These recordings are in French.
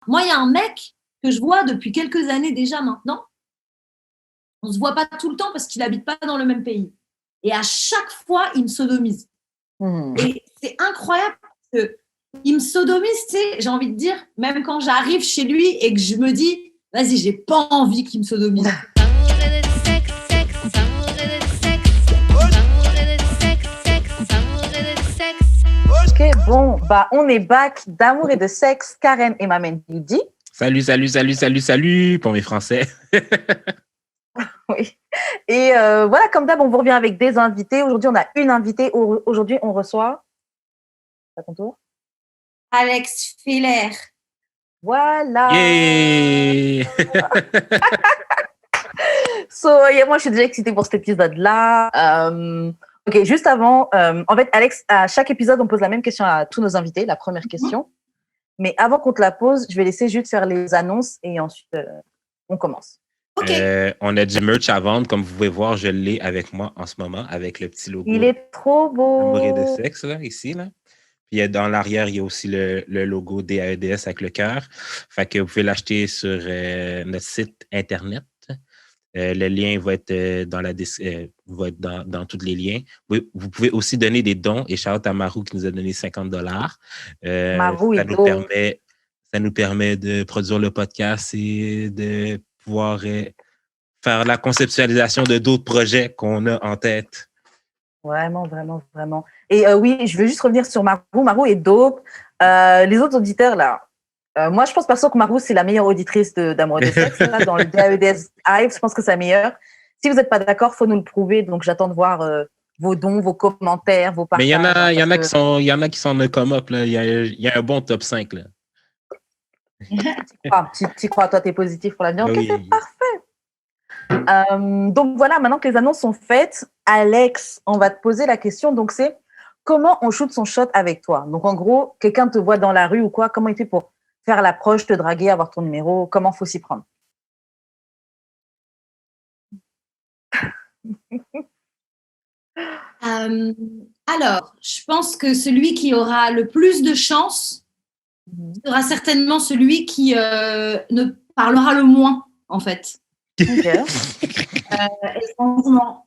Moi, il y a un mec que je vois depuis quelques années déjà maintenant. On ne se voit pas tout le temps parce qu'il n'habite pas dans le même pays. Et à chaque fois, il me sodomise. Et c'est incroyable parce qu'il me sodomise, tu sais, j'ai envie de dire, même quand j'arrive chez lui et que je me dis, vas-y, j'ai pas envie qu'il me sodomise. Ok, bon, bah on est back d'amour et de sexe. Karen et Mamen Yudi. Salut pour mes Français. Oui. Et voilà, comme d'hab, on vous revient avec des invités. Aujourd'hui, on a une invitée. Aujourd'hui, on reçoit. À ton tour. Alex Feller. Voilà. Yeah. Moi, je suis déjà excitée pour cet épisode-là. Ok, juste avant, en fait, Alex, à chaque épisode, on pose la même question à tous nos invités, la première question. Mais avant qu'on te la pose, je vais laisser juste faire les annonces et ensuite, on commence. Okay. On a du merch à vendre. Comme vous pouvez voir, je l'ai avec moi en ce moment, avec le petit logo. Il est trop beau. Amour et de sexe, là, ici, là. Puis dans l'arrière, il y a aussi le logo DAEDS avec le cœur. Fait que vous pouvez l'acheter sur notre site Internet. Le lien va être dans tous les liens. Vous pouvez aussi donner des dons. Et shout-out à Marou qui nous a donné $50. Marou ça nous permet de produire le podcast et de pouvoir faire la conceptualisation de d'autres projets qu'on a en tête. Vraiment. Et oui, je veux juste revenir sur Marou. Marou est dope. Les autres auditeurs, là, moi, je pense perso que Marou, c'est la meilleure auditrice d'Amour et de sexe. Là, dans le DAEDS Hive, je pense que c'est la meilleure. Si vous n'êtes pas d'accord, il faut nous le prouver. Donc, j'attends de voir vos dons, vos commentaires, vos partages. Mais il y en a qui sont come up. Là. Il y a un bon top 5. Là. Tu crois, toi, tu es positif pour l'avenir. Ok, oui. c'est parfait. Donc, voilà, maintenant que les annonces sont faites, Alex, on va te poser la question. Donc, c'est comment on shoot son shot avec toi? Donc, en gros, quelqu'un te voit dans la rue ou quoi? Comment il fait pour faire l'approche, te draguer, avoir ton numéro? Comment faut s'y prendre? Alors, je pense que celui qui aura le plus de chance sera certainement celui qui ne parlera le moins, en fait. Okay.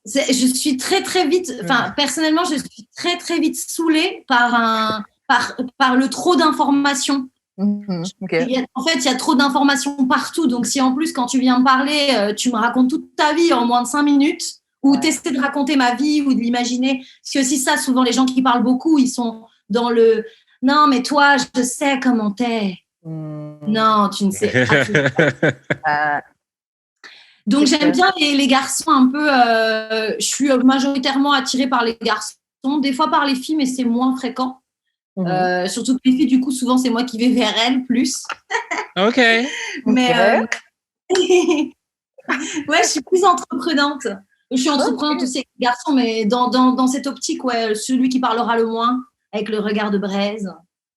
Je suis très vite, personnellement, je suis très vite saoulée par le trop d'informations. Okay. En fait, il y a trop d'informations partout. Donc, si en plus, quand tu viens me parler, tu me racontes toute ta vie en moins de 5 minutes, ou t'essaies de raconter ma vie ou de l'imaginer. C'est aussi ça, souvent, les gens qui parlent beaucoup, ils sont dans le « Non, mais toi, je sais comment t'es. » Non, tu ne sais pas. Donc, j'aime bien les garçons un peu… je suis majoritairement attirée par les garçons, des fois par les filles, mais c'est moins fréquent. Surtout que les filles, du coup, souvent, c'est moi qui vais vers elles plus. OK. Mais ouais, je suis plus entreprenante. Je suis entreprenante aussi avec les garçons, mais dans cette optique, ouais, celui qui parlera le moins, avec le regard de braise.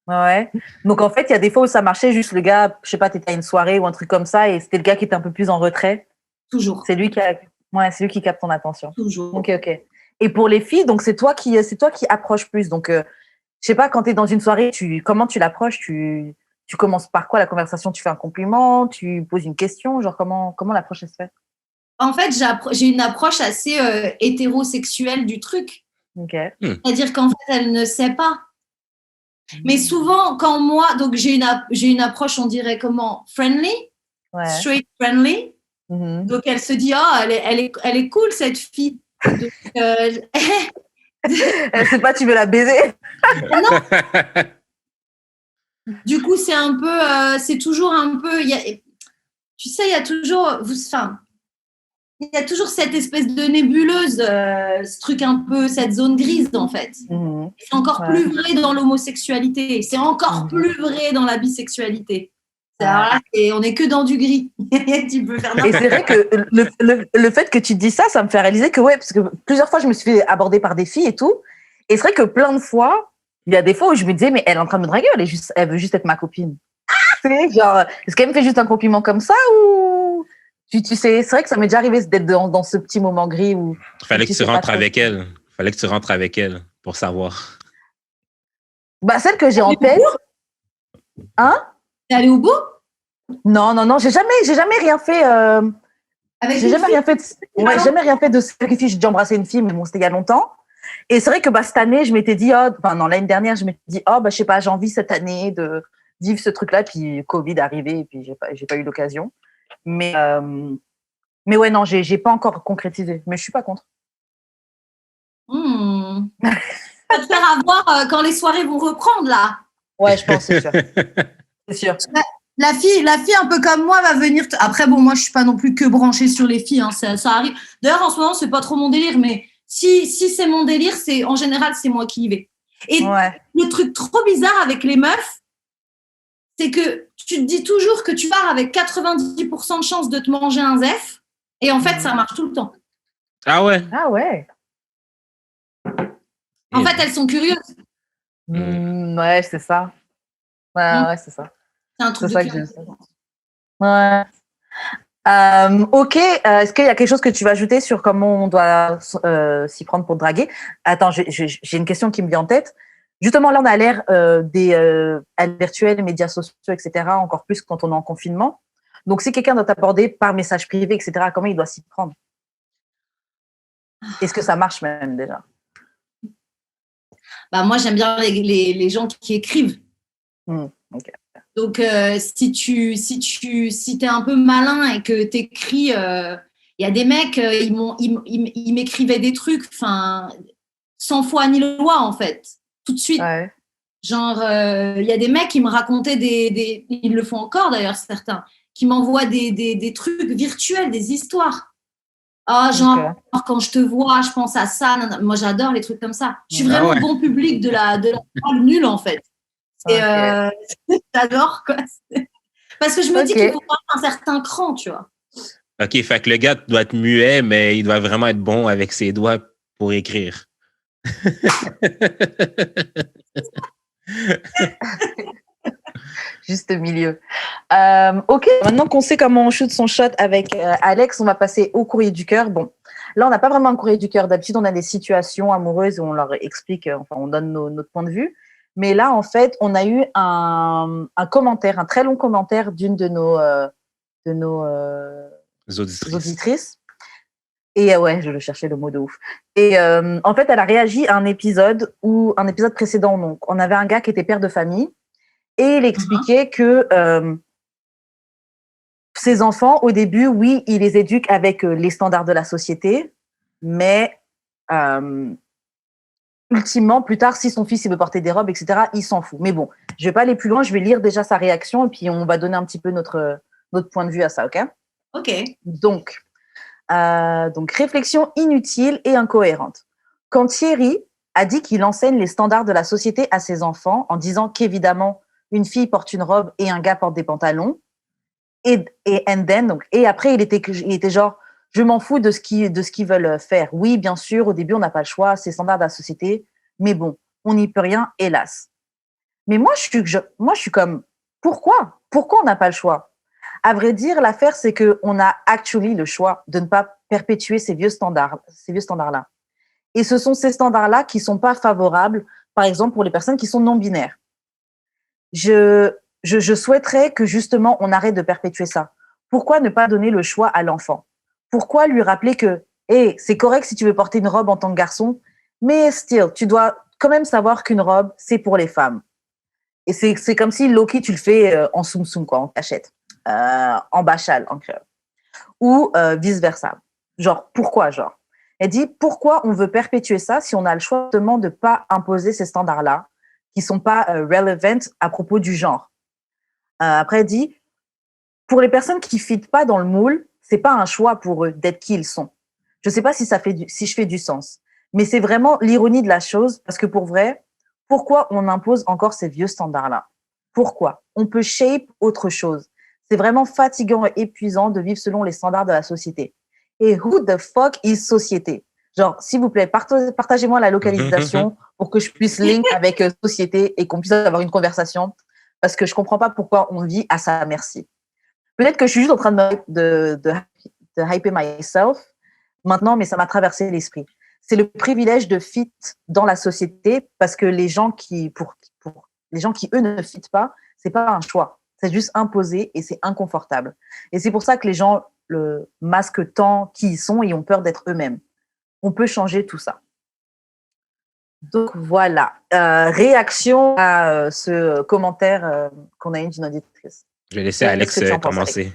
Ouais. Donc, en fait, il y a des fois où ça marchait, juste le gars, je sais pas, t'étais à une soirée ou un truc comme ça, et c'était le gars qui était un peu plus en retrait. Toujours. C'est lui qui capte ton attention. Toujours. Ok. Et pour les filles, donc c'est toi qui approches plus. Donc, je sais pas, quand tu es dans une soirée, comment tu l'approches? Tu commences par quoi la conversation? Tu fais un compliment? Tu poses une question? Genre, comment l'approche elle se fait? En fait, j'ai une approche assez hétérosexuelle du truc. Ok. C'est-à-dire qu'en fait, elle ne sait pas. Mais souvent, quand moi, donc j'ai une approche, on dirait comment? Friendly? Straight friendly. Donc, elle se dit, elle est cool, cette fille. Donc, elle sait pas, tu veux la baiser? Non. Du coup, c'est un peu, c'est toujours un peu, tu sais, il y a toujours cette espèce de nébuleuse, ce truc un peu, cette zone grise, en fait. C'est encore plus vrai dans l'homosexualité. C'est encore plus vrai dans la bisexualité. On n'est que dans du gris. Tu peux faire et c'est vrai que le fait que tu dis ça, ça me fait réaliser que, parce que plusieurs fois, je me suis fait aborder par des filles et tout. Et c'est vrai que plein de fois, il y a des fois où je me disais, mais elle est en train de me draguer, elle veut juste être ma copine. Tu sais, genre, est-ce qu'elle me fait juste un compliment comme ça ou… Tu sais, c'est vrai que ça m'est déjà arrivé d'être dans ce petit moment gris où… Fallait que tu rentres avec elle. Fallait que tu rentres avec elle pour savoir. Bah, celle que j'ai en tête… Hein? T'es allé au bout? Non, j'ai jamais rien fait. Avec J'ai une jamais fille? rien fait. Jamais rien fait de sacrifice. J'ai déjà embrassé une fille, mais bon, c'était il y a longtemps. Et c'est vrai que cette année, je m'étais dit, non, l'année dernière, je m'étais dit, je sais pas, j'ai envie cette année de vivre ce truc-là. Puis Covid est arrivé, et puis j'ai pas eu l'occasion. Mais ouais, non, j'ai pas encore concrétisé. Mais je suis pas contre. Va te faire avoir quand les soirées vont reprendre là. Ouais, je pense, c'est sûr. C'est sûr. La fille un peu comme moi va venir. Après, bon, moi, je suis pas non plus que branchée sur les filles. Hein, ça arrive. D'ailleurs, en ce moment, c'est pas trop mon délire, mais si c'est mon délire, c'est en général, c'est moi qui y vais. Et le truc trop bizarre avec les meufs, c'est que tu te dis toujours que tu pars avec 90% de chance de te manger un zef, et en fait, ça marche tout le temps. Ah ouais? Ah ouais. En fait, elles sont curieuses. Ouais, c'est ça. Ouais, c'est ça. C'est un truc c'est de ça que je... Ouais. Ok, est-ce qu'il y a quelque chose que tu vas ajouter sur comment on doit s'y prendre pour draguer? Attends, j'ai une question qui me vient en tête. Justement, là, on a l'air des virtuels, médias sociaux, etc., encore plus quand on est en confinement. Donc, si quelqu'un doit t'aborder par message privé, etc., comment il doit s'y prendre? Est-ce que ça marche même déjà? Moi, j'aime bien les gens qui écrivent. Okay. Donc, si t'es un peu malin et que t'écris, il y a des mecs, ils m'écrivaient des trucs, sans foi ni loi, en fait, tout de suite. Ouais. Genre, il y a des mecs qui me racontaient ils le font encore d'ailleurs, certains, qui m'envoient des trucs virtuels, des histoires. Genre, quand je te vois, je pense à ça. Moi, j'adore les trucs comme ça. Je suis vraiment bon public de la parole nulle, en fait. Et j'adore, quoi. Parce que je me dis qu'il faut avoir un certain cran, tu vois. OK, fait que le gars doit être muet, mais il doit vraiment être bon avec ses doigts pour écrire. Juste milieu. Ok, maintenant qu'on sait comment on shoot son shot avec Alex, on va passer au courrier du cœur. Bon, là, on n'a pas vraiment un courrier du cœur. D'habitude, on a des situations amoureuses où on leur explique, on donne notre point de vue. Mais là, en fait, on a eu un commentaire, un très long commentaire d'une de nos auditrices. Et ouais, je le cherchais le mot de ouf. Et en fait, elle a réagi à un épisode précédent. Donc, on avait un gars qui était père de famille. Et il expliquait que ses enfants, au début, oui, il les éduque avec les standards de la société, mais ultimement, plus tard, si son fils il veut porter des robes, etc., il s'en fout. Mais bon, je ne vais pas aller plus loin, je vais lire déjà sa réaction et puis on va donner un petit peu notre point de vue à ça, ok? Ok. Donc, réflexion inutile et incohérente. Quand Thierry a dit qu'il enseigne les standards de la société à ses enfants en disant qu'évidemment, une fille porte une robe et un gars porte des pantalons. Et après, il était genre, je m'en fous de ce qu'ils veulent faire. Oui, bien sûr, au début, on n'a pas le choix, c'est standard de la société, mais bon, on n'y peut rien, hélas. Mais moi, je suis comme, pourquoi on n'a pas le choix? À vrai dire, l'affaire, c'est qu'on a actually le choix de ne pas perpétuer ces vieux standards-là. Et ce sont ces standards-là qui ne sont pas favorables, par exemple, pour les personnes qui sont non-binaires. Je souhaiterais que justement on arrête de perpétuer ça. Pourquoi ne pas donner le choix à l'enfant? Pourquoi lui rappeler que c'est correct si tu veux porter une robe en tant que garçon, mais still, tu dois quand même savoir qu'une robe, c'est pour les femmes. Et c'est comme si Loki, tu le fais en soum-soum, quoi, en cachette, en bachal, en créole. Ou vice-versa. Genre, pourquoi, genre? Elle dit, pourquoi on veut perpétuer ça si on a le choix de ne pas imposer ces standards-là qui ne sont pas relevant à propos du genre. Après, elle dit, pour les personnes qui ne fitent pas dans le moule, ce n'est pas un choix pour eux d'être qui ils sont. Je ne sais pas si je fais du sens, mais c'est vraiment l'ironie de la chose, parce que pour vrai, pourquoi on impose encore ces vieux standards-là? Pourquoi? On peut shape autre chose. C'est vraiment fatigant et épuisant de vivre selon les standards de la société. Et who the fuck is société? Genre, s'il vous plaît, partagez-moi la localisation pour que je puisse link avec société et qu'on puisse avoir une conversation, parce que je ne comprends pas pourquoi on vit à sa merci. Peut-être que je suis juste en train de hyper myself maintenant, mais ça m'a traversé l'esprit. C'est le privilège de fit dans la société, parce que les gens qui, eux, ne fit pas, ce n'est pas un choix. C'est juste imposé et c'est inconfortable. Et c'est pour ça que les gens le masquent tant qui ils sont et ont peur d'être eux-mêmes. On peut changer tout ça. Donc voilà, réaction à ce commentaire qu'on a eu d'une auditrice. Je vais laisser Alex commencer.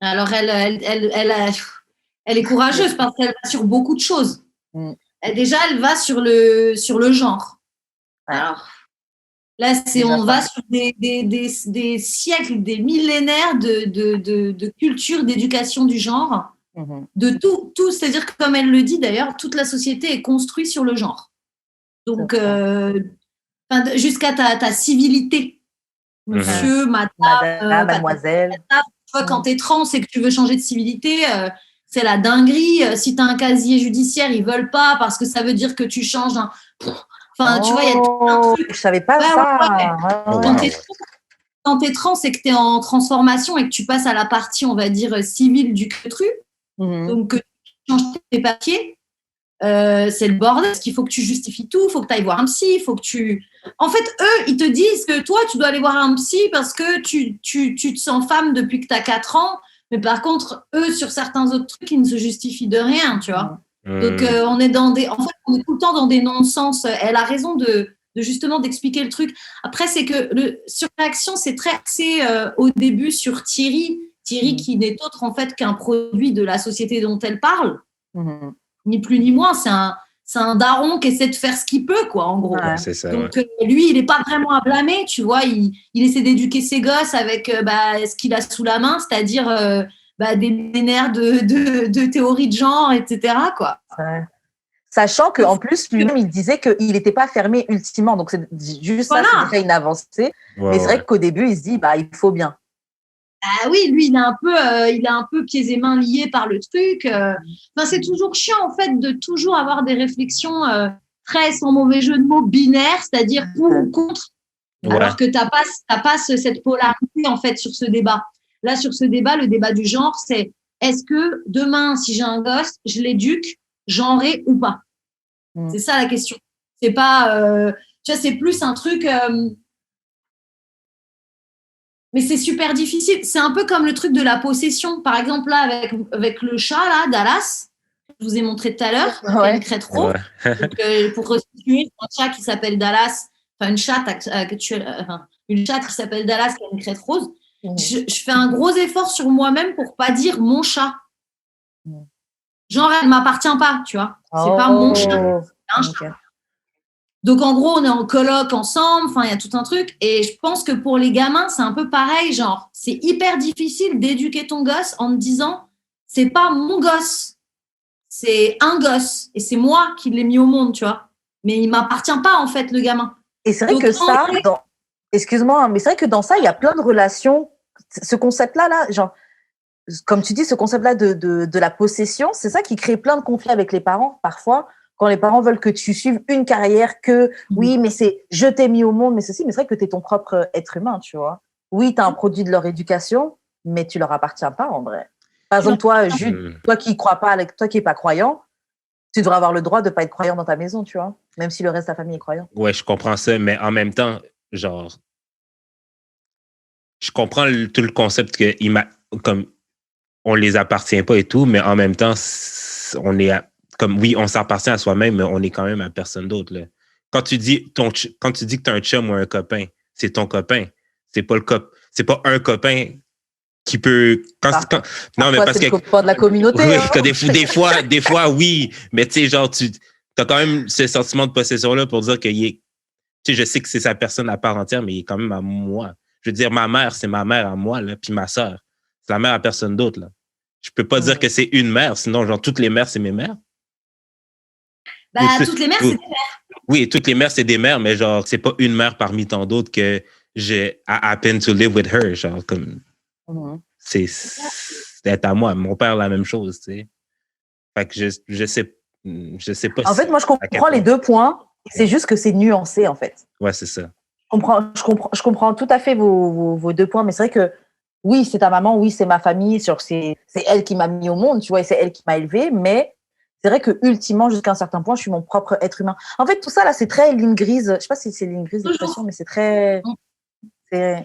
Alors, elle est courageuse parce qu'elle va sur beaucoup de choses. Déjà, elle va sur le genre. Alors, là, on va sur des siècles, des millénaires de culture, d'éducation du genre. De tout, c'est-à-dire que comme elle le dit d'ailleurs, toute la société est construite sur le genre. Donc, jusqu'à ta civilité, monsieur, madame, mademoiselle. Tu vois, quand tu es trans et que tu veux changer de civilité, c'est la dinguerie. Si tu as un casier judiciaire, ils veulent pas parce que ça veut dire que tu changes un... Enfin, tu vois, il y a tout un truc. Je savais pas ça. Quand tu es trans et que tu es en transformation et que tu passes à la partie, on va dire, civile du truc, donc que tu changes tes papiers, c'est le bordel, parce qu'il faut que tu justifies tout, il faut que tu ailles voir un psy, il faut que tu... En fait, eux, ils te disent que toi, tu dois aller voir un psy parce que tu te sens femme depuis que tu as 4 ans, mais par contre, eux, sur certains autres trucs, ils ne se justifient de rien, tu vois. Donc, on est tout le temps dans des non-sens. Elle a raison de justement d'expliquer le truc. Après, c'est que sur Réaction, c'est très axé au début sur Thierry qui n'est autre en fait qu'un produit de la société dont elle parle. Ni plus ni moins, c'est un daron qui essaie de faire ce qu'il peut, quoi, en gros. C'est ça, donc, lui, il n'est pas vraiment à blâmer, tu vois. Il essaie d'éduquer ses gosses avec ce qu'il a sous la main, c'est-à-dire des millénaires de théories de genre, etc., quoi. Ouais. Sachant qu'en plus, lui-même, il disait qu'il n'était pas fermé ultimement. Donc, c'est juste ça, c'est déjà une avancée. Mais c'est vrai qu'au début, il se dit, il faut bien. Ah oui, lui, il est un peu pieds et mains liés par le truc. C'est toujours chiant, en fait, de toujours avoir des réflexions très, sans mauvais jeu de mots, binaires, c'est-à-dire pour ou contre, alors que t'as pas cette polarité, en fait, sur ce débat. Là, sur ce débat, le débat du genre, c'est est-ce que demain, si j'ai un gosse, je l'éduque, genré ou pas? C'est ça la question. C'est pas... tu vois, c'est plus un truc... mais c'est super difficile. C'est un peu comme le truc de la possession. Par exemple, là, avec le chat, là, Dallas, que je vous ai montré tout à l'heure, qui a une crête rose. Donc, pour restituer, un chat qui s'appelle Dallas, enfin, une chatte qui s'appelle Dallas qui a une crête rose. Je fais un gros effort sur moi-même pour pas dire mon chat. Genre, elle m'appartient pas, tu vois. C'est pas mon chat, c'est un chat. Donc, en gros, on est en coloc ensemble, enfin, il y a tout un truc. Et je pense que pour les gamins, c'est un peu pareil. Genre, c'est hyper difficile d'éduquer ton gosse en te disant, c'est pas mon gosse, c'est un gosse. Et c'est moi qui l'ai mis au monde, tu vois. Mais il m'appartient pas, en fait, le gamin. Et c'est vrai que ça, excuse-moi, mais c'est vrai que dans ça, il y a plein de relations. Ce concept-là, genre, comme tu dis, ce concept-là de la possession, c'est ça qui crée plein de conflits avec les parents, parfois. Quand les parents veulent que tu suives une carrière oui, mais c'est je t'ai mis au monde, mais ceci, mais c'est vrai que tu es ton propre être humain, tu vois. Oui, tu as un produit de leur éducation, mais tu leur appartiens pas en vrai. Par exemple, toi, Jude, toi qui crois pas, toi qui n'es pas croyant, tu devrais avoir le droit de pas être croyant dans ta maison, tu vois, même si le reste de ta famille est croyant. Ouais, je comprends ça, mais en même temps, genre, je comprends tout le concept que comme on les appartient pas et tout, mais en même temps, on est comme oui, on s'appartient à soi-même, mais on est quand même à personne d'autre. Là. Quand tu dis que tu as un chum ou un copain, c'est ton copain. C'est pas un copain qui peut. Non, mais parce que. C'est le copain de la communauté. Oui, hein? des fois, oui. Mais tu sais, genre, tu as quand même ce sentiment de possession-là pour dire que tu sais, je sais que c'est sa personne à part entière, mais il est quand même à moi. Je veux dire, ma mère, c'est ma mère à moi, là, puis ma sœur. C'est la mère à personne d'autre, là. Je peux pas dire que c'est une mère, sinon, genre, toutes les mères, c'est mes mères. Toutes les mères, c'est des mères. Oui, toutes les mères, c'est des mères, mais genre, c'est pas une mère parmi tant d'autres que j'ai happen to live with her. Genre, comme, c'est à moi. Mon père, la même chose, tu sais. Fait que je sais pas. En fait, moi, je comprends les deux points. C'est juste que c'est nuancé, en fait. Ouais, c'est ça. Je comprends tout à fait vos deux points, mais c'est vrai que oui, c'est ta maman, oui, c'est ma famille, c'est elle qui m'a mis au monde, tu vois, et c'est elle qui m'a élevé, mais c'est vrai que ultimement, jusqu'à un certain point, je suis mon propre être humain. En fait, tout ça, là, c'est très ligne grise. Je sais pas si c'est ligne grise l'expression, mais c'est très… Ouais.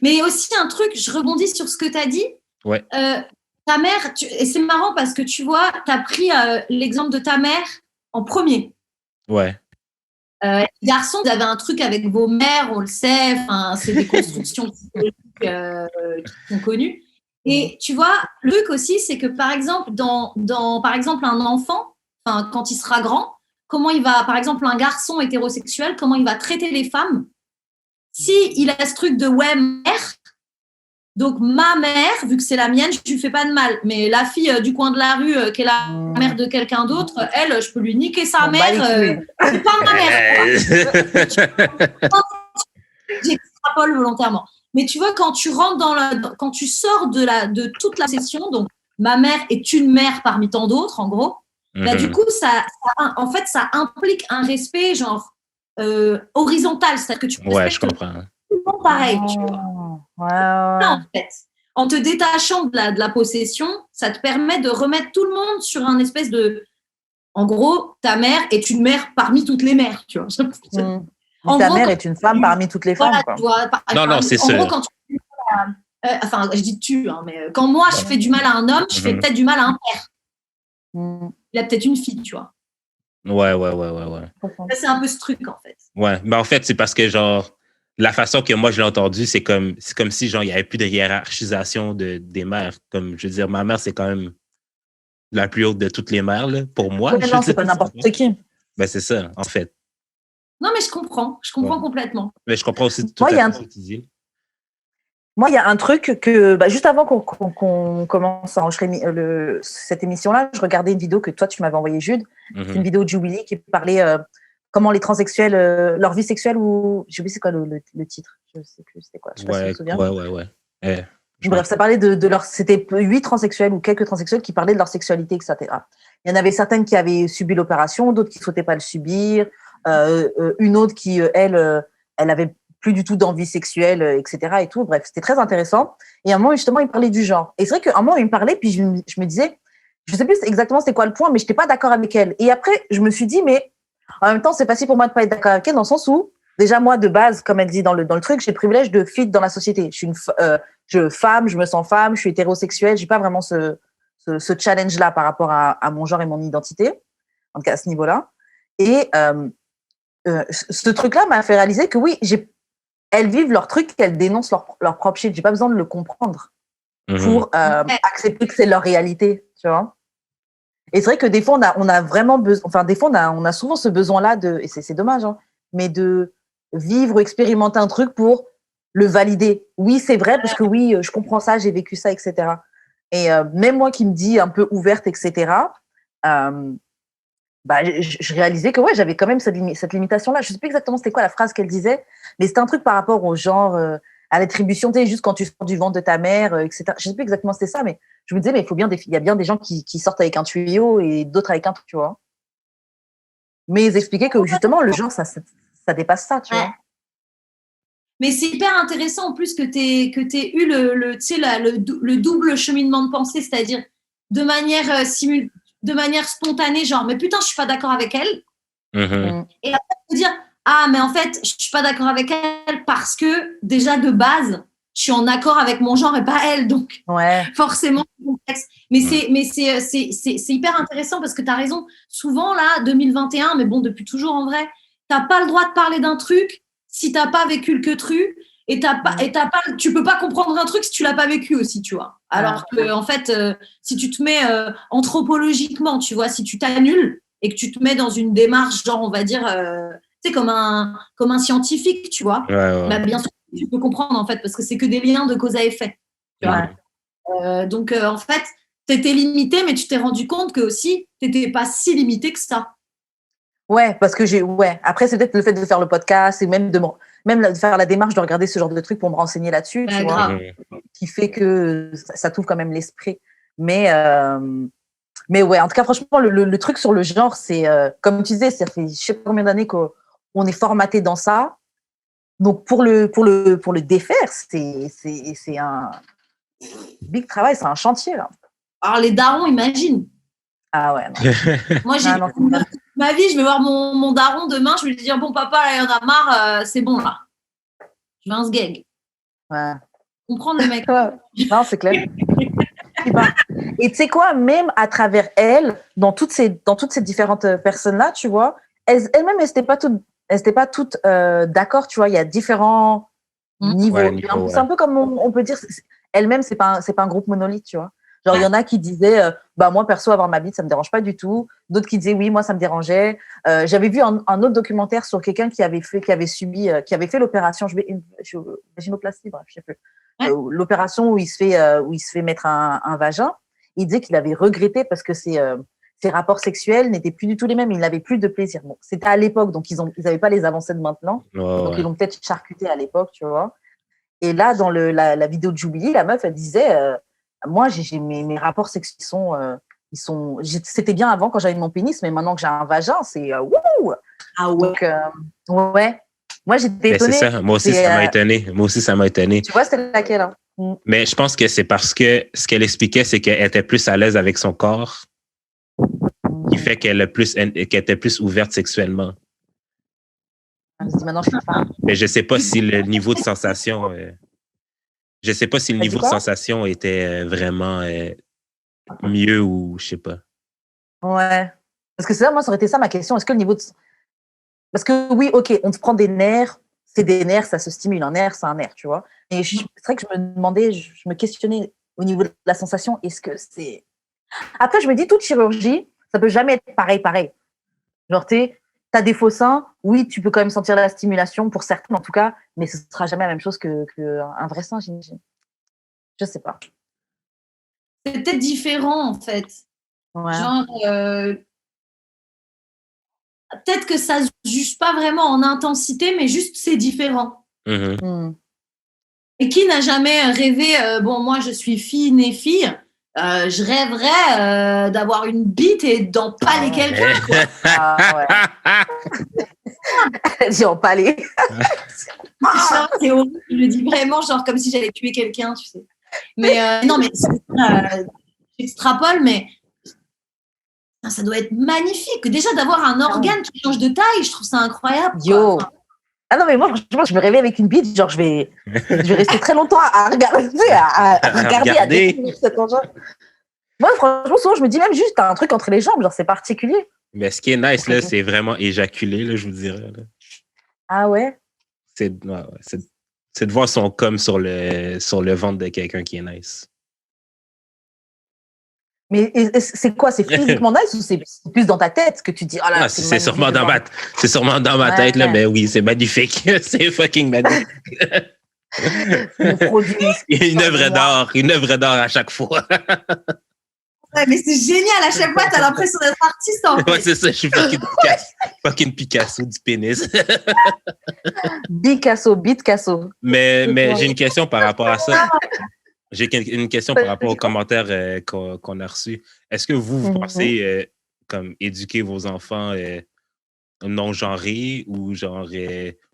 Mais aussi un truc, je rebondis sur ce que tu as dit. Ouais. Ta mère, et c'est marrant parce que tu vois, tu as pris l'exemple de ta mère en premier. Ouais. Les garçons, vous avez un truc avec vos mères, on le sait, c'est des constructions psychologiques qui sont connues. Et tu vois, le truc aussi, c'est que par exemple, par exemple, un enfant, quand il sera grand, comment il va, par exemple, un garçon hétérosexuel, comment il va traiter les femmes si il a ce truc de ouais, mère, donc ma mère, vu que c'est la mienne, je lui fais pas de mal. Mais la fille du coin de la rue, qui est la mère de quelqu'un d'autre, elle, je peux lui niquer sa mère. C'est pas ma mère. J'extrapole volontairement. Mais tu vois, quand tu rentres quand tu sors de toute la session, donc ma mère est une mère parmi tant d'autres, en gros. Bah, du coup, ça implique un respect genre horizontal, c'est-à-dire que tu Ouais, je comprends. tout le monde pareil, tu vois. Ouais. En fait, en te détachant de la possession, ça te permet de remettre tout le monde sur un espèce de. En gros, ta mère est une mère parmi toutes les mères, tu vois. Ta mère est une femme parmi toutes les femmes. Quoi. Tu vois, non, c'est sûr. En gros, quand tu je dis tu, hein, mais quand moi je fais du mal à un homme, je fais peut-être du mal à un père. Il a peut-être une fille, tu vois. Ouais. Ça, c'est un peu ce truc, en fait. Ouais, mais en fait, c'est parce que, genre, la façon que moi je l'ai entendu, c'est comme si, genre, il n'y avait plus de hiérarchisation des mères. Comme, je veux dire, ma mère, c'est quand même la plus haute de toutes les mères, là, pour moi. Ouais, non, c'est pas n'importe qui. Ben, c'est ça, en fait. Non, mais je comprends complètement. Mais je comprends aussi tout à fait ce que tu dis. Moi, il y a un truc que, juste avant qu'on commence à enregistrer cette émission-là, je regardais une vidéo que toi, tu m'avais envoyée, Jude. C'est une vidéo de Jubilee qui parlait comment les transsexuels, leur vie sexuelle, ou je sais plus c'est quoi le titre. Je sais plus c'était quoi. Je sais pas si tu te souviens. Ouais. Bref, ça parlait de leur. C'était 8 transsexuels ou quelques transsexuels qui parlaient de leur sexualité, etc. Il y en avait certaines qui avaient subi l'opération, d'autres qui ne souhaitaient pas le subir. Une autre qui, elle avait plus du tout d'envie sexuelle, etc. Et tout. Bref, c'était très intéressant. Et à un moment, justement, il parlait du genre. Et c'est vrai qu'à un moment, il me parlait, puis je me disais, je ne sais plus exactement c'était quoi le point, mais je n'étais pas d'accord avec elle. Et après, je me suis dit, mais en même temps, c'est facile pour moi de ne pas être d'accord avec elle, dans le sens où, déjà, moi, de base, comme elle dit dans le truc, j'ai le privilège de fit dans la société. Je suis femme, je me sens femme, je suis hétérosexuelle, je n'ai pas vraiment ce challenge-là par rapport à mon genre et mon identité, en tout cas à ce niveau-là. Et ce truc-là m'a fait réaliser que oui, elles vivent leur truc, elles dénoncent leur propre shit. J'ai pas besoin de le comprendre pour accepter que c'est leur réalité, tu vois. Et c'est vrai que des fois, on a vraiment besoin, enfin, des fois, on a souvent ce besoin-là et c'est dommage, hein, mais de vivre ou expérimenter un truc pour le valider. Oui, c'est vrai, parce que oui, je comprends ça, j'ai vécu ça, etc. Et même moi qui me dis un peu ouverte, etc., je réalisais que ouais, j'avais quand même cette limitation-là. Je ne sais plus exactement c'était quoi la phrase qu'elle disait, mais c'était un truc par rapport au genre, à l'attribution, tu sais, juste quand tu sors du ventre de ta mère, etc. Je ne sais plus exactement c'était ça, mais je me disais, mais il y a bien des gens qui sortent avec un tuyau et d'autres avec un truc, tu vois. Mais ils expliquaient que justement, le genre, ça dépasse ça, tu vois. Mais c'est hyper intéressant en plus que tu aies eu le double cheminement de pensée, c'est-à-dire de manière spontanée, genre, mais putain, je suis pas d'accord avec elle. Et après, te dire, ah, mais en fait, je suis pas d'accord avec elle parce que déjà de base, je suis en accord avec mon genre et pas elle. Donc, forcément, c'est complexe. Mais c'est hyper intéressant parce que tu as raison. Souvent, là, 2021, mais bon, depuis toujours en vrai, tu n'as pas le droit de parler d'un truc si tu n'as pas vécu le queutru. Et tu peux pas comprendre un truc si tu l'as pas vécu aussi, tu vois. Alors que en fait, si tu te mets anthropologiquement, tu vois, si tu t'annules et que tu te mets dans une démarche, genre, on va dire, tu sais, comme un scientifique, tu vois. Bah, bien sûr, tu peux comprendre en fait, parce que c'est que des liens de cause à effet. Tu vois. Donc en fait, tu étais limité, mais tu t'es rendu compte que aussi, tu n'étais pas si limité que ça. Ouais, parce que après, c'est peut-être le fait de faire le podcast et même de faire la démarche de regarder ce genre de trucs pour me renseigner là-dessus, tu vois, qui fait que ça t'ouvre quand même l'esprit. Mais ouais, en tout cas, franchement, le truc sur le genre, c'est, comme tu disais, ça fait je sais pas combien d'années qu'on est formaté dans ça. Donc, pour le défaire, c'est un big travail, c'est un chantier, là. Alors, les darons, imagine. Ah ouais, non. Moi, ma vie, je vais voir mon daron demain, je vais lui dire, bon, papa, là, il y en a marre, c'est bon, là. Je veux un sgeg. Ouais. Comprendre le mec. Non, c'est clair. Et tu sais quoi, même à travers elle, dans toutes ces différentes personnes-là, tu vois, elles-mêmes, elles n'étaient pas toutes d'accord, tu vois, il y a différents niveaux. Ouais, niveau, C'est un peu comme on peut dire, elle-même, c'est pas un groupe monolithe, tu vois. Genre, il y en a qui disaient, bah, moi, perso, avoir ma bite, ça me dérange pas du tout. D'autres qui disaient, oui, moi, ça me dérangeait. J'avais vu un autre documentaire sur quelqu'un qui avait fait l'opération, vaginoplastie, bref, je sais plus. L'opération où il se fait mettre un vagin. Il disait qu'il avait regretté parce que ses rapports sexuels n'étaient plus du tout les mêmes. Il n'avait plus de plaisir. Bon, c'était à l'époque, donc ils n'avaient pas les avancées de maintenant. Donc, ils l'ont peut-être charcuté à l'époque, tu vois. Et là, dans la vidéo de Jubilee, la meuf, elle disait, moi, j'ai mes rapports sexuels c'était bien avant quand j'avais mon pénis, mais maintenant que j'ai un vagin, c'est wouh! Ah ouais. Donc, ouais. Moi, j'étais étonnée. C'est ça. Moi aussi, ça m'a étonné. Tu vois, c'était laquelle? Hein? Mais je pense que c'est parce que ce qu'elle expliquait, c'est qu'elle était plus à l'aise avec son corps, qui fait qu'elle était plus ouverte sexuellement. Je me dis, maintenant, je suis femme. Mais je sais pas si le niveau de sensation... je sais pas si le niveau de sensation était vraiment mieux ou je sais pas. Ouais. Parce que c'est ça, moi, ça aurait été ça ma question. Est-ce que le niveau de... Parce que oui, ok, on te prend des nerfs, c'est des nerfs, ça se stimule. Un nerf, c'est un nerf, tu vois. Et c'est vrai que je me demandais, je me questionnais au niveau de la sensation, est-ce que c'est... Après, je me dis, toute chirurgie, ça peut jamais être pareil. Genre, t'as des faux seins, oui, tu peux quand même sentir la stimulation, pour certains en tout cas, mais ce sera jamais la même chose qu'un vrai sein, j'imagine. Je sais pas. C'est peut-être différent, en fait. Ouais. Genre, peut-être que ça se juge pas vraiment en intensité, mais juste c'est différent. Et qui n'a jamais rêvé, bon, moi je suis fille, née fille, je rêverais d'avoir une bite et d'empaler quelqu'un, quoi. J'ai empalé. C'est horrible, je le dis vraiment, genre comme si j'allais tuer quelqu'un, tu sais. Mais non, mais j'extrapole, mais ça doit être magnifique. Déjà d'avoir un organe qui change de taille, je trouve ça incroyable. Yo. Ah non, mais moi, franchement, je me réveille avec une bite, genre, je vais rester très longtemps à regarder, à découvrir cet engin. Moi, franchement, souvent, je me dis même juste, t'as un truc entre les jambes, genre, c'est particulier. Mais ce qui est nice, là, c'est vraiment éjaculer, là, je vous dirais. Là. Ah ouais? C'est de voir son cum sur le ventre de quelqu'un qui est nice. Mais c'est quoi? C'est physiquement nice ou c'est plus dans ta tête que tu dis, oh là, c'est sûrement dans ma tête, là, mais oui, c'est magnifique. C'est fucking magnifique. Une œuvre d'art à chaque fois. Ouais, mais c'est génial, à chaque fois, t'as l'impression d'être artiste, en fait. Ouais, c'est ça, je suis fucking Picasso du pénis. Picasso. Mais j'ai une question par rapport à ça. J'ai une question par rapport aux commentaires qu'on a reçus. Est-ce que vous pensez comme éduquer vos enfants non-genrés ou genre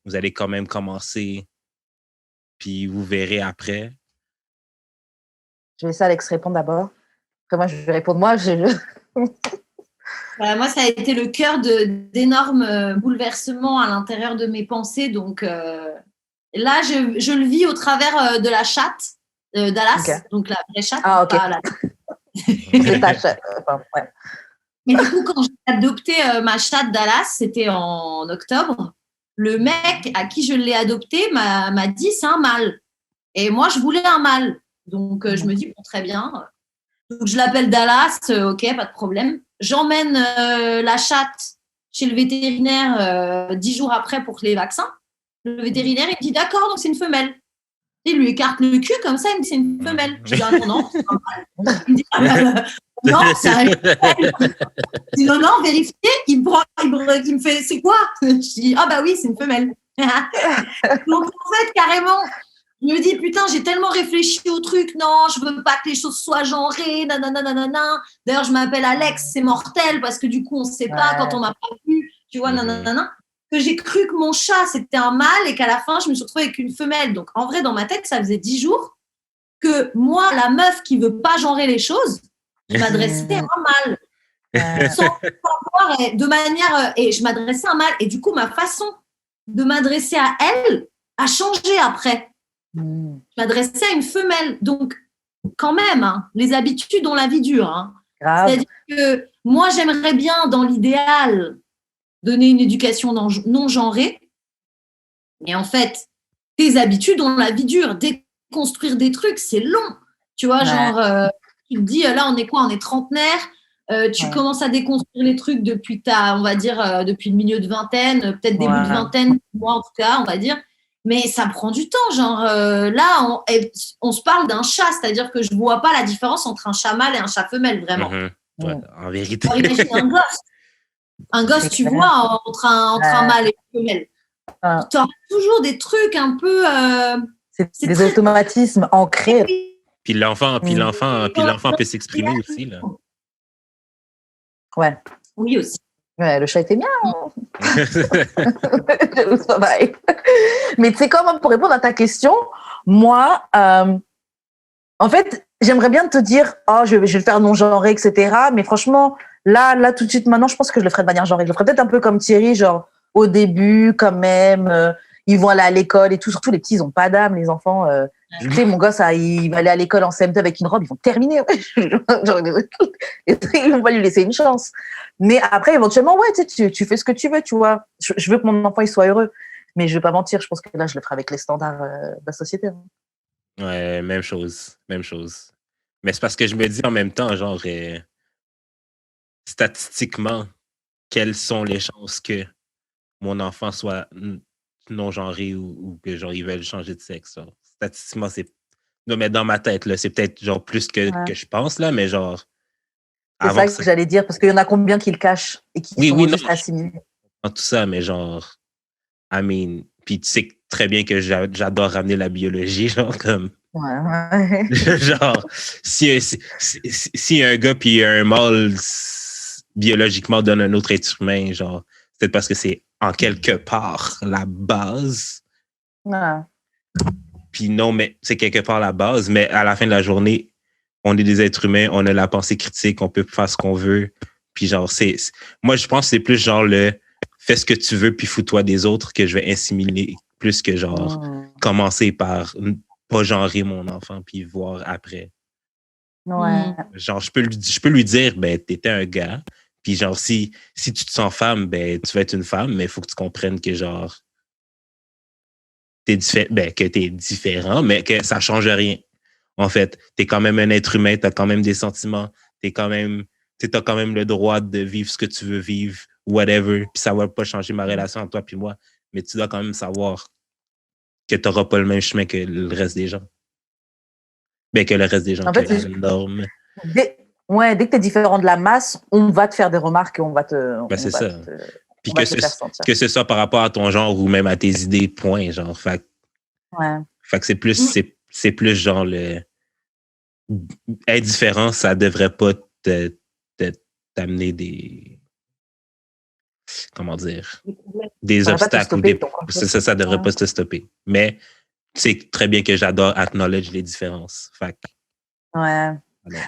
vous allez quand même commencer puis vous verrez après? Je vais laisser Alex répondre d'abord. Après, moi, je vais répondre moi. Moi, ça a été le cœur d'énormes bouleversements à l'intérieur de mes pensées. Donc là, je le vis au travers de la chatte. Dallas, okay. Donc la vraie chatte. Ah, ok. C'est ta chatte. Ouais. Mais du coup, quand j'ai adopté ma chatte Dallas, c'était en octobre, le mec à qui je l'ai adopté m'a dit c'est un mâle. Et moi, je voulais un mâle. Donc, je me dis, bon, très bien. Donc, je l'appelle Dallas, ok, pas de problème. J'emmène la chatte chez le vétérinaire 10 jours après pour les vaccins. Le vétérinaire, il me dit, d'accord, donc c'est une femelle. Il lui écarte le cul comme ça, il me dit c'est une femelle. Je dis non, c'est un mâle. Il me dit non, c'est un femelle. Je dis non, vérifiez. Il me fait c'est quoi? Je dis ah bah oui, c'est une femelle. Donc en fait, carrément, je me dis putain, j'ai tellement réfléchi au truc. Non, je veux pas que les choses soient genrées. Nanana. D'ailleurs, je m'appelle Alex, c'est mortel parce que du coup, on sait pas quand on m'a pas vu. Tu vois, nanana. Que j'ai cru que mon chat, c'était un mâle et qu'à la fin, je me suis retrouvée avec une femelle. Donc, en vrai, dans ma tête, ça faisait 10 jours que moi, la meuf qui veut pas genrer les choses, je m'adressais à un mâle. Sans savoir, de manière... Et je m'adressais à un mâle. Et du coup, ma façon de m'adresser à elle, a changé après. Je m'adressais à une femelle. Donc, quand même, hein, les habitudes ont la vie dure. Hein. C'est-à-dire que moi, j'aimerais bien, dans l'idéal, donner une éducation non genrée. Mais en fait, tes habitudes ont la vie dure. Déconstruire des trucs, c'est long. Tu vois, genre, tu te dis, là, on est quoi? On est trentenaire. Tu commences à déconstruire les trucs depuis on va dire, depuis le milieu de vingtaine, peut-être début de vingtaine, moi en tout cas, on va dire. Mais ça prend du temps. Genre, là, on se parle d'un chat, c'est-à-dire que je ne vois pas la différence entre un chat mâle et un chat femelle, vraiment. Ouais, en vérité. Alors, imagine un gosse. Un gosse, tu vois, entre un mâle et une femelle. Tu auras toujours des trucs un peu. C'est des automatismes ancrés. Puis l'enfant peut s'exprimer aussi, là. Ouais. Oui, aussi. Ouais, le chat était bien. Mais tu sais quoi, pour répondre à ta question, moi, en fait, j'aimerais bien te dire, je vais le faire non-genré, etc. Mais franchement, là, tout de suite, maintenant, je pense que je le ferai de manière genrée. Je le ferai peut-être un peu comme Thierry, genre, au début, quand même, ils vont aller à l'école et tout. Surtout, les petits, ils n'ont pas d'âme, les enfants. Tu sais, mon gosse, il va aller à l'école en CM2 avec une robe, ils vont terminer. Genre, ils vont pas lui laisser une chance. Mais après, éventuellement, ouais, tu fais ce que tu veux, tu vois. Je veux que mon enfant, il soit heureux. Mais je vais pas mentir, je pense que là, je le ferai avec les standards de la société. Hein. Ouais, même chose. Mais c'est parce que je me dis en même temps, genre, statistiquement, quelles sont les chances que mon enfant soit non-genré ou que genre ils veulent changer de sexe. Genre. Statistiquement, c'est. Non, mais dans ma tête, là, c'est peut-être genre plus que je pense, là, mais genre. C'est ça que j'allais dire, parce qu'il y en a combien qui le cachent et qui sont juste assimilés. Tout ça, mais genre. I mean, puis tu sais très bien que j'adore ramener la biologie, genre comme. Ouais. Genre, si un gars puis un mâle biologiquement donne un autre être humain, genre, c'est peut-être parce que c'est en quelque part la base. Ouais. Puis non, mais c'est quelque part la base, mais à la fin de la journée, on est des êtres humains, on a la pensée critique, on peut faire ce qu'on veut. Puis genre, moi, je pense que c'est plus genre le fais ce que tu veux, puis fous-toi des autres que je vais assimiler, plus que genre commencer par pas genrer mon enfant, puis voir après. Ouais. Genre, je peux lui dire, ben, t'étais un gars, puis genre, si tu te sens femme, ben, tu vas être une femme, mais il faut que tu comprennes que genre, que t'es différent, mais que ça change rien. En fait, t'es quand même un être humain, t'as quand même des sentiments, t'as quand même le droit de vivre ce que tu veux vivre, whatever, puis ça va pas changer ma relation entre toi puis moi, mais tu dois quand même savoir que t'auras pas le même chemin que le reste des gens. Ben, que le reste des gens, en fait, que la norme. Dès que t'es différent de la masse, on va te faire des remarques et on va te... Ben, c'est ça. Puis que ce soit par rapport à ton genre ou même à tes idées, point, genre. Fait que c'est plus genre être différent, ça devrait pas t'amener des... Comment dire? Des obstacles. Ça devrait pas te stopper. Mais c'est très bien que j'adore acknowledge les différences. Fait que, ouais.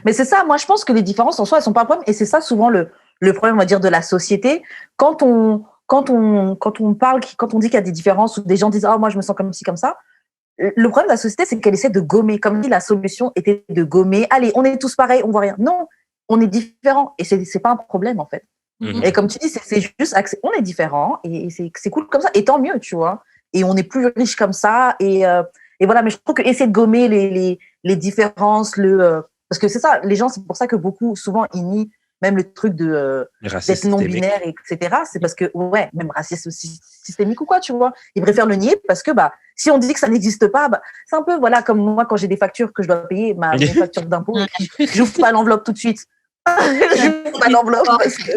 Mais c'est ça, moi je pense que les différences en soi, elles sont pas un problème. Et c'est ça souvent le problème, on va dire, de la société. Quand on parle, quand on dit qu'il y a des différences ou des gens disent « Ah, moi je me sens comme ci, comme ça », le problème de la société, c'est qu'elle essaie de gommer. Comme dit, la solution était de gommer. Allez, on est tous pareils, on voit rien. Non, on est différents. Et c'est pas un problème, en fait. Mm-hmm. Et comme tu dis, c'est juste, on est différents et c'est cool comme ça. Et tant mieux, tu vois. Et on est plus riche comme ça. Et voilà, mais je trouve qu'essayer de gommer les différences, parce que c'est ça, les gens, c'est pour ça que beaucoup, souvent, ils nient même le truc d'être non-binaire, etc. C'est parce que, ouais, même racisme systémique ou quoi, tu vois. Ils préfèrent le nier parce que, si on dit que ça n'existe pas, c'est un peu, voilà, comme moi, quand j'ai des factures que je dois payer, mes factures d'impôt, je n'ouvre pas l'enveloppe tout de suite. Je n'ouvre pas l'enveloppe parce que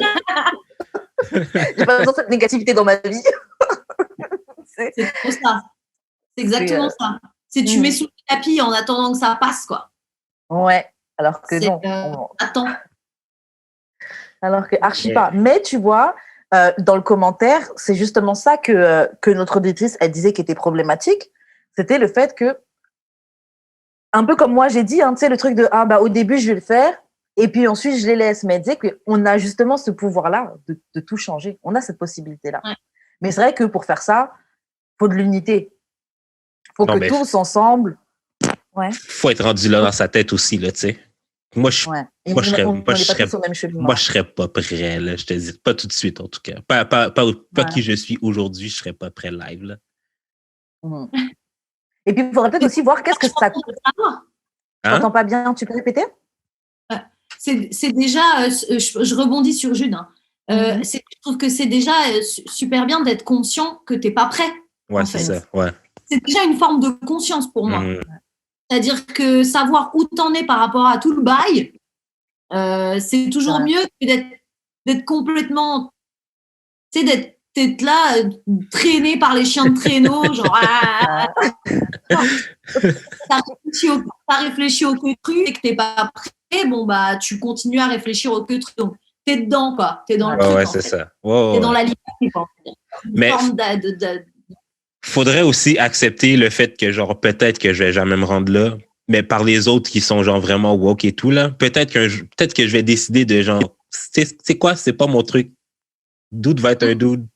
j'ai pas besoin de cette négativité dans ma vie. C'est trop ça. C'est exactement ça. C'est tu mets sous le tapis en attendant que ça passe, quoi. Ouais, alors que non. Attends. Alors que archi pas. Mais tu vois, dans le commentaire, c'est justement ça que notre auditrice, elle disait qui était problématique. C'était le fait que, un peu comme moi j'ai dit, tu sais, le truc de au début je vais le faire et puis ensuite je les laisse. Mais elle disait qu'on a justement ce pouvoir-là de tout changer. On a cette possibilité-là. Ouais. Mais c'est vrai que pour faire ça, il faut de l'unité. Faut Non, que mais tous ensemble. Ouais. faut être rendu là dans sa tête aussi, là, tu sais. Moi, je Ouais. Et moi, je serais, on moi, n'est je pas serais, tous au même cheminement. moi, je serais pas prêt, là, je te dis. Pas tout de suite, en tout cas. Pas Ouais. qui je suis aujourd'hui, je serais pas prêt live, là. Mhm. Et puis, il faudrait peut-être aussi voir qu'est-ce que ça. Je Hein? t'entends pas bien. Tu peux répéter? C'est déjà, je rebondis sur Jude, hein. Je trouve que c'est déjà super bien d'être conscient que tu n'es pas prêt, Ouais, en c'est fait. ça, ouais. C'est déjà une forme de conscience pour moi. Mhm. C'est-à-dire que savoir où t'en es par rapport à tout le bail, c'est toujours mieux que d'être complètement, tu sais, d'être là, traîné par les chiens de traîneau, genre, t'as réfléchi au que truc et que t'es pas prêt, bon, bah, tu continues à réfléchir au que truc. Donc, t'es dedans, quoi. T'es dans le truc. Ouais, en c'est fait. ça. Ouais, T'es dans la liberté, quoi. Mais forme faudrait aussi accepter le fait que, genre, peut-être que je vais jamais me rendre là, mais par les autres qui sont, genre, vraiment woke et tout, là, peut-être que je vais décider de, genre, c'est quoi? C'est pas mon truc. Dude va être un dude.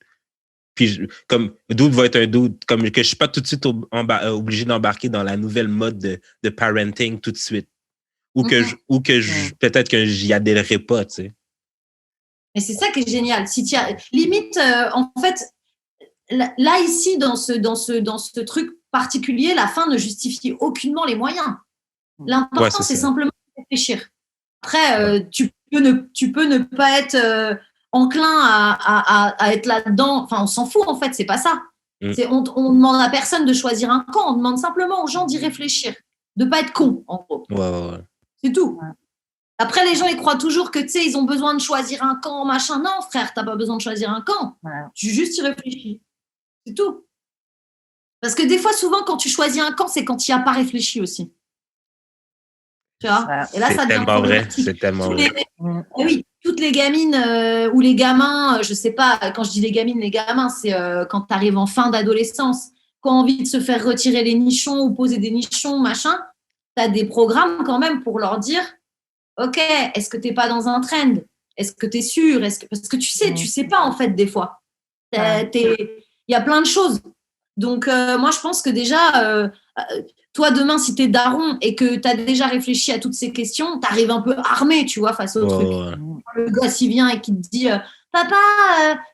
Puis, comme, dude va être un dude. Comme que je suis pas tout de suite obligé d'embarquer dans la nouvelle mode de parenting tout de suite. Ou que peut-être que j'y adhérerai pas, tu sais. Mais c'est ça qui est génial. Si limite, en fait, là, ici, dans ce truc particulier, la fin ne justifie aucunement les moyens. L'important, c'est simplement de réfléchir. Après, tu peux ne pas être enclin à être là-dedans. Enfin, on s'en fout, en fait, c'est pas ça. On demande à personne de choisir un camp, on demande simplement aux gens d'y réfléchir, de pas être con, en gros. Ouais. C'est tout. Ouais. Après, les gens, ils croient toujours que, tu sais, ils ont besoin de choisir un camp, machin. Non, frère, t'as pas besoin de choisir un camp. Ouais. Tu juste y réfléchis. C'est tout. Parce que des fois, souvent, quand tu choisis un camp, c'est quand tu n'y as pas réfléchi aussi. Tu vois? Et là, ça devient problématique. C'est tellement vrai. Oui, toutes les gamines ou les gamins, je sais pas, quand je dis les gamines, les gamins, c'est quand tu arrives en fin d'adolescence, qui ont envie de se faire retirer les nichons ou poser des nichons, machin, tu as des programmes quand même pour leur dire OK, est-ce que tu n'es pas dans un trend? Est-ce que tu es sûr? Parce que tu sais pas en fait des fois. Il y a plein de choses. Donc, moi, je pense que déjà, toi, demain, si tu es daron et que tu as déjà réfléchi à toutes ces questions, tu arrives un peu armé, tu vois, face au truc. Le gosse, il vient et qui te dit Papa,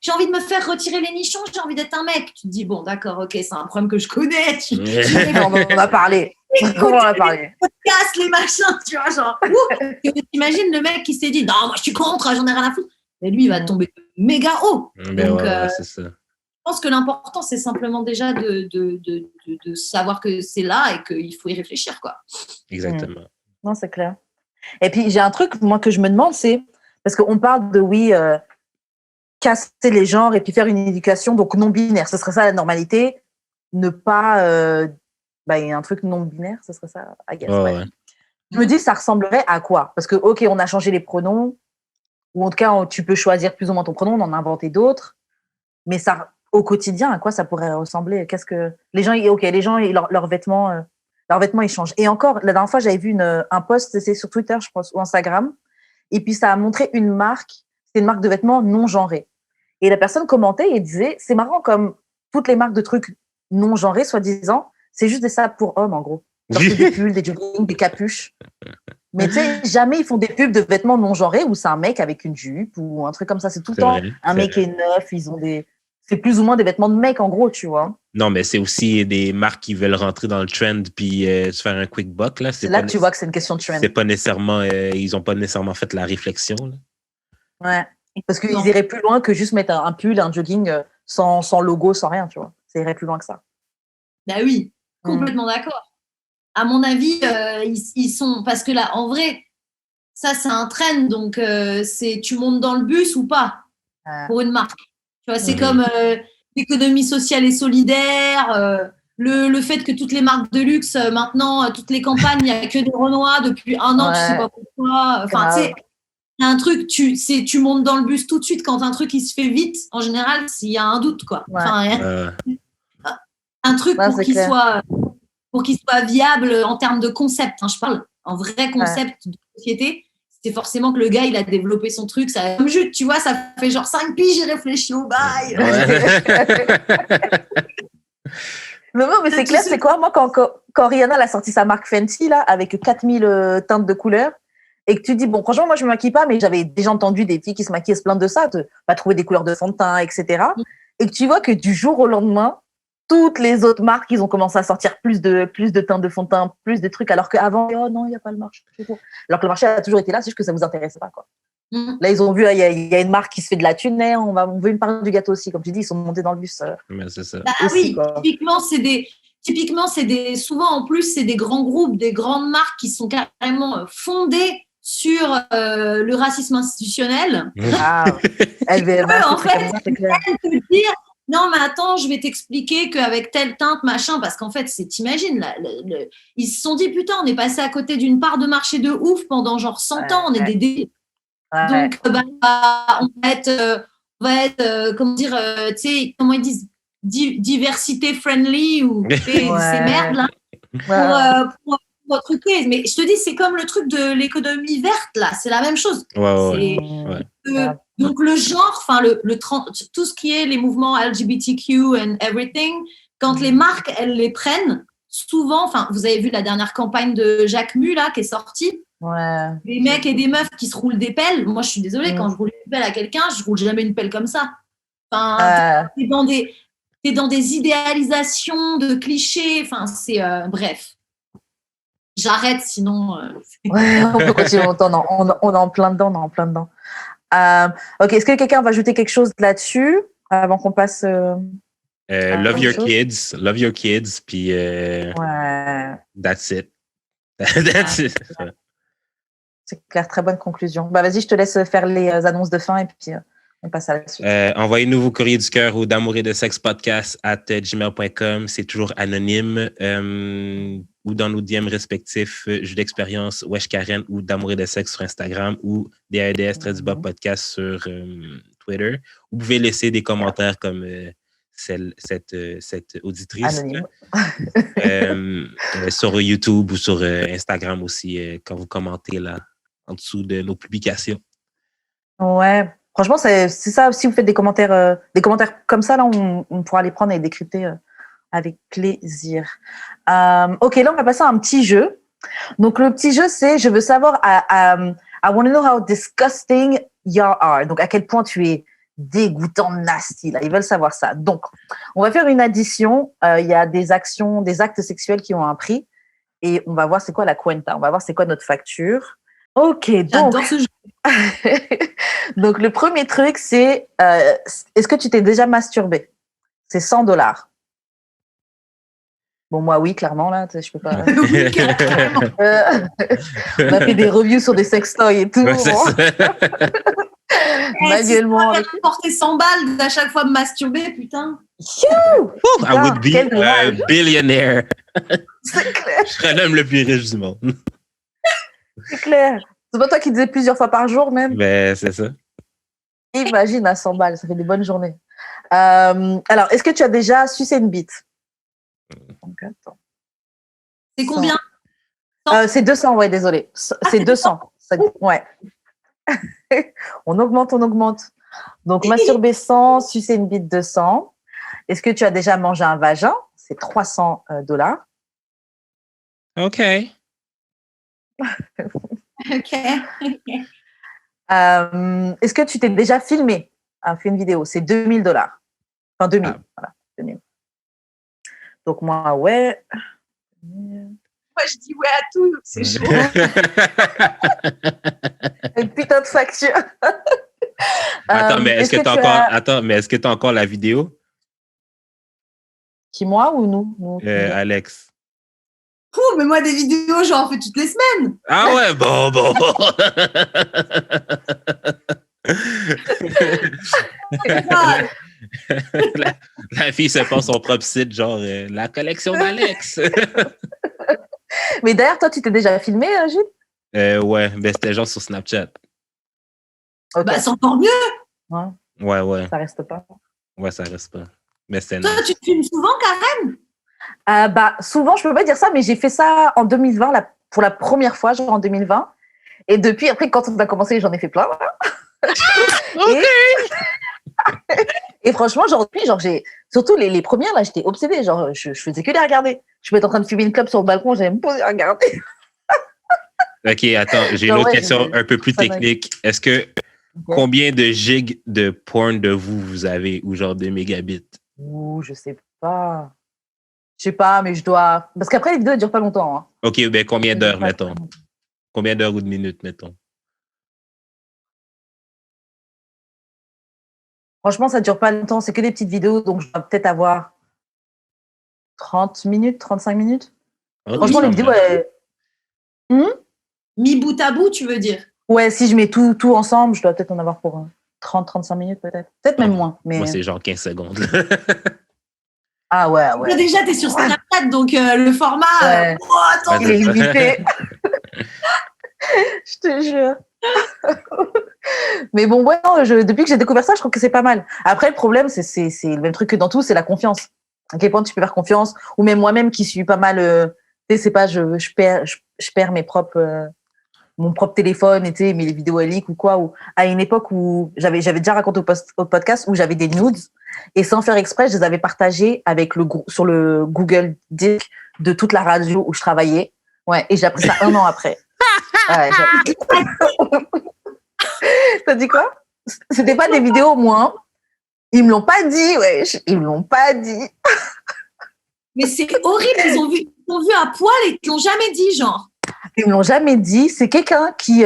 j'ai envie de me faire retirer les nichons, j'ai envie d'être un mec. Tu te dis bon, d'accord, OK, c'est un problème que je connais. On a parlé. Comment on a parlé? Casse les machins, tu vois, genre. T'imagines le mec qui s'est dit non, moi, je suis contre, j'en ai rien à foutre. Mais lui, il va tomber méga haut. Donc, c'est ça. Je pense que l'important, c'est simplement déjà de savoir que c'est là et qu'il faut y réfléchir, quoi. Exactement. Non, c'est clair. Et puis, j'ai un truc, moi, que je me demande, c'est, parce qu'on parle de, casser les genres et puis faire une éducation donc non-binaire. Ce serait ça, la normalité. Ne pas... un truc non-binaire, ce serait ça, I guess. Ouais. Je me dis, ça ressemblerait à quoi? Parce que, OK, on a changé les pronoms, ou en tout cas, tu peux choisir plus ou moins ton pronom, on en a inventé d'autres, mais ça... Au quotidien, à quoi ça pourrait ressembler? Qu'est-ce que les gens, leurs vêtements, ils changent. Et encore, la dernière fois, j'avais vu un post, c'est sur Twitter, je pense, ou Instagram, et puis ça a montré une marque, c'est une marque de vêtements non genrée. Et la personne commentait et disait, c'est marrant comme toutes les marques de trucs non genrés, soi-disant, c'est juste des sapes pour hommes, en gros. Genre, c'est des pulls, des joggings, des capuches. Mais tu sais, jamais ils font des pubs de vêtements non genrés où c'est un mec avec une jupe ou un truc comme ça. C'est tout le temps un mec est neuf, ils ont des... C'est plus ou moins des vêtements de mec, en gros, tu vois. Non, mais c'est aussi des marques qui veulent rentrer dans le trend puis se faire un quick buck. Là, c'est là que tu vois que c'est une question de trend. C'est pas nécessairement, ils n'ont pas nécessairement fait la réflexion. Là. Ouais, parce qu'ils iraient plus loin que juste mettre un pull, un jogging sans logo, sans rien, tu vois. Ça irait plus loin que ça. Bah oui, complètement d'accord. À mon avis, ils sont... Parce que là, en vrai, ça, c'est un trend. Donc, tu montes dans le bus ou pas pour une marque. Tu vois, c'est comme l'économie sociale et solidaire, le fait que toutes les marques de luxe, maintenant, toutes les campagnes, il n'y a que des Renois depuis un an, tu sais pas pourquoi. Enfin, tu sais, un truc, tu montes dans le bus tout de suite quand un truc, il se fait vite. En général, s'il y a un doute, quoi. Enfin, un truc pour qu'il soit viable en termes de concept. Hein, je parle en vrai concept de société. C'est forcément que le gars, il a développé son truc. Ça, comme Jude, tu vois, ça fait genre 5 piges, j'ai réfléchi au bail. Non, mais c'est clair, c'est quoi? Moi, quand Rihanna elle a sorti sa marque Fenty, là, avec 4000 teintes de couleurs, et que tu dis, bon, franchement, moi, je me maquille pas, mais j'avais déjà entendu des filles qui se maquillaient se plaindre de ça, de pas trouver des couleurs de fond de teint, etc. Et que tu vois que du jour au lendemain, toutes les autres marques, ils ont commencé à sortir plus de teintes de fond de teint, plus de trucs, alors qu'avant, oh non, il n'y a pas le marché. Alors que le marché a toujours été là, c'est juste que ça vous intéressait pas, quoi. Là, ils ont vu, il y a une marque qui se fait de la thune, on veut une part du gâteau aussi. Comme tu dis, ils sont montés dans le bus. Mais c'est ça. Oui, typiquement, souvent en plus, c'est des grands groupes, des grandes marques qui sont carrément fondées sur le racisme institutionnel. Ah, LVMH, en fait, c'est clair. Te dire, non, mais attends, je vais t'expliquer qu'avec telle teinte, machin, parce qu'en fait, t'imagines, ils se sont dit, putain, on est passé à côté d'une part de marché de ouf pendant genre 100 ans, on est des donc, on va être comment dire, tu sais, comment ils disent, diversité friendly ou ces merdes là pour truquer. Mais je te dis, c'est comme le truc de l'économie verte là, c'est la même chose. Donc le genre, enfin tout ce qui est les mouvements LGBTQ and everything, quand les marques elles les prennent, souvent, enfin vous avez vu la dernière campagne de Jacques Mu là qui est sortie. Des mecs et des meufs qui se roulent des pelles. Moi, je suis désolée, quand je roule une pelle à quelqu'un, je roule jamais une pelle comme ça. Enfin, t'es dans des idéalisations de clichés. Enfin, c'est bref. J'arrête, sinon. On peut continuer longtemps. On est en plein dedans. Ok, est-ce que quelqu'un va ajouter quelque chose là-dessus avant qu'on passe love your kids, puis that's it. That's it. C'est clair, très bonne conclusion. Vas-y, je te laisse faire les annonces de fin et puis on passe à la suite. Envoyez-nous vos courriers du cœur au d'amour et de sexe podcast@gmail.com. C'est toujours anonyme. Ou dans nos DM respectifs, Jeux d'expérience, Wesh Karen ou d'amour et de sexe sur Instagram ou DAEDS podcast sur Twitter. Vous pouvez laisser des commentaires comme cette auditrice sur YouTube ou sur Instagram aussi quand vous commentez là en dessous de nos publications. Ouais, franchement, c'est ça. Si vous faites des commentaires comme ça, là, on pourra les prendre et les décrypter avec plaisir. Ok, là, on va passer à un petit jeu. Donc, le petit jeu, c'est je veux savoir, I want to know how disgusting you are. Donc, à quel point tu es dégoûtant, nasty. Là, ils veulent savoir ça. Donc, on va faire une addition. Il y a des actes sexuels qui ont un prix. Et on va voir c'est quoi la cuenta. On va voir c'est quoi notre facture. Ok, donc. J'adore ce jeu. Donc, le premier truc, c'est est-ce que tu t'es déjà masturbé? C'est $100. Bon, moi, oui, clairement, là, je peux pas. Oui, carrément. On a fait des reviews sur des sextoys et tout. Manuellement. Si tu porter 100 balles à chaque fois de masturber, putain. I would be a billionaire. C'est clair. Je serais l'homme le plus riche du monde. C'est clair. C'est pas toi qui disais plusieurs fois par jour, même? Ben, c'est ça. Imagine à 100 balles, ça fait des bonnes journées. Alors, est-ce que tu as déjà sucé une bite? Donc, attends. C'est combien? C'est 200, ouais, désolé. C'est 200. Ouais. On augmente. Donc, masturber 100, sucer une bite 200. Est-ce que tu as déjà mangé un vagin? C'est $300. OK. OK. Est-ce que tu t'es déjà filmé? Fait une vidéo, c'est $2000. Enfin, 2000. Voilà, 2000. Donc, moi, ouais. Moi, je dis ouais à tout, c'est chaud. Une putain de facture. Attends, mais est-ce que tu as encore la vidéo? Qui, moi ou nous? Alex. Mais moi, des vidéos, j'en fais toutes les semaines. Ah ouais, bon. La fille se passe son propre site, genre la collection d'Alex. Mais d'ailleurs, toi, tu t'es déjà filmé, Gilles? Ouais, mais c'était genre sur Snapchat. Okay. Bah, c'est encore mieux. Ouais. Ça reste pas. Ouais, ça reste pas. Mais c'était toi, tu te filmes souvent, Karen? Souvent, je peux pas dire ça, mais j'ai fait ça en 2020, pour la première fois, genre en 2020. Et depuis, après, quand on a commencé, j'en ai fait plein. Et franchement, aujourd'hui, genre, Surtout les premières, là, j'étais obsédée. Genre, je faisais que les regarder. Je peux être en train de fumer une clope sur le balcon, j'allais me poser à regarder. OK, attends, j'ai une Non, autre ouais, question un peu plus technique. Est-ce que combien de gigs de porn de vous avez ou genre de mégabits? Ouh, je sais pas. Je sais pas, mais je dois. Parce qu'après, les vidéos, elles durent pas longtemps. Hein. OK, ben combien d'heures, mettons? Combien d'heures ou de minutes, mettons? Franchement, ça dure pas longtemps. C'est que des petites vidéos, donc je dois peut-être avoir 30 minutes, 35 minutes. Okay, franchement, les vidéos, Mi bout à bout, tu veux dire? Ouais, si je mets tout ensemble, je dois peut-être en avoir pour 30-35 minutes, peut-être. Peut-être même moins. Mais... Moi, c'est genre 15 secondes. Ah ouais. Déjà, tu es sur Snapchat, donc le format, ouais. Attends, il est limité. Je te jure. Mais bon, ouais, non, depuis que j'ai découvert ça, je trouve que c'est pas mal. Après, le problème, c'est le même truc que dans tout, c'est la confiance. À quel point tu peux faire confiance, ou même moi-même qui suis pas mal, tu sais, c'est pas, je perds mon propre téléphone, et mes vidéos à leak ou quoi, ou à une époque où j'avais déjà raconté au podcast où j'avais des nudes, et sans faire exprès, je les avais partagés avec sur le Google Disk de toute la radio où je travaillais. Ouais, et j'ai appris ça 1 an après. Ouais, t'as dit quoi? C'était pas des vidéos, moi. Ils me l'ont pas dit, ouais. Ils me l'ont pas dit. Mais c'est horrible, ils ont vu à poil et ils te l'ont jamais dit, genre. Ils me l'ont jamais dit. C'est quelqu'un qui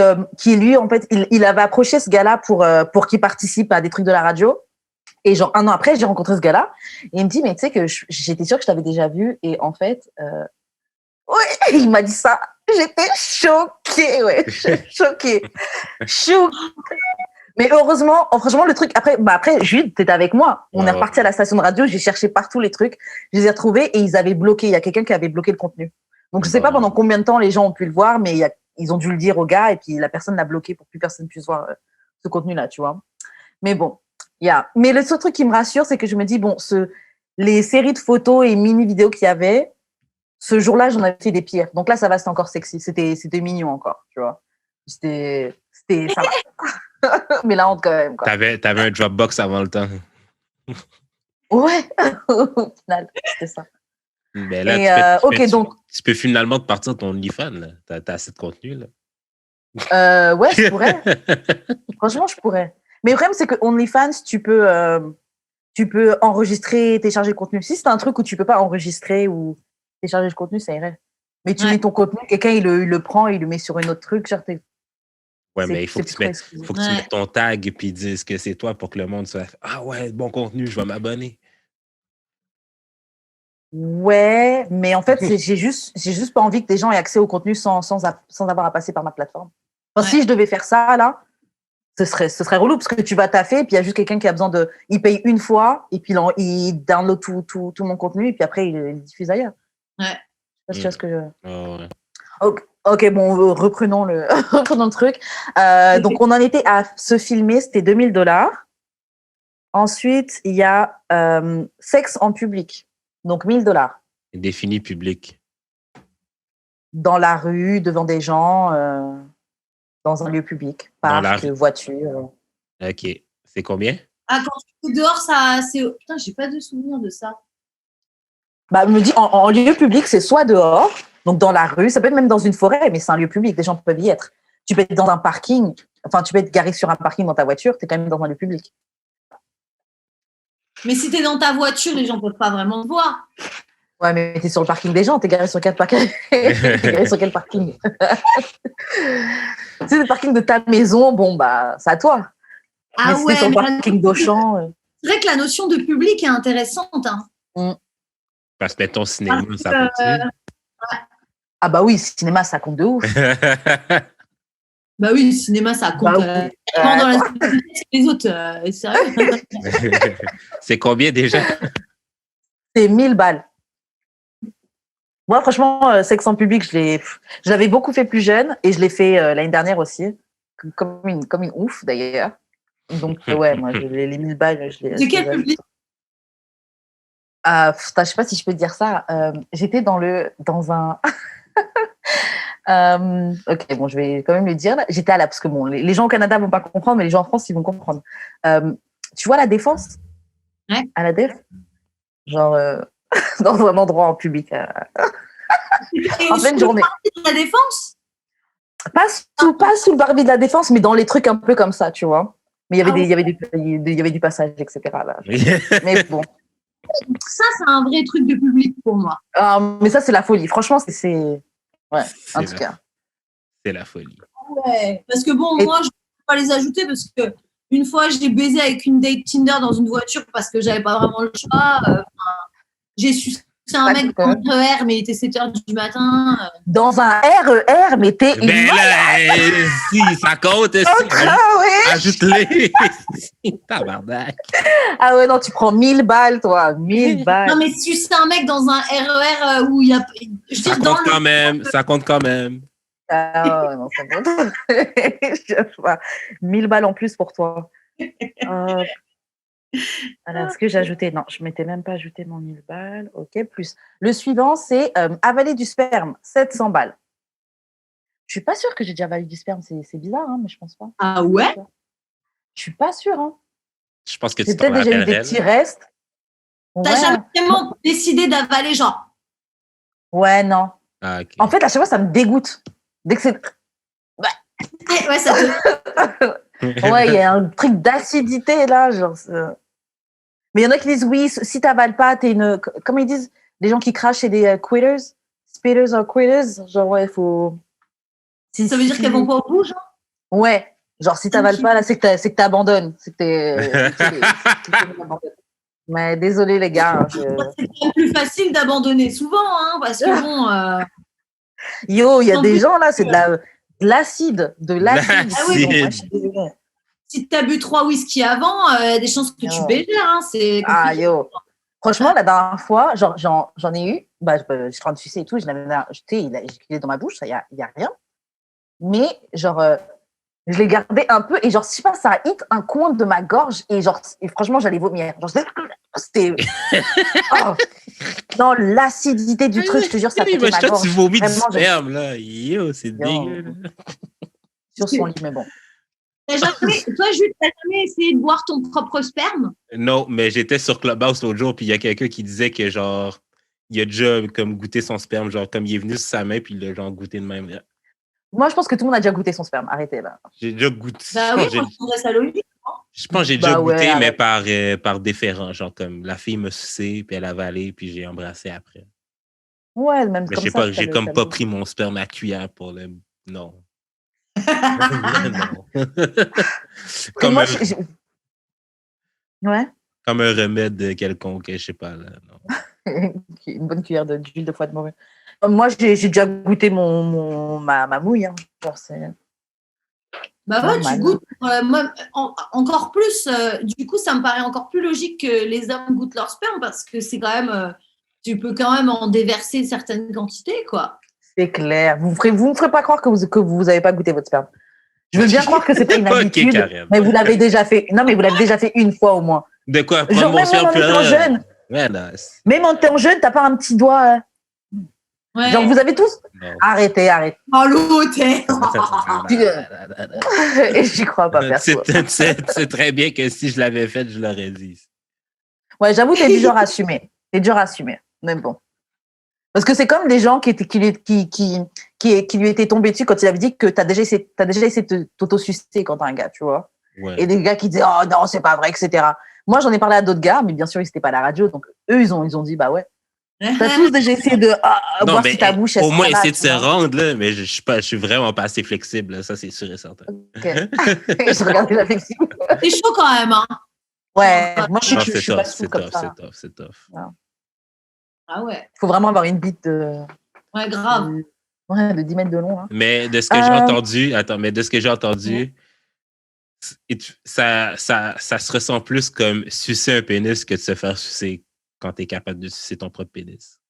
lui, en fait, il avait approché ce gars-là pour qu'il participe à des trucs de la radio. Et genre 1 an après, j'ai rencontré ce gars-là. Et il me dit, mais tu sais que j'étais sûre que je t'avais déjà vu. Et en fait, ouais, il m'a dit ça. J'étais choquée, ouais. Choquée. Mais heureusement, franchement, le truc, après, Jude, t'étais avec moi. On est reparti à la station de radio, j'ai cherché partout les trucs, je les ai retrouvés et ils avaient bloqué. Il y a quelqu'un qui avait bloqué le contenu. Donc, je sais pas pendant combien de temps les gens ont pu le voir, mais ils ont dû le dire au gars et puis la personne l'a bloqué pour que plus personne puisse voir ce contenu-là, tu vois. Mais bon, Mais le seul truc qui me rassure, c'est que je me dis, bon, les séries de photos et mini-vidéos qu'il y avait, ce jour-là, j'en avais fait des pires. Donc là, ça va, c'était encore sexy. C'était mignon encore, tu vois. C'était ça va. Mais la honte quand même, quoi. T'avais un Dropbox avant le temps. Ouais, au final, c'était ça. Ben là, et, tu peux finalement te partir de ton OnlyFans. T'as assez de contenu, là. Ouais, je pourrais. Franchement, je pourrais. Mais le problème, c'est que OnlyFans, tu peux enregistrer, télécharger le contenu. Si c'est un truc où tu peux pas enregistrer ou télécharger le contenu, ça irait. Mais tu mets ton contenu, quelqu'un, il le prend, il le met sur une autre truc. Genre, ouais, mais il faut que tu mettes ton tag et puis dises que c'est toi pour que le monde soit « Ah ouais, bon contenu, je vais m'abonner. » Ouais, mais en fait, j'ai juste pas envie que des gens aient accès au contenu sans avoir à passer par ma plateforme. Enfin, si je devais faire ça, là, ce serait relou parce que tu vas taffer et puis il y a juste quelqu'un qui a besoin il paye une fois et puis il download tout mon contenu et puis après, il le diffuse ailleurs. Ouais. Je sais pas si tu vois ce que je... Oh, ouais. Ok, bon, reprenons le truc. Donc, on en était à se filmer, c'était $2000. Ensuite, il y a sexe en public, donc $1000. Défini public. Dans la rue, devant des gens, dans un lieu public, parc, voiture. Ok. C'est combien? Ah, quand tu es dehors, ça, c'est... Putain, j'ai pas de souvenir de ça. Bah, me dit, en lieu public, c'est soit dehors, donc dans la rue, ça peut être même dans une forêt, mais c'est un lieu public, des gens peuvent y être. Tu peux être dans un parking, enfin, tu peux être garé sur un parking dans ta voiture, tu es quand même dans un lieu public. Mais si tu es dans ta voiture, les gens ne peuvent pas vraiment te voir. Ouais, mais tu es sur le parking des gens, tu es garé sur quel parking? T'es garé sur quel parking? Si c'est le parking de ta maison, bon, bah, c'est à toi. Ah mais si ouais, t'es sur le parking d'Auchan. C'est vrai que la notion de public est intéressante. Hein. Parce que ton cinéma, ça continue. Ah bah oui, cinéma, ça compte de ouf. Bah oui, le cinéma, ça compte. Dans la les autres, sérieux. C'est combien déjà? C'est 1000 balles. Moi, franchement, sexe en public, je l'avais beaucoup fait plus jeune et je l'ai fait l'année dernière aussi. Comme une ouf, d'ailleurs. Donc, ouais, moi, les 1000 balles, je les... De quel public? Je sais pas si je peux dire ça. J'étais dans un... ok, bon, je vais quand même le dire. Là. J'étais parce que bon, les gens au Canada vont pas comprendre, mais les gens en France, ils vont comprendre. Tu vois la Défense? Ouais. À la Déf. Genre, dans un endroit en public. Et En pleine sous journée. le parvis de la Défense? Pas sous le parvis de la Défense, mais dans les trucs un peu comme ça, tu vois. Mais Ah ouais. il y avait du passage, etc. Là. Mais bon. Ça, c'est un vrai truc de public pour moi. Mais ça, c'est la folie. Franchement, c'est... Ouais, en tout cas. C'est la folie. Ouais. Parce que bon, Et- moi, je ne peux pas les ajouter parce que une fois, j'ai baisé avec une date Tinder dans une voiture parce que j'avais pas vraiment le choix. J'ai sucé un mec dans le RER, mais il était 7 h du matin. Dans un RER, mais t'es une Ben là, si, ça compte, si. Ah ouais. Ajoute-les. Tabarnak. Ah ouais, non, tu prends 1000 balles, toi. 1000 balles. Non, mais sucer un mec dans un RER où il y a. Je veux Ça dire, dans compte quand même. Ça compte quand même. Ah ouais, non, ça compte. Je sais pas. 1000 balles en plus pour toi. Alors, est-ce que j'ai ajouté? Non, je ne m'étais même pas ajouté mon 1000 balles. OK, plus. Le suivant, c'est avaler du sperme, 700 balles. Je suis pas sûre que j'ai déjà avalé du sperme. C'est bizarre, hein, mais je pense pas. Ah ouais? Je suis pas sûre. Hein. Je pense que tu J'ai t'en peut-être déjà eu des rappellerais. petits restes. T'as Ouais. jamais vraiment décidé d'avaler, genre. Ouais, non. Ah, ok. En fait, à chaque fois, ça me dégoûte. Dès que c'est... Ouais, ça te. Ouais, il y a un truc d'acidité, là. Genre, mais il y en a qui disent, oui, si t'avales pas, t'es une... Comment ils disent? Les gens qui crachent, c'est des quitters. Spitters or quitters. Genre, ouais, il faut... Ça veut dire qu'elles vont pas au bout, genre? Ouais. Genre, si t'avales pas, là, c'est que t'abandonnes. C'est que t'es Mais désolé, les gars. C'est quand même plus facile d'abandonner souvent, hein, parce que bon. Yo, il y a des gens, là, c'est de l'acide. De l'acide. Ah oui. Moi, je suis désolée. Si tu as bu 3 whisky avant, il y a des chances que tu bégères. Hein, c'est Ah, yo. Franchement, la dernière fois, j'en ai eu. Bah, je suis en train de sucer et tout. Il est dans ma bouche, il y a rien. Mais, genre, je l'ai gardé un peu et, genre, je sais pas, ça a hit un coin de ma gorge et, genre, et franchement, j'allais vomir. Genre, c'était. Oh. Non, l'acidité du truc, je te jure, ça pétait ma gorge. Tu vomis du Vraiment, sperme, là. Yo, c'est dégueu. Sur son lit, mais bon. Toi, Jules, t'as jamais essayé de boire ton propre sperme? Non, mais j'étais sur Clubhouse l'autre jour, puis il y a quelqu'un qui disait que, genre, il a déjà comme goûté son sperme, genre, comme il est venu sur sa main, puis il l'a, genre, goûté de même. Moi, je pense que tout le monde a déjà goûté son sperme. Arrêtez, là. J'ai déjà goûté. Bah oui, moi, je trouverais ça logique. Je pense que j'ai déjà goûté, ouais, mais par déférent. Genre, comme la fille m'a sucé, puis elle a avalé, puis j'ai embrassé après. Ouais, même Mais comme ça. ça. J'ai comme pas pris mon sperme à cuillère pour le. Non. Non. Comme, moi, Ouais. Comme un remède quelconque, je sais pas. Là, non. Une bonne cuillère d'huile de foie de morue. Moi, j'ai déjà goûté ma mouille. Hein. Genre, bah ouais, tu goûtes. Moi, encore plus, du coup, ça me paraît encore plus logique que les hommes goûtent leur sperme parce que c'est quand même. Tu peux quand même en déverser certaines quantités, quoi. C'est clair. Vous me ferez pas croire que vous avez pas goûté votre sperme. Je veux bien croire que c'est pas une habitude, mais vous l'avez déjà fait. Non, mais vous l'avez déjà fait une fois au moins. De quoi? Genre, même en étant jeune. Même en étant jeune, t'as pas un petit doigt. Ouais. Genre, vous avez tous. Non. Arrêtez. Oh, l'hôtel. Et j'y crois pas, perso. C'est très bien que si je l'avais fait, je l'aurais dit. Ouais, j'avoue, t'es du genre à assumer. Même bon. Parce que c'est comme des gens qui lui étaient tombés dessus quand il avait dit que t'as déjà essayé de t'auto-sucer quand t'as un gars, tu vois. Ouais. Et des gars qui disaient « Oh non, c'est pas vrai, etc. » Moi, j'en ai parlé à d'autres gars, mais bien sûr, ils n'étaient pas à la radio. Donc, eux, ils ont dit « Bah ouais. » T'as tous déjà essayé de voir si ta bouche... Au moins, essayer de se rendre, là, mais je suis vraiment pas assez flexible, là, ça, c'est sûr et certain. OK. Je regardais la flexible. C'est chaud quand même, hein. Ouais, moi, je suis pas souple comme ça. C'est tough. Ah ouais. Il faut vraiment avoir une bite de... Ouais, grave. De 10 mètres de long. Hein. Mais de ce que j'ai entendu, ça se ressent plus comme sucer un pénis que de se faire sucer quand tu es capable de sucer ton propre pénis.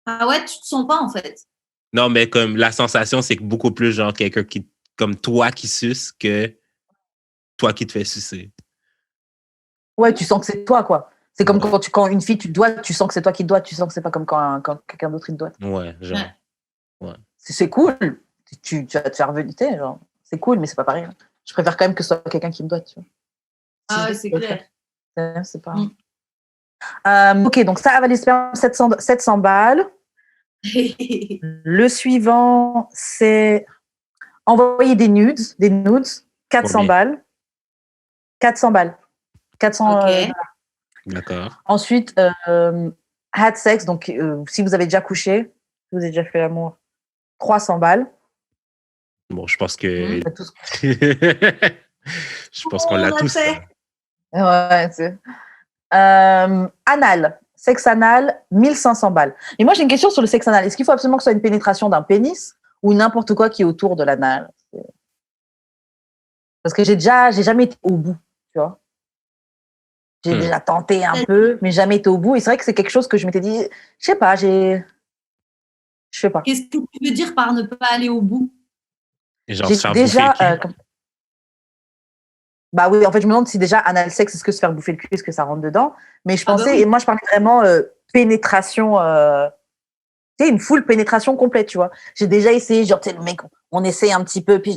Ah ouais, tu te sens pas en fait? Non, mais comme la sensation, c'est que beaucoup plus genre quelqu'un qui, comme toi qui suce que toi qui te fais sucer. Ouais, tu sens que c'est toi, quoi. C'est comme quand une fille, tu te dois, tu sens que c'est toi qui te dois, tu sens que c'est pas comme quand quelqu'un d'autre il te doit. Ouais, genre. Ouais. C'est cool. Tu vas te faire veniter, genre. C'est cool, mais c'est pas pareil. Hein. Je préfère quand même que ce soit quelqu'un qui me doit, tu vois. Ah ouais, c'est clair. C'est pas... Ok, donc ça, avaler sperme, 700 balles. Le suivant, c'est envoyer des nudes, 400 Combien? balles. 400 balles. 400 Ok. D'accord. Ensuite, had sex, donc si vous avez déjà couché, si vous avez déjà fait l'amour, 300 balles. Bon, je pense que. C'est tout ce Je pense qu'on l'a On a tous. fait. Ça. Ouais, c'est... Anal, sexe anal, 1500 balles. Et moi, j'ai une question sur le sexe anal. Est-ce qu'il faut absolument que ce soit une pénétration d'un pénis ou n'importe quoi qui est autour de l'anal? Parce que j'ai jamais été au bout, tu vois. J'ai déjà tenté un peu, mais jamais été au bout. Et c'est vrai que c'est quelque chose que je m'étais dit, je sais pas, je sais pas. Qu'est-ce que tu veux dire par ne pas aller au bout? Genre, J'ai se faire déjà, bouffer le cul. bah oui, en fait, je me demande si déjà anal sexe, est-ce que se faire bouffer le cul, est-ce que ça rentre dedans? Mais je Ah bah pensais, oui. et moi, je parlais vraiment pénétration, tu sais, une full pénétration complète, tu vois. J'ai déjà essayé, genre, tu sais, le mec, on essaye un petit peu, puis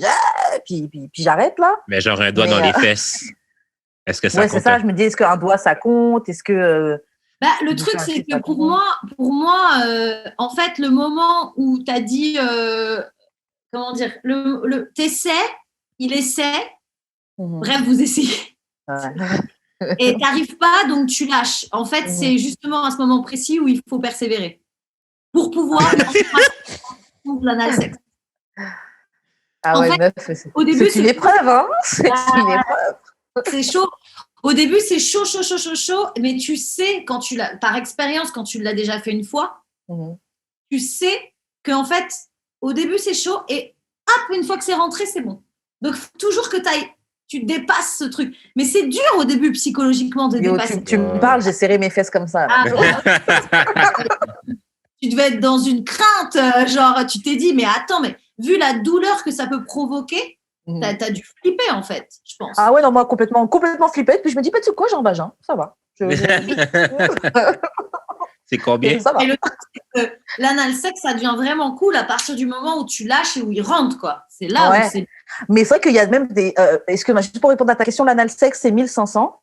j'arrête là. Mais genre un doigt Mais, dans les fesses. Est-ce que ça Ouais, c'est compte? ça. Je me dis, est-ce qu'un doigt, ça compte? Est-ce que Bah, le bouffer truc, un c'est cul, que ça pour compte? moi, en fait, le moment où tu as dit, comment dire, t'essaies, il essaie, Mhm. bref, vous essayez. Ouais. Et t'arrives pas, donc tu lâches. En fait, Mhm. c'est justement à ce moment précis où il faut persévérer pour pouvoir lancer l'anal sexe. Ah En ouais, fait, meuf, au début, c'est une épreuve, hein? C'est une épreuve. c'est chaud. Au début, c'est chaud, mais tu sais, quand par expérience, quand tu l'as déjà fait une fois, Mhm. tu sais qu'en fait, au début, c'est chaud et hop, une fois que c'est rentré, c'est bon. Donc, faut toujours que tu dépasses ce truc. Mais c'est dur au début, psychologiquement, de Yo, dépasser. tu me parles, j'ai serré mes fesses comme ça. Là. Tu devais être dans une crainte, genre, tu t'es dit, mais attends, mais vu la douleur que ça peut provoquer, Mhm. t'as dû flipper, en fait, je pense. Ah ouais, non, moi, complètement flippette. Puis je me dis, bah, tu sais quoi, j'ai un vagin, ça va. C'est combien? Ça va. Et le truc, c'est que l'anal sexe, ça devient vraiment cool à partir du moment où tu lâches et où il rentre, quoi. C'est là où Ouais. c'est. Mais c'est vrai qu'il y a même des. Excuse-moi, juste pour répondre à ta question, l'anal sexe, c'est 1500.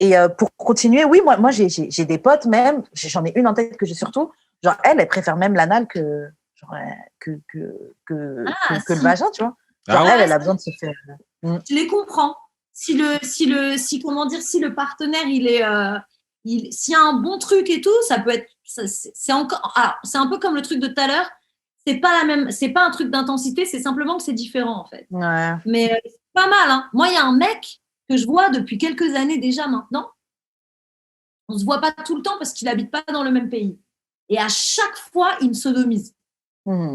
Et pour continuer, oui, moi j'ai des potes même, j'en ai une en tête que j'ai surtout, genre elle préfère même l'anal que, genre, que le Si. vagin, tu vois. Genre Ah ouais? elle a besoin de se faire. Je les comprends. Si comment dire, si le partenaire s'il y a un bon truc et tout, ça peut être, c'est encore, c'est un peu comme le truc de tout à l'heure. C'est pas un truc d'intensité, c'est simplement que c'est différent en fait. Ouais. Mais c'est pas mal. Hein. Moi, il y a un mec que je vois depuis quelques années déjà maintenant. On se voit pas tout le temps parce qu'il habite pas dans le même pays. Et à chaque fois, il me sodomise.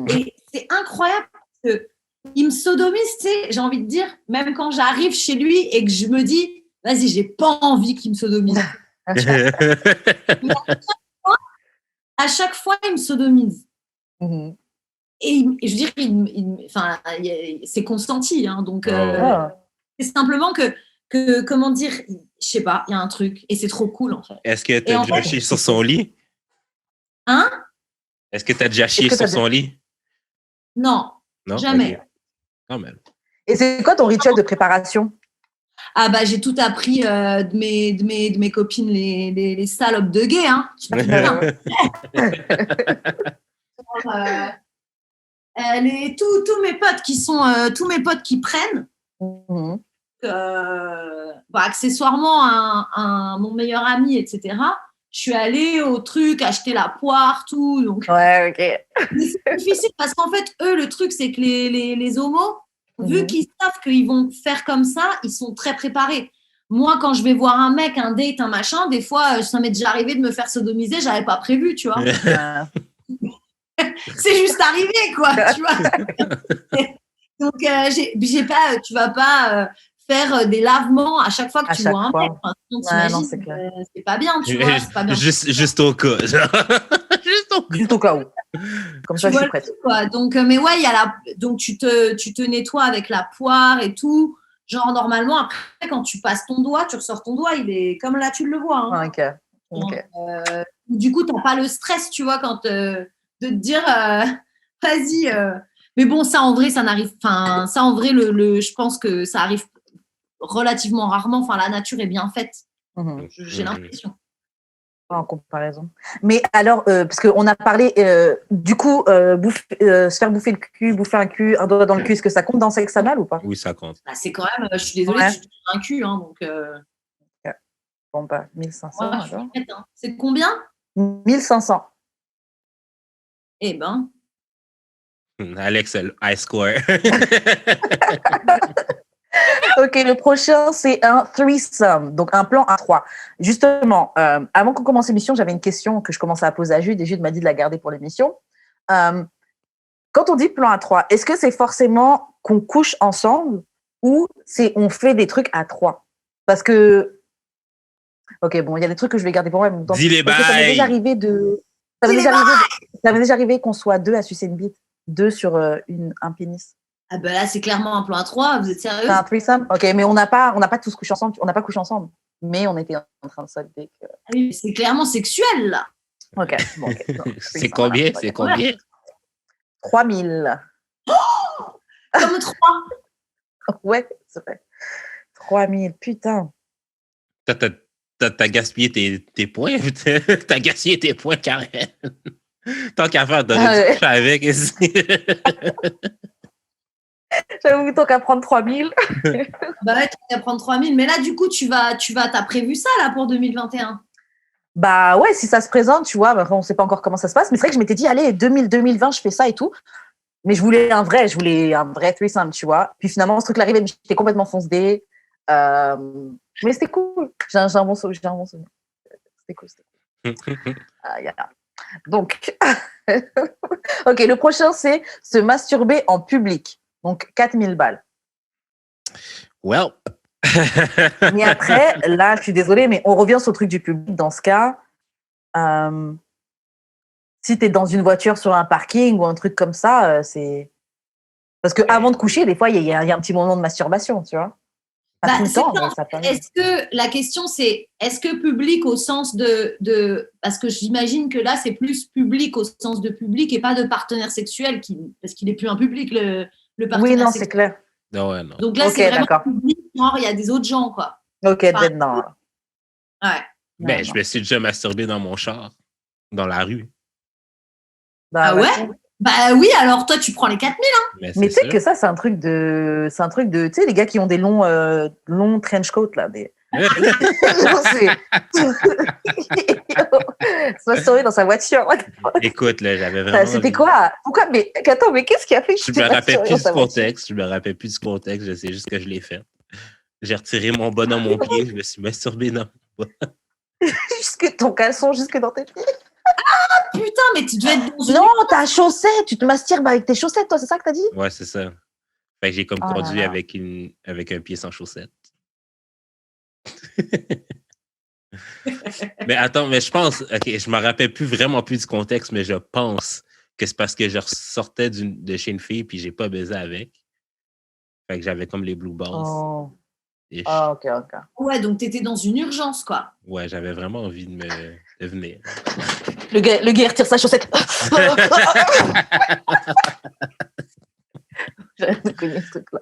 Et c'est incroyable parce que il me sodomise, tu sais, j'ai envie de dire, même quand j'arrive chez lui et que je me dis, vas-y, j'ai pas envie qu'il me sodomise. À chaque fois, il me sodomise. Et je veux dire, c'est consenti. Hein, donc, c'est simplement que, comment dire, je sais pas, il y a un truc et c'est trop cool en fait. Est-ce que tu as déjà chié sur son lit? Hein? Est-ce que tu as déjà chié sur son lit? Non, Non? jamais. Okay. Quand même. Et c'est quoi ton rituel de préparation? Ah bah j'ai tout appris de mes copines les salopes de gays hein. Tous mes potes tous mes potes qui prennent accessoirement mon meilleur ami etc. Je suis allée au truc acheter la poire tout donc ouais ok. Mais c'est difficile parce qu'en fait eux le truc c'est que les homos vu qu'ils savent qu'ils vont faire comme ça, ils sont très préparés. Moi, quand je vais voir un mec, un date, un machin, des fois, ça m'est déjà arrivé de me faire sodomiser, j'avais pas prévu, tu vois. C'est juste arrivé, quoi, tu vois. Donc, j'ai pas, tu vas pas faire des lavements à chaque fois que tu vois un mec. Enfin, non, c'est clair. C'est pas bien, tu vois. C'est pas bien. Juste au cas. Juste au cas où. Comme ça, je suis prête. Quoi. Donc, mais ouais, donc tu te nettoies avec la poire et tout. Genre, normalement, après, quand tu passes ton doigt, tu ressors ton doigt, il est comme là, tu le vois. Hein. Ok. Du coup, tu n'as pas le stress, tu vois, quand de te dire, vas-y. Mais bon, ça, en vrai, ça n'arrive. Enfin, ça, en vrai, je pense que ça arrive relativement rarement. Enfin, la nature est bien faite. J'ai l'impression. En comparaison. Mais alors, parce qu'on a parlé, du coup, se faire bouffer le cul, bouffer un cul, un doigt dans le cul, est-ce que ça compte dans sexe anal ou pas? Oui, ça compte. Bah, c'est quand même, je suis désolée, Ouais. tu te donnes un cul, hein, donc Bon, bah, 1500 moi, je suis alors. prête, hein. C'est combien? 1500. Eh ben, Alex, high score. Ok, le prochain, c'est un threesome, donc un plan à 3. Justement, avant qu'on commence l'émission, j'avais une question que je commençais à poser à Jude et Jude m'a dit de la garder pour l'émission. Quand on dit plan à 3, est-ce que c'est forcément qu'on couche ensemble ou c'est on fait des trucs à 3? Parce que, ok, bon, il y a des trucs que je vais garder pour moi. Mais Dis les parce que ça m'est déjà bails. arrivé ça m'est déjà arrivé qu'on soit deux à sucer une bite, deux sur un pénis. ah ben là, c'est clairement un plan à 3, vous êtes sérieux? C'est un threesome? Ok, mais on n'a pas tous couché ensemble. On n'a pas couché ensemble. Mais on était en train de solder que... Ah oui, mais c'est clairement sexuel, là. Ok, bon, ok. C'est combien? C'est combien? 3000. Comme 3. Ouais, c'est vrai. 3000, putain. T'as gaspillé tes points? T'as gaspillé tes points, Karen. Tant qu'à faire, donner du coucher avec. J'avoue, tant qu'à prendre 3000. Bah ouais, tu vas prendre 3000. Mais là, du coup, t'as prévu ça, là, pour 2021? Bah ouais, si ça se présente, tu vois, on sait pas encore comment ça se passe. Mais c'est vrai que je m'étais dit, allez, 2020, je fais ça et tout. Mais je voulais un vrai threesome, tu vois. Puis finalement, ce truc-là arrivait, j'étais complètement fonce-dé. Mais c'était cool. J'ai un bon souvenir. C'était cool. Donc, ok, le prochain, c'est se masturber en public. Donc, 4000 balles. Well. Mais après, là, je suis désolée, mais on revient sur le truc du public. Dans ce cas, si tu es dans une voiture sur un parking ou un truc comme ça, c'est... Parce qu'avant de coucher, des fois, il y a un petit moment de masturbation, tu vois. Pas tout le temps, mais ça peut arriver. Est-ce que la question, c'est est-ce que public au sens de parce que j'imagine que là, c'est plus public au sens de public et pas de partenaire sexuel, parce qu'il n'est plus un public, le partenaire Oui, non, sexuel. c'est clair. Non, ouais, non. Donc là, Ok, c'est vraiment d'accord. public, genre, il y a des autres gens, quoi. Ok, non. Ouais. Ben, Non, je me suis déjà masturbé dans mon char, dans la rue. Bah, Ah ouais? Bah oui, alors toi, tu prends les 4000, hein. Mais tu sais que ça, c'est un truc de, tu sais, les gars qui ont des longs trench coats, là, des... se masturber dans sa voiture. Écoute, là, j'avais vraiment... C'était quoi? Pourquoi? Mais attends, mais qu'est-ce qui a fait que Je me rappelle plus du contexte. Je me rappelle plus du contexte. Je sais juste que je l'ai fait. J'ai retiré mon bas dans mon pied. Je me suis masturbé dans mon bas. Jusque ton caleçon, jusque dans tes pieds. Ah putain, mais tu devais être dans une... Non, ta chaussette. Tu te masturbes avec tes chaussettes, toi, c'est ça que t'as dit? Ouais, c'est ça. Fait que j'ai comme conduit avec un pied sans chaussette. Mais attends, mais je pense, ok, je me rappelle vraiment plus du contexte, mais je pense que c'est parce que je sortais de chez une fille puis j'ai pas baisé avec. Fait que j'avais comme les blue balls. Oh. Et Ah, ok. Ouais, donc t'étais dans une urgence, quoi. ouais, j'avais vraiment envie de venir. Le gars retire sa chaussette. J'avais connu ce truc-là.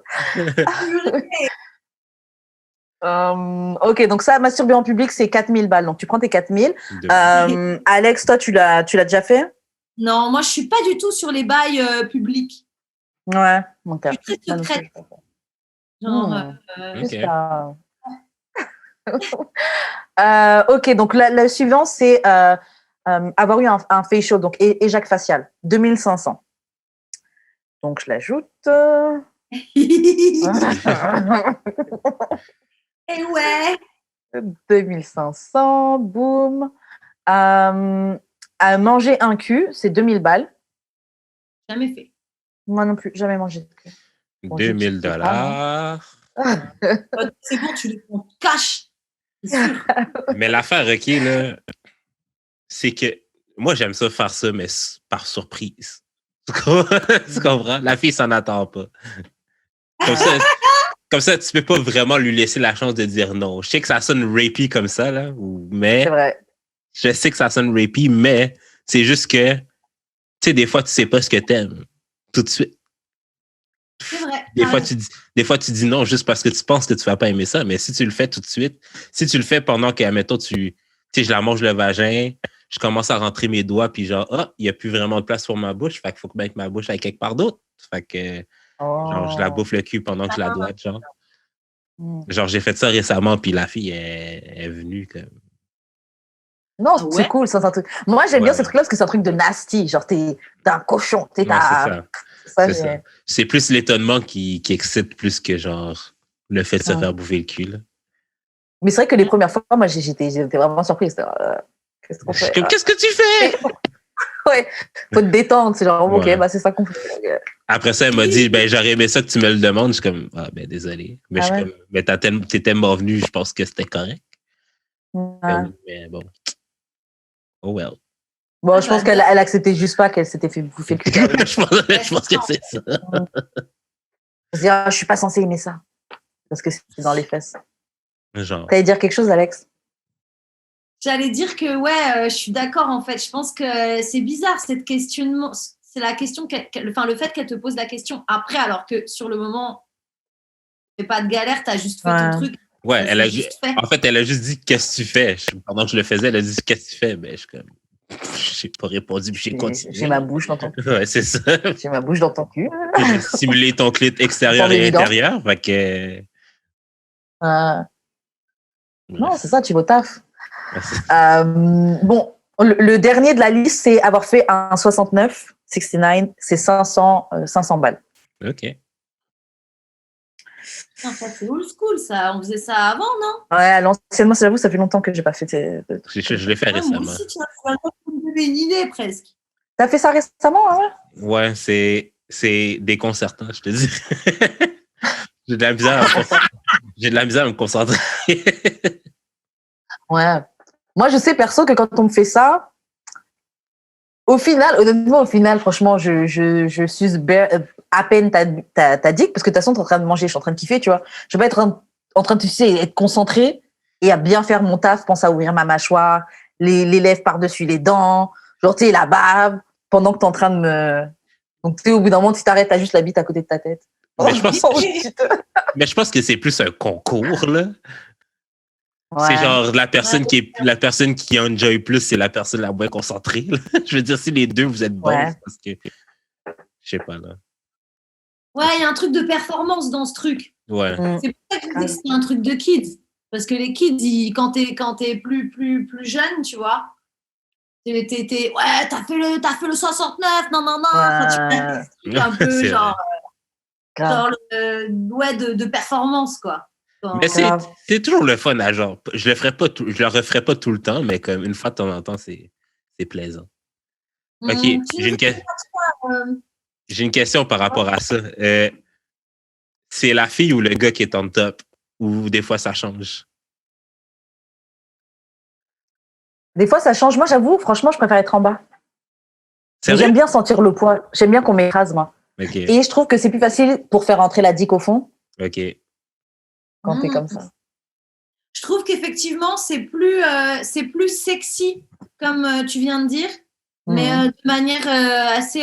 Ok, donc ça, masturber en public, c'est 4000 balles. Donc, tu prends tes 4000. Alex, toi, tu l'as déjà fait? Non, moi, je suis pas du tout sur les bails publics. Ouais, mon cas. Je suis très secrète. Genre, ok, donc le suivant, c'est avoir eu un facial, donc éjac facial, 2500. Donc, je l'ajoute. Et ouais. 2500, boum. À manger un cul, c'est 2000 balles. Jamais fait. Moi non plus, jamais mangé de cul. Bon, $2000. C'est bon, tu les prends cash. C'est sûr. Mais l'affaire, ok, là, c'est que moi, j'aime ça faire ça, mais par surprise. Tu comprends? La fille s'en attend pas. Comme ça, tu peux pas vraiment lui laisser la chance de dire non. Je sais que ça sonne rapey comme ça, là, mais c'est vrai. Je sais que ça sonne rapey, mais c'est juste que, tu sais, des fois, tu sais pas ce que t'aimes tout de suite. C'est vrai. Des fois, tu dis non juste parce que tu penses que tu vas pas aimer ça, mais si tu le fais tout de suite, si tu le fais pendant que, admettons, tu Tu sais, je la mange le vagin, je commence à rentrer mes doigts, puis genre, il n'y a plus vraiment de place pour ma bouche, fait qu'il faut que ma bouche aille quelque part d'autre. Fait que, genre, je la bouffe le cul pendant que je la doite, genre. Genre, j'ai fait ça récemment, puis la fille est venue comme... Non, c'est cool, ça, c'est un truc. Moi, j'aime bien ce truc-là parce que c'est un truc de nasty. Genre, t'es un cochon. C'est ça. C'est plus l'étonnement qui excite plus que genre le fait de se faire bouffer le cul. Là. Mais c'est vrai que les premières fois, moi, j'étais vraiment surprise. Qu'est-ce qu'on fait? Qu'est-ce que tu fais? Ouais, faut te détendre. C'est genre, ok, bah, c'est ça qu'on fait. Après ça, elle m'a dit, j'aurais aimé ça que tu me le demandes. Je suis comme, désolé. Mais je suis comme, mais t'étais mort venu, je pense que c'était correct. Mais bon. Oh well. Bon, je pense qu'elle acceptait juste pas qu'elle s'était fait bouffer le cul. je pense que c'est ça. On se dit, je suis pas censée aimer ça. Parce que c'est dans les fesses. Genre. T'allais dire quelque chose, Alex? J'allais dire que, je suis d'accord, en fait. Je pense que c'est bizarre, cette questionnement. C'est la question, le fait qu'elle te pose la question après, alors que sur le moment, tu fais pas de galère, tu as juste fait ton truc. Ouais, en fait, elle a juste dit qu'est-ce que tu fais. Pendant que je le faisais, elle a dit qu'est-ce que tu fais. Ben, j'ai pas répondu, puis j'ai continué. J'ai ma bouche dans ton cul. Ouais, c'est ça. J'ai ma bouche dans ton cul. J'ai simulé ton clit extérieur et intérieur. Fait que. Non, c'est ça, tu vas au taf. Bon, le dernier de la liste, c'est avoir fait un 69, c'est 500 balles. OK. Non, ça, c'est old school, ça. On faisait ça avant, non? Ouais, l'anciennement, j'avoue, ça fait longtemps que j'ai pas fait. Je l'ai fait récemment. Moi aussi, tu as une idée, presque. T'as fait ça récemment, hein? Ouais, c'est déconcertant, je te dis. J'ai de la misère à me concentrer. Ouais. Moi, je sais perso que quand on me fait ça, honnêtement, au final, franchement, je suce à peine ta dick parce que de toute façon, t'es en train de manger, je suis en train de kiffer, tu vois. Je vais pas être en train de, tu sais, être concentrée et à bien faire mon taf, pense à ouvrir ma mâchoire, les lèvres par-dessus les dents, genre, tu sais, la bave, pendant que t'es en train de me... Donc, tu sais, au bout d'un moment, tu t'arrêtes, t'as juste la bite à côté de ta tête. Mais je pense que c'est plus un concours, là. Ouais. C'est genre la personne qui enjoy plus, c'est la personne la moins concentrée. Là. Je veux dire, si les deux vous êtes bons, c'est parce que je sais pas là. Ouais, il y a un truc de performance dans ce truc. Ouais. C'est pour ça que je dis que c'est un truc de kids. Parce que les kids, quand t'es plus jeune, tu vois, t'as fait le 69, non. Enfin, tu un peu genre de performance, quoi. Mais c'est toujours le fun à genre. Je le referai pas tout le temps, mais comme une fois de temps en temps, c'est plaisant. OK, j'ai une question par rapport à ça. C'est la fille ou le gars qui est en top ou des fois ça change? Des fois ça change. Moi, j'avoue, franchement, je préfère être en bas. J'aime bien sentir le poids. J'aime bien qu'on m'écrase, moi. Okay. Et je trouve que c'est plus facile pour faire entrer la dick au fond. OK. Quand t'es comme ça. Je trouve qu'effectivement, c'est plus sexy, comme tu viens de dire, mais de manière assez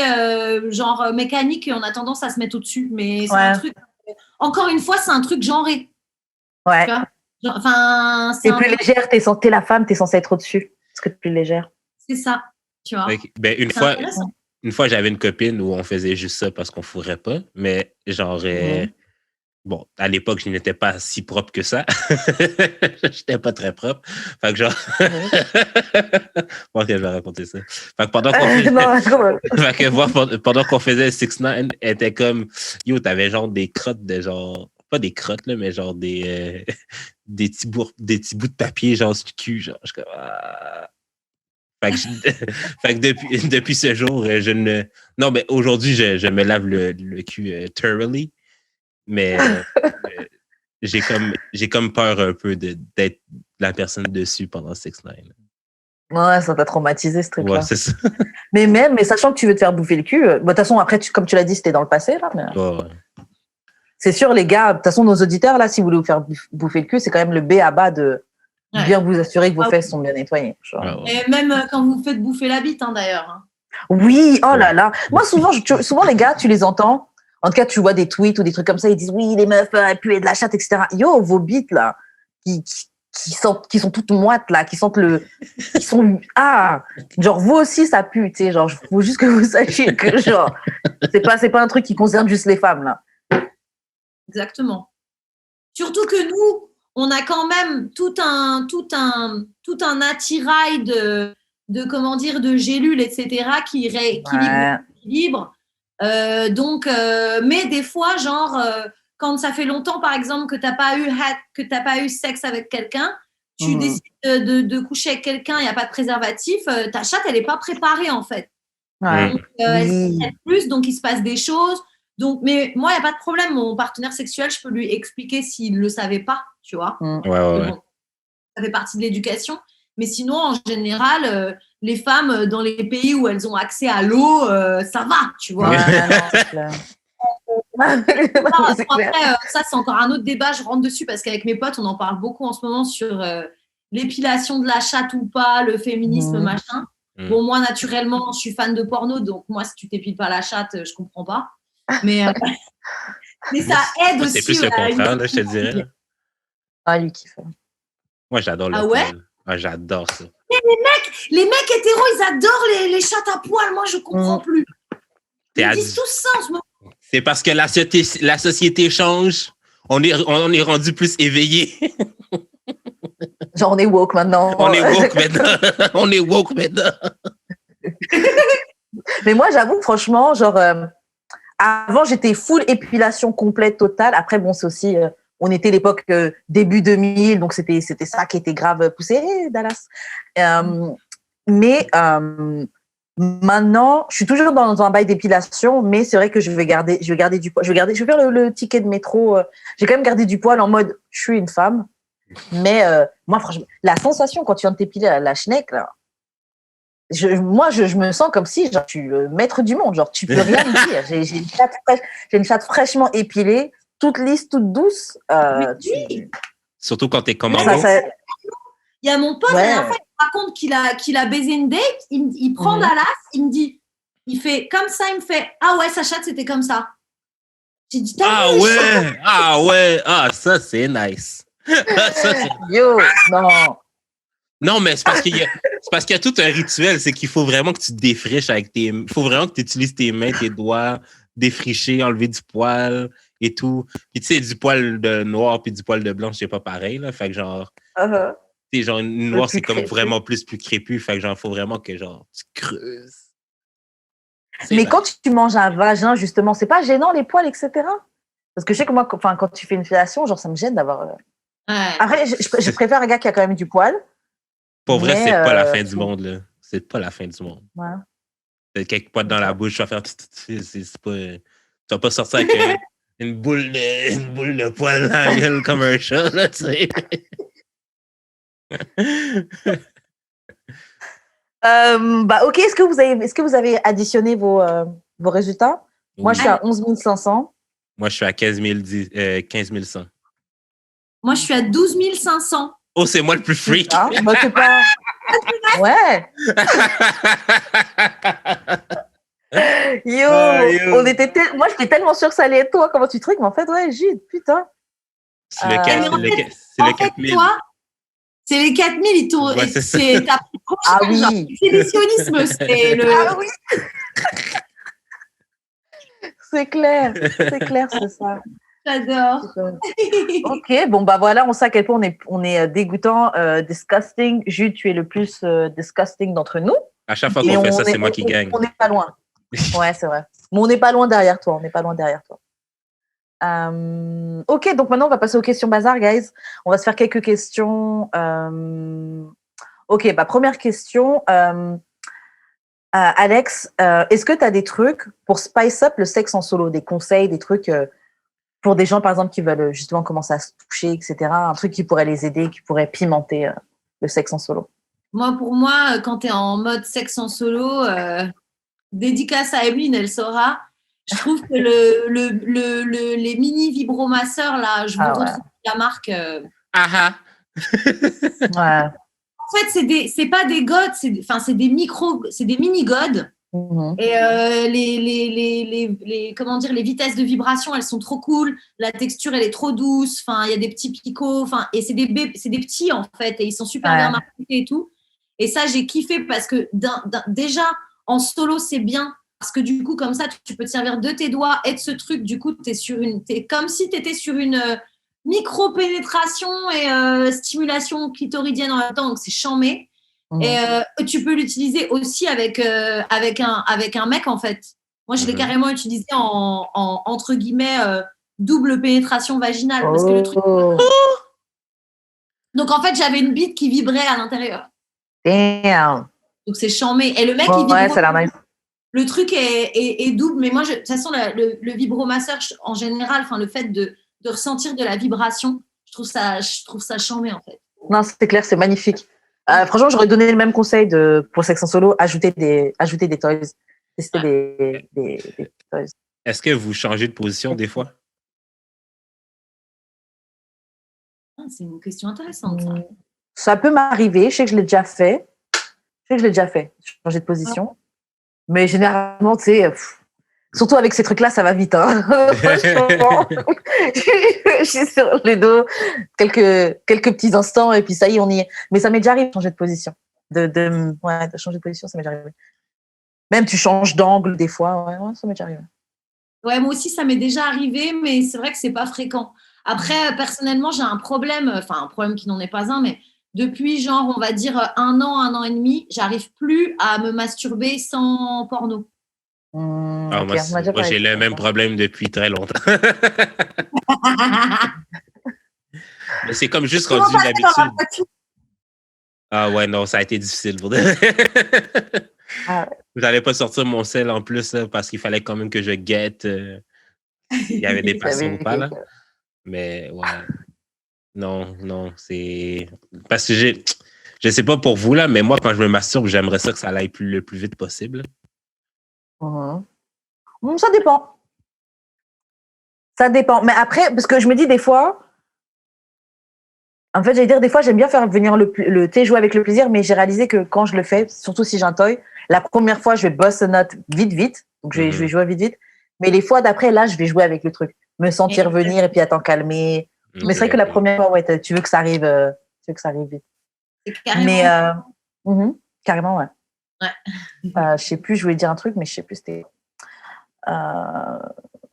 genre mécanique, et on a tendance à se mettre au-dessus. Mais c'est un truc, encore une fois, c'est un truc genré. Ouais. Enfin, t'es plus légère, t'es la femme, t'es censée être au-dessus. Parce que t'es plus légère. C'est ça, tu vois. Ben, une fois, j'avais une copine où on faisait juste ça parce qu'on fourrait pas, mais genre... Bon, à l'époque, je n'étais pas si propre que ça. J'étais pas très propre. Fait que genre... Je pense que je vais raconter ça. Fait que pendant qu'on faisait 6ix9ine, elle était comme... Yo, t'avais genre des crottes de genre... Pas des crottes, là, mais genre des petits bouts de papier, genre sur le cul. Genre, je suis comme... Fait que depuis ce jour, je ne... Non, mais aujourd'hui, je me lave le cul thoroughly. Mais j'ai comme peur un peu d'être la personne dessus pendant 6ix9ine. Ouais, ça t'a traumatisé ce truc-là. Ouais, c'est ça. Mais sachant que tu veux te faire bouffer le cul, de toute façon, après, comme tu l'as dit, c'était dans le passé, là. Mais... Ouais. C'est sûr, les gars, de toute façon, nos auditeurs, là, si vous voulez vous faire bouffer le cul, c'est quand même le B à bas de bien vous assurer que vos fesses sont bien nettoyées. Et même quand vous faites bouffer la bite, hein, d'ailleurs. Oui, oh là là. Moi, souvent, les gars, tu les entends. En tout cas, tu vois des tweets ou des trucs comme ça, ils disent oui, les meufs, elles puent de la chatte, etc. Yo, vos bites là, qui qui sont toutes moites là, qui sont genre vous aussi ça pue, tu sais, genre faut juste que vous sachiez que genre c'est pas un truc qui concerne juste les femmes là. Exactement. Surtout que nous, on a quand même tout un attirail de comment dire, de gélules, etc., qui rééquilibre l'équilibre. Mais des fois, genre, quand ça fait longtemps, par exemple, que t'as pas eu sexe avec quelqu'un, tu décides de coucher avec quelqu'un, il n'y a pas de préservatif, ta chatte, elle n'est pas préparée, en fait. Donc, elle se plus, donc il se passe des choses. Donc, mais moi, il n'y a pas de problème. Mon partenaire sexuel, je peux lui expliquer s'il ne le savait pas, tu vois. Ouais. Bon, ça fait partie de l'éducation. Mais sinon, en général, les femmes, dans les pays où elles ont accès à l'eau, ça va, tu vois. Après, ça, c'est encore un autre débat. Je rentre dessus parce qu'avec mes potes, on en parle beaucoup en ce moment sur l'épilation de la chatte ou pas, le féminisme, machin. Bon, moi, naturellement, je suis fan de porno. Donc, moi, si tu t'épiles pas la chatte, je comprends pas. Mais ça aide aussi. C'est plus le contraire, là, je te dirais. Ah, lui kiffe. Moi, j'adore le poil. Ah, j'adore ça. Les mecs hétéros, ils adorent les chattes à poil. Moi, je comprends plus. Ils disent tous ça en ce moment. C'est parce que la société change. On est rendu plus éveillé. Genre, on est woke maintenant. On est woke maintenant. Mais moi, j'avoue, franchement, genre, avant, j'étais full épilation complète, totale. Après, bon, c'est aussi, on était l'époque début 2000, donc c'était ça qui était grave poussé, Dallas. Mais maintenant, je suis toujours dans un bail d'épilation, mais c'est vrai que je vais garder du poil. Je vais faire le ticket de métro. J'ai quand même gardé du poil en mode, je suis une femme. Mais moi, franchement, la sensation quand tu viens de t'épiler la schneck, là, je me sens comme si genre, tu es le maître du monde. Genre, tu peux rien me dire. J'ai une chatte fraîchement épilée, toute lisse, toute douce. Surtout quand t'es commando. Il y a mon pote, la dernière fois, il me raconte qu'il a baisé une date. Il prend Dallas, il me dit, il fait comme ça, il me fait, ah ouais, sa chatte, c'était comme ça. J'ai dit, ah ouais, ça, c'est nice. Yo, non. Non, mais c'est parce qu'il y a tout un rituel. C'est qu'il faut vraiment que tu te défriches avec il faut vraiment que tu utilises tes mains, tes doigts, défricher, enlever du poil et tout. Puis tu sais, du poil de noir puis du poil de blanc, c'est pas pareil, là. Fait que genre, tu sais, genre, une noire, c'est comme vraiment plus crépus. Fait que genre, faut vraiment que genre, tu creuses. Mais quand tu manges un vagin, justement, c'est pas gênant les poils, etc. Parce que je sais que moi, quand tu fais une fellation, genre, ça me gêne d'avoir. Après, je préfère un gars qui a quand même du poil. Pour vrai, c'est pas la fin du monde, là. C'est pas la fin du monde. Ouais. T'as quelques potes dans la bouche, tu vas faire. C'est pas. Tu vas pas sortir avec une boule de poil dans la gueule comme un chat, là, tu sais. Ok, est-ce que vous avez additionné vos résultats? Moi, je suis à 11 500. Moi, je suis à 15 100. Moi, je suis à 12 500. Oh, c'est moi le plus freak. Moi, c'est pas. Ouais. Yo, on était moi, j'étais tellement sûre que ça allait être toi. Comment tu trucs? Mais en fait, ouais, Gilles, putain. C'est le 4000. Toi, c'est les 4000. C'est ta ah oui. Sélectionnisme, c'est le. Ah oui. C'est clair, c'est ça. J'adore. Ok, bon, bah voilà, on sait à quel point on est dégoûtant, disgusting. Jules, tu es le plus disgusting d'entre nous. À chaque fois qu'on fait ça, c'est moi qui gagne. On n'est pas loin. Ouais, c'est vrai. Mais on n'est pas loin derrière toi. Ok, donc maintenant, on va passer aux questions bazar, guys. On va se faire quelques questions. Ok, bah première question. Alex, est-ce que tu as des trucs pour spice up le sexe en solo? Des conseils, des trucs pour des gens, par exemple, qui veulent justement commencer à se toucher, etc. Un truc qui pourrait les aider, qui pourrait pimenter le sexe en solo. Pour moi, quand tu es en mode sexe en solo, dédicace à Emeline, elle saura. Je trouve que les mini vibromasseurs, là, je me retrouve la marque. Ouais. En fait, c'est pas des godes, c'est des mini-godes Et comment dire, les vitesses de vibration, elles sont trop cool. La texture, elle est trop douce. Enfin, il y a des petits picots. Enfin, et c'est des petits en fait, et ils sont super bien marketés et tout. Et ça, j'ai kiffé parce que déjà en solo, c'est bien parce que du coup, comme ça, tu peux te servir de tes doigts et de ce truc. Du coup, t'es comme si tu étais sur une micro-pénétration et stimulation clitoridienne en même temps. Donc, c'est chambé. Et tu peux l'utiliser aussi avec un mec, en fait. Moi, je l'ai carrément utilisé en entre guillemets, double pénétration vaginale. Parce que le truc... Donc, en fait, j'avais une bite qui vibrait à l'intérieur. Damn. Donc, c'est chambé. Et le mec, il vibre. Ouais, ça a l'air nice. Le truc est double. Mais moi, de toute façon, le vibromasseur, en général, le fait de ressentir de la vibration, je trouve ça chambé, en fait. Non, c'est clair, c'est magnifique. Franchement, j'aurais donné le même conseil pour sexe en solo, ajouter des toys. Tester des toys. Est-ce que vous changez de position des fois? C'est une question intéressante, ça. Ça peut m'arriver. Je sais que je l'ai déjà fait. Changer de position. Mais généralement, tu sais, surtout avec ces trucs-là, ça va vite. Hein. Je suis sur le dos quelques petits instants et puis ça y est, on y est. Mais ça m'est déjà arrivé de changer de position. De changer de position, ça m'est déjà arrivé. Même tu changes d'angle des fois, ouais, ça m'est déjà arrivé. Ouais, moi aussi, ça m'est déjà arrivé, mais c'est vrai que c'est pas fréquent. Après, personnellement, j'ai un problème qui n'en est pas un, mais depuis, genre, on va dire un an et demi, j'arrive plus à me masturber sans porno. Moi, j'ai le même problème depuis très longtemps. Mais c'est comme juste rendu une habitude. Ah ouais, non, ça a été difficile pour dire. Je n'allais pas sortir mon sel en plus là, parce qu'il fallait quand même que je guette. Il y avait des patients ou pas, là. Mais ouais. Non, c'est... Parce que je sais pas pour vous, là, mais moi, quand je me masturbe, j'aimerais ça que ça aille le plus vite possible. Ça dépend. Ça dépend. Mais après, parce que je me dis des fois... En fait, j'allais dire, des fois, j'aime bien faire venir le thé, jouer avec le plaisir, mais j'ai réalisé que quand je le fais, surtout si j'ai un toy, la première fois, je vais boss a note vite. Donc, je vais jouer vite. Mais les fois d'après, là, je vais jouer avec le truc. Me sentir venir et puis attends, calmer. Mais c'est vrai que la première fois, ouais, tu veux que ça arrive vite. Carrément. Mais, carrément, ouais. Ouais. Je sais plus, je voulais dire un truc, mais je sais plus c'était.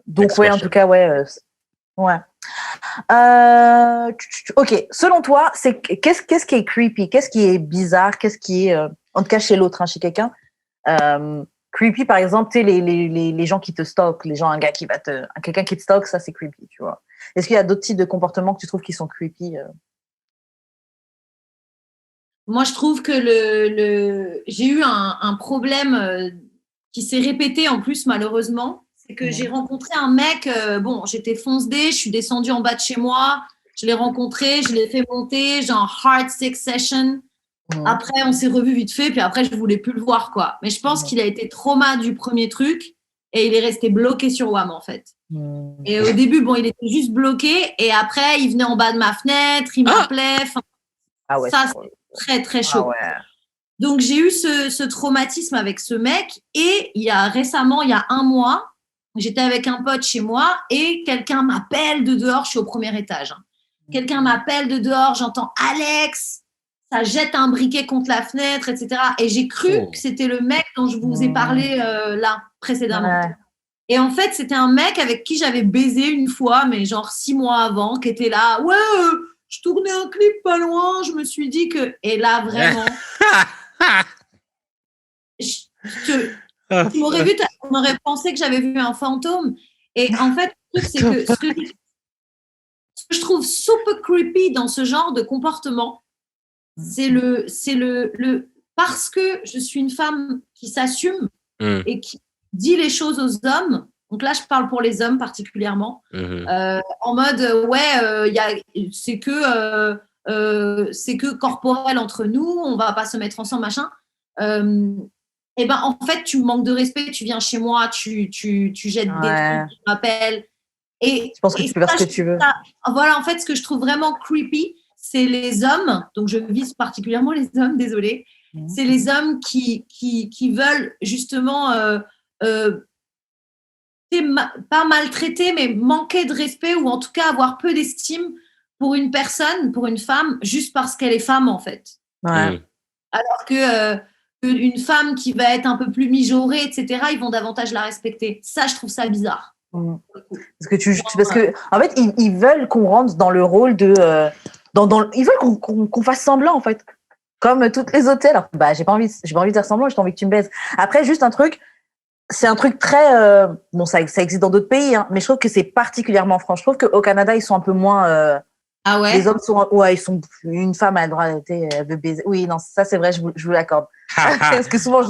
Donc, ouais, en tout cas, ouais. Ouais. Ok, selon toi, qu'est-ce qui est creepy? Qu'est-ce qui est bizarre? Qu'est-ce qui est, en tout cas chez l'autre, chez quelqu'un? Creepy, par exemple, tu sais, les gens qui te stalkent, quelqu'un qui te stalk, ça c'est creepy, tu vois. Est-ce qu'il y a d'autres types de comportements que tu trouves qui sont creepy? Moi, je trouve que j'ai eu un problème qui s'est répété en plus, malheureusement. C'est que j'ai rencontré un mec, j'étais fonce-dé, je suis descendue en bas de chez moi, je l'ai rencontré, je l'ai fait monter, genre hard sex session. Après, on s'est revus vite fait, puis après, je voulais plus le voir, quoi. Mais je pense qu'il a été trauma du premier truc et il est resté bloqué sur WAM, en fait. Et au début, il était juste bloqué et après, il venait en bas de ma fenêtre, il m'appelait. Ouais, ça, c'est très, très chaud. Ouais. Donc, j'ai eu ce traumatisme avec ce mec et il y a un mois, j'étais avec un pote chez moi et quelqu'un m'appelle de dehors, je suis au premier étage. Quelqu'un m'appelle de dehors, j'entends Alex, ça jette un briquet contre la fenêtre, etc. Et j'ai cru que c'était le mec dont je vous ai parlé là, précédemment. Ouais. Et en fait, c'était un mec avec qui j'avais baisé une fois, mais genre 6 mois avant, qui était là, je tournais un clip pas loin, je me suis dit que... Et là, vraiment... Tu m'aurais vu, on aurait pensé que j'avais vu un fantôme. Et en fait, le truc, c'est que ce que je trouve super creepy dans ce genre de comportement, c'est parce que je suis une femme qui s'assume et qui dit les choses aux hommes. Donc là, je parle pour les hommes particulièrement. En mode, c'est que corporel entre nous, on va pas se mettre ensemble, machin. Et ben en fait, tu manques de respect, tu viens chez moi, tu jettes des trucs, tu m'appelles. Et je pense que tu peux faire ce que tu veux. Voilà, en fait, ce que je trouve vraiment creepy, c'est les hommes, donc je vise particulièrement les hommes, désolée, c'est les hommes qui veulent justement pas maltraiter, mais manquer de respect ou en tout cas avoir peu d'estime pour une personne, pour une femme, juste parce qu'elle est femme en fait. Ouais. Alors que une femme qui va être un peu plus mijaurée, etc., ils vont davantage la respecter. Ça, je trouve ça bizarre. Parce que en fait, ils veulent qu'on rentre dans le rôle de ils veulent qu'on fasse semblant en fait, comme toutes les autres. Alors, bah, j'ai pas envie de faire semblant, j'ai envie que tu me baises. Après, juste un truc, c'est un truc très bon, ça existe dans d'autres pays, hein, mais je trouve que c'est particulièrement France. Je trouve qu'au Canada, ils sont un peu moins. Ah ouais. Les hommes sont, ouais, ils sont. Une femme a le droit elle veut baiser. Oui, non, ça c'est vrai, je vous l'accorde. Parce que souvent,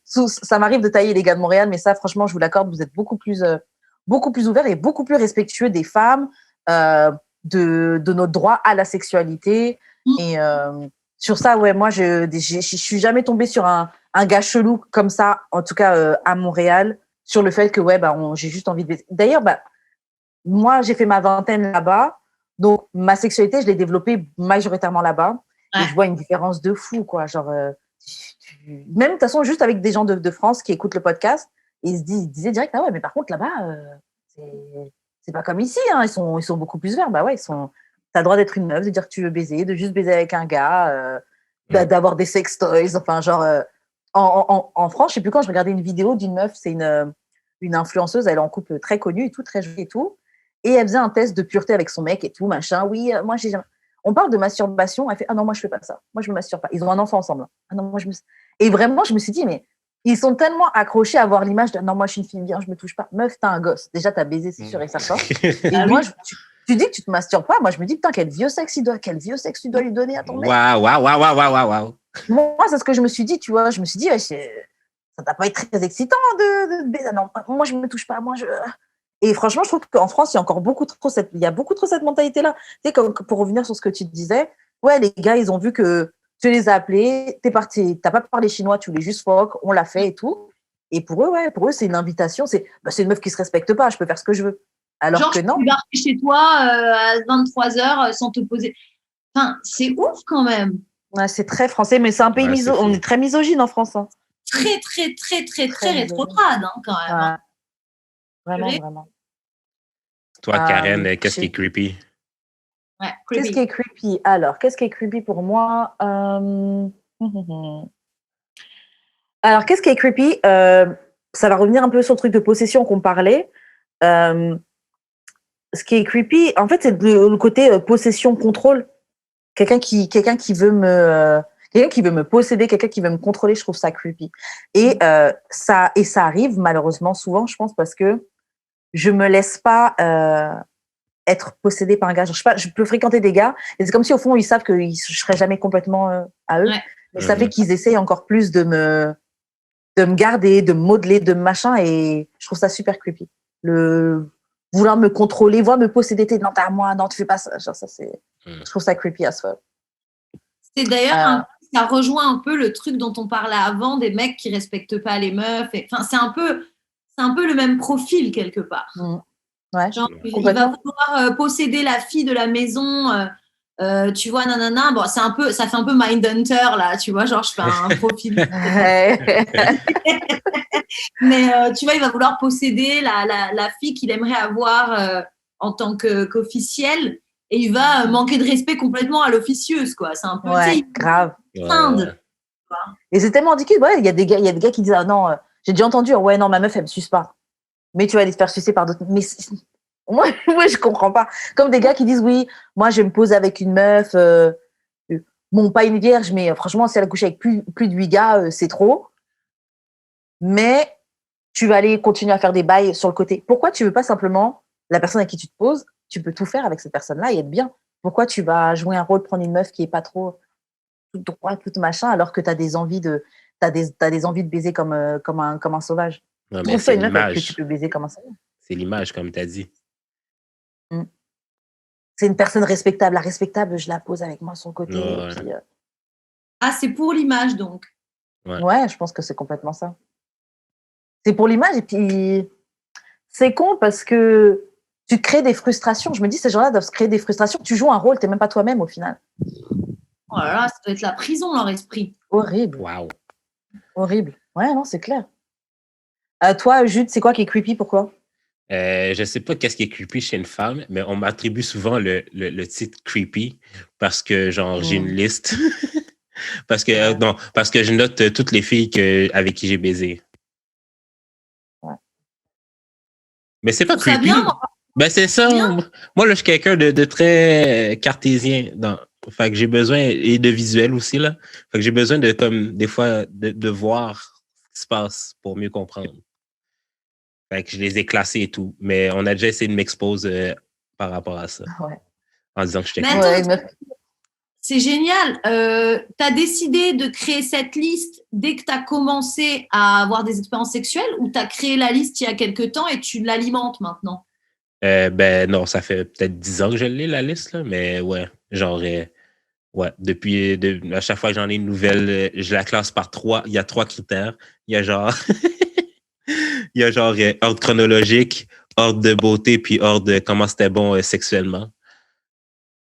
ça m'arrive de tailler les gars de Montréal, mais ça, franchement, je vous l'accorde, vous êtes beaucoup plus ouverts et beaucoup plus respectueux des femmes, de notre droit à la sexualité. Et sur ça, ouais, moi, je suis jamais tombée sur un gars chelou comme ça, en tout cas à Montréal, sur le fait que ouais, bah, j'ai juste envie de baiser. D'ailleurs, bah, moi, j'ai fait ma vingtaine là-bas. Donc, ma sexualité, je l'ai développée majoritairement là-bas. Ouais. Et je vois une différence de fou, quoi. Genre, même de toute façon, juste avec des gens de France qui écoutent le podcast, ils disaient direct, ah ouais, mais par contre, là-bas, c'est pas comme ici, hein. Ils sont beaucoup plus verts. Bah ouais, t'as le droit d'être une meuf, de dire que tu veux baiser, de juste baiser avec un gars, d'avoir des sex toys. Enfin, genre, en France, je sais plus quand, je regardais une vidéo d'une meuf, c'est une influenceuse, elle est en couple très connue et tout, très jolie et tout. Et elle faisait un test de pureté avec son mec et tout, machin. Oui, moi, on parle de masturbation. Elle fait, ah non, moi, je fais pas ça. Moi, je me masturbe pas. Ils ont un enfant ensemble. Ah non, moi, Et vraiment, je me suis dit, mais ils sont tellement accrochés à voir l'image de, non, moi, je suis une fille bien, je me touche pas. Meuf, t'as un gosse. Déjà, t'as baisé, c'est sûr et certain. Et moi, tu dis que tu te masturbes pas. Moi, je me dis, putain, quel vieux sexe tu dois lui donner à ton mec. Waouh. Moi, c'est ce que je me suis dit, tu vois. Je me suis dit, ouais, ça doit pas être très excitant de baiser. Non, moi, je me touche pas. Et franchement, je trouve qu'en France, il y a encore beaucoup trop cette mentalité-là. Tu sais, pour revenir sur ce que tu disais, ouais, les gars, ils ont vu que tu les as appelés, t'es parti, t'as pas parlé chinois, tu voulais juste fuck, on l'a fait et tout. Et pour eux, c'est une invitation. C'est une meuf qui se respecte pas, je peux faire ce que je veux. Alors genre, que non. Tu vas chez toi à 23h sans te poser. Enfin, c'est ouf quand même. Ouais, c'est très français, mais c'est un pays on est très misogyne en France. Hein. Très rétrograde, hein, quand même. Ouais. Vraiment. Toi, Karen, qu'est-ce qui est creepy? Ouais, creepy? Qu'est-ce qui est creepy? Alors, qu'est-ce qui est creepy pour moi? Alors, qu'est-ce qui est creepy? Ça va revenir un peu sur le truc de possession qu'on parlait. Ce qui est creepy, en fait, c'est le côté possession-contrôle. Quelqu'un qui veut me posséder, quelqu'un qui veut me contrôler, je trouve ça creepy. Et ça arrive malheureusement souvent, je pense, parce que je me laisse pas être possédée par un gars. Genre, je peux fréquenter des gars, et c'est comme si au fond ils savent que je serai jamais complètement à eux, mais ça fait qu'ils essayent encore plus de me garder, de me modeler, de machin, et je trouve ça super creepy. Vouloir me contrôler, vouloir me posséder, non, t'es à moi, non, tu fais pas ça. Genre, ça c'est, je trouve ça creepy as fuck. C'est d'ailleurs ça rejoint un peu le truc dont on parlait avant, des mecs qui respectent pas les meufs. Enfin, c'est un peu le même profil quelque part. Ouais, genre, il va vouloir posséder la fille de la maison, tu vois, nanana. Bon, ça fait un peu Mindhunter là, tu vois, genre je fais un profil. Mais tu vois, il va vouloir posséder la fille qu'il aimerait avoir en tant qu'officielle. Et il va manquer de respect complètement à l'officieuse, quoi. C'est un peu, grave. Et c'est tellement ridicule. Ouais, il y a des gars qui disent, ah non, j'ai déjà entendu, ouais, non, ma meuf, elle me suce pas. Mais tu vas aller te faire sucer par d'autres. Mais moi, je comprends pas. Comme des gars qui disent, oui, moi, je vais me poser avec une meuf, bon, pas une vierge, mais franchement, si elle a couché avec plus de 8 gars, c'est trop. Mais tu vas aller continuer à faire des bails sur le côté. Pourquoi tu veux pas simplement, la personne à qui tu te poses, tu peux tout faire avec cette personne-là et être bien. Pourquoi tu vas jouer un rôle, prendre une meuf qui est pas trop toute droite, toute machin, alors que t'as des envies de baiser comme un sauvage. Non, mais c'est l'image. Que tu peux baiser comme un sauvage. C'est l'image, comme tu as dit. C'est une personne respectable. La respectable, je la pose avec moi sur le côté. Ouais. Et puis, c'est pour l'image, donc. Ouais, je pense que c'est complètement ça. C'est pour l'image, et puis c'est con parce que tu te crées des frustrations. Je me dis, ces gens-là doivent se créer des frustrations. Tu joues un rôle, t'es même pas toi-même au final. Oh là là, ça doit être la prison, leur esprit. Horrible. Wow. Horrible. Ouais, non, c'est clair. Toi, Jude, c'est quoi qui est creepy pour toi? Je sais pas qu'est-ce qui est creepy chez une femme, mais on m'attribue souvent le titre creepy parce que, genre, j'ai une liste. parce que, non, parce que je note toutes les filles avec qui j'ai baisé. Ouais. Mais c'est pas Je trouve ça creepy. bien, moi. Ben, c'est ça. Bien. Moi, là, je suis quelqu'un de très cartésien. Fait que j'ai besoin, et de visuel aussi, là. Fait que j'ai besoin de, comme, des fois, de voir ce qui se passe pour mieux comprendre. Fait que je les ai classés et tout. Mais on a déjà essayé de m'exposer par rapport à ça. Ouais. En disant que j'étais Mais creepy. attends, c'est génial. Tu as décidé de créer cette liste dès que tu as commencé à avoir des expériences sexuelles ou tu as créé la liste il y a quelques temps et tu l'alimentes maintenant? Ben non, ça fait peut-être 10 ans que je l'ai, la liste, là, mais ouais, genre, ouais, depuis, à chaque fois que j'en ai une nouvelle, je la classe par 3. Il y a 3 critères. Il y a genre, il y a genre ordre chronologique, ordre de beauté, puis ordre de comment c'était bon sexuellement.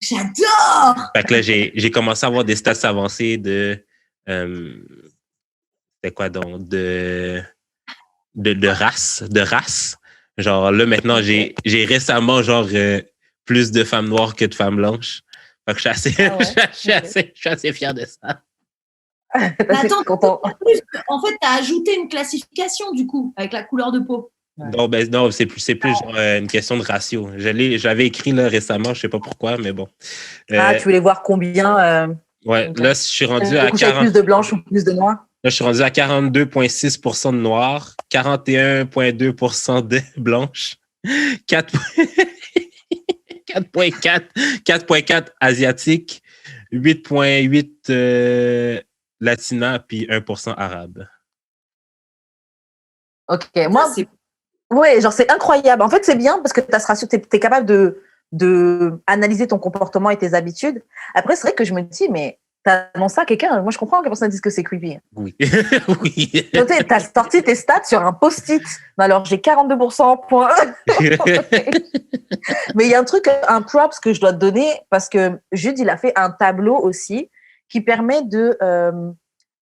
J'adore! Fait que là, j'ai commencé à avoir des stats avancés de, c'était quoi donc, de race. Genre là, maintenant, j'ai récemment, genre, plus de femmes noires que de femmes blanches. Fait que je suis assez fier de ça. Attends, content. en fait, tu as ajouté une classification du coup, avec la couleur de peau. Ouais. Non, c'est plus genre une question de ratio. J'avais écrit là récemment, je sais pas pourquoi, mais bon. Tu voulais voir combien Ouais, okay. Là, je suis rendu à 40... plus de blanches ou plus de noirs? Là, je suis rendu à 42,6% de noirs, 41,2% de blanches, 4,4 asiatiques, 8,8 latinas, puis 1% arabes. Ok, moi, ouais, genre c'est incroyable. En fait, c'est bien parce que tu as ce ratio, tu es capable de analyser ton comportement et tes habitudes. Après, c'est vrai que je me dis, mais t'as annoncé ça à quelqu'un, moi je comprends que personne dise que c'est creepy. Oui. Oui. Tu as sorti tes stats sur un post-it. Alors, j'ai 42%, point. Mais il y a un truc, un props que je dois te donner parce que Jude, il a fait un tableau aussi qui permet de.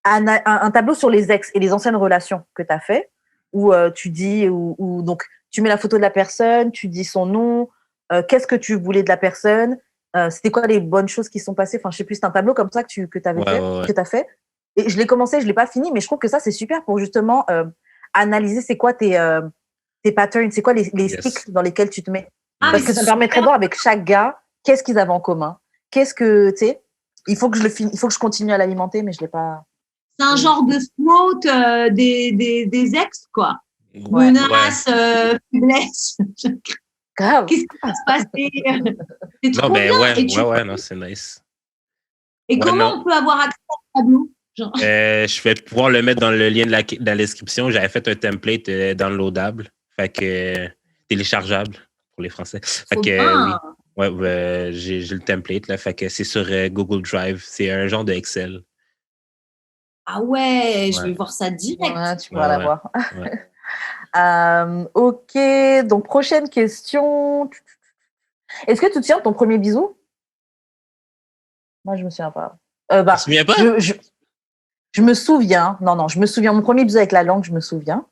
Un tableau sur les ex et les anciennes relations que tu as fait où tu dis, donc tu mets la photo de la personne, tu dis son nom, qu'est-ce que tu voulais de la personne, c'était quoi les bonnes choses qui sont passées. Enfin, je sais plus, c'est un tableau comme ça que tu as fait. Et je l'ai commencé, je l'ai pas fini, mais je trouve que ça c'est super pour justement analyser c'est quoi tes patterns, c'est quoi les sticks dans lesquels tu te mets. Parce que ça me permettrait de voir avec chaque gars qu'est-ce qu'ils avaient en commun, qu'est-ce que tu sais. Il faut que je continue à l'alimenter, mais je l'ai pas. C'est un genre de SWOT des ex, quoi. Ouais. Menace, faiblesse. Grave. Qu'est-ce qui va se passer? C'est trop non, mais bien. ouais, non, c'est nice. Et comment on peut avoir accès au tableau? Je vais pouvoir le mettre dans le lien de la description. J'avais fait un template downloadable, fait que téléchargeable pour les Français. Fait que oui. Ouais, j'ai le template là, fait que c'est sur Google Drive. C'est un genre de Excel. Ah ouais, je vais voir ça direct. Ouais, tu pourras l'avoir. Ok, donc prochaine question. Est-ce que tu te souviens de ton premier bisou? Moi, je me souviens pas. Tu te souviens pas? Je me souviens. Non, je me souviens. Mon premier bisou avec la langue, je me souviens.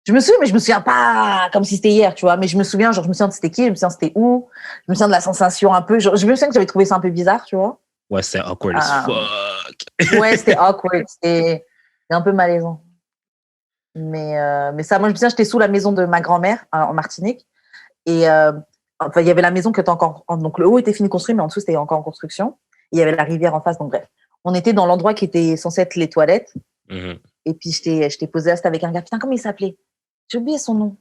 Je me souviens, mais je me souviens pas comme si c'était hier, tu vois. Mais je me souviens, genre, je me souviens de c'était qui, je me souviens de c'était où, je me souviens de la sensation un peu. Genre, je me souviens que j'avais trouvé ça un peu bizarre, tu vois. Ouais, c'était awkward as fuck. Ouais, c'était awkward. C'était un peu malaisant. Mais ça, moi, je me souviens, j'étais sous la maison de ma grand-mère en Martinique. Et enfin, il y avait la maison qui était encore. Donc, le haut était fini de construire, mais en dessous, c'était encore en construction. Et il y avait la rivière en face. Donc, bref. On était dans l'endroit qui était censé être les toilettes. Mm-hmm. Et puis, je t'ai posé là, c'était avec un gars. Putain, comment il s'appelait? J'ai oublié son nom.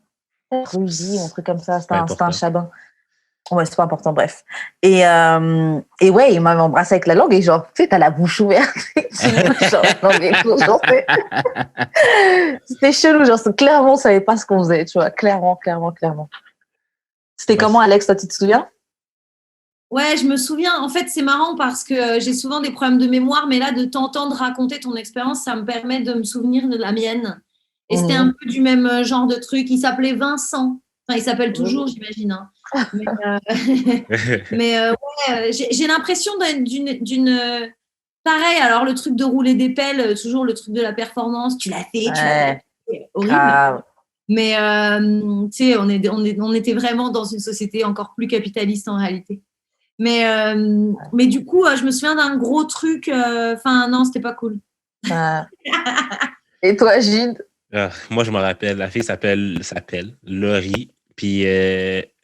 Rudy, un truc comme ça. C'était un chabin. Ouais, c'est pas important, bref. Et ouais, il m'avait embrassé avec la langue et genre, tu sais, t'as la bouche ouverte. C'était chelou, genre, clairement, on savait pas ce qu'on faisait, tu vois, clairement. C'était comment, Alex, toi, tu te souviens? Ouais, je me souviens. En fait, c'est marrant parce que j'ai souvent des problèmes de mémoire, mais là, de t'entendre raconter ton expérience, ça me permet de me souvenir de la mienne. Et c'était un peu du même genre de truc. Il s'appelait Vincent. Enfin, il s'appelle toujours, j'imagine. Hein. Ouais, j'ai l'impression d'une pareil, alors le truc de rouler des pelles, toujours le truc de la performance, tu l'as fait, c'est horrible. Grave. Mais tu sais, on était vraiment dans une société encore plus capitaliste en réalité. Mais du coup, je me souviens d'un gros truc. Enfin, non, c'était pas cool. Et toi, Gilles? Moi, je me rappelle, la fille s'appelle Laurie. Puis,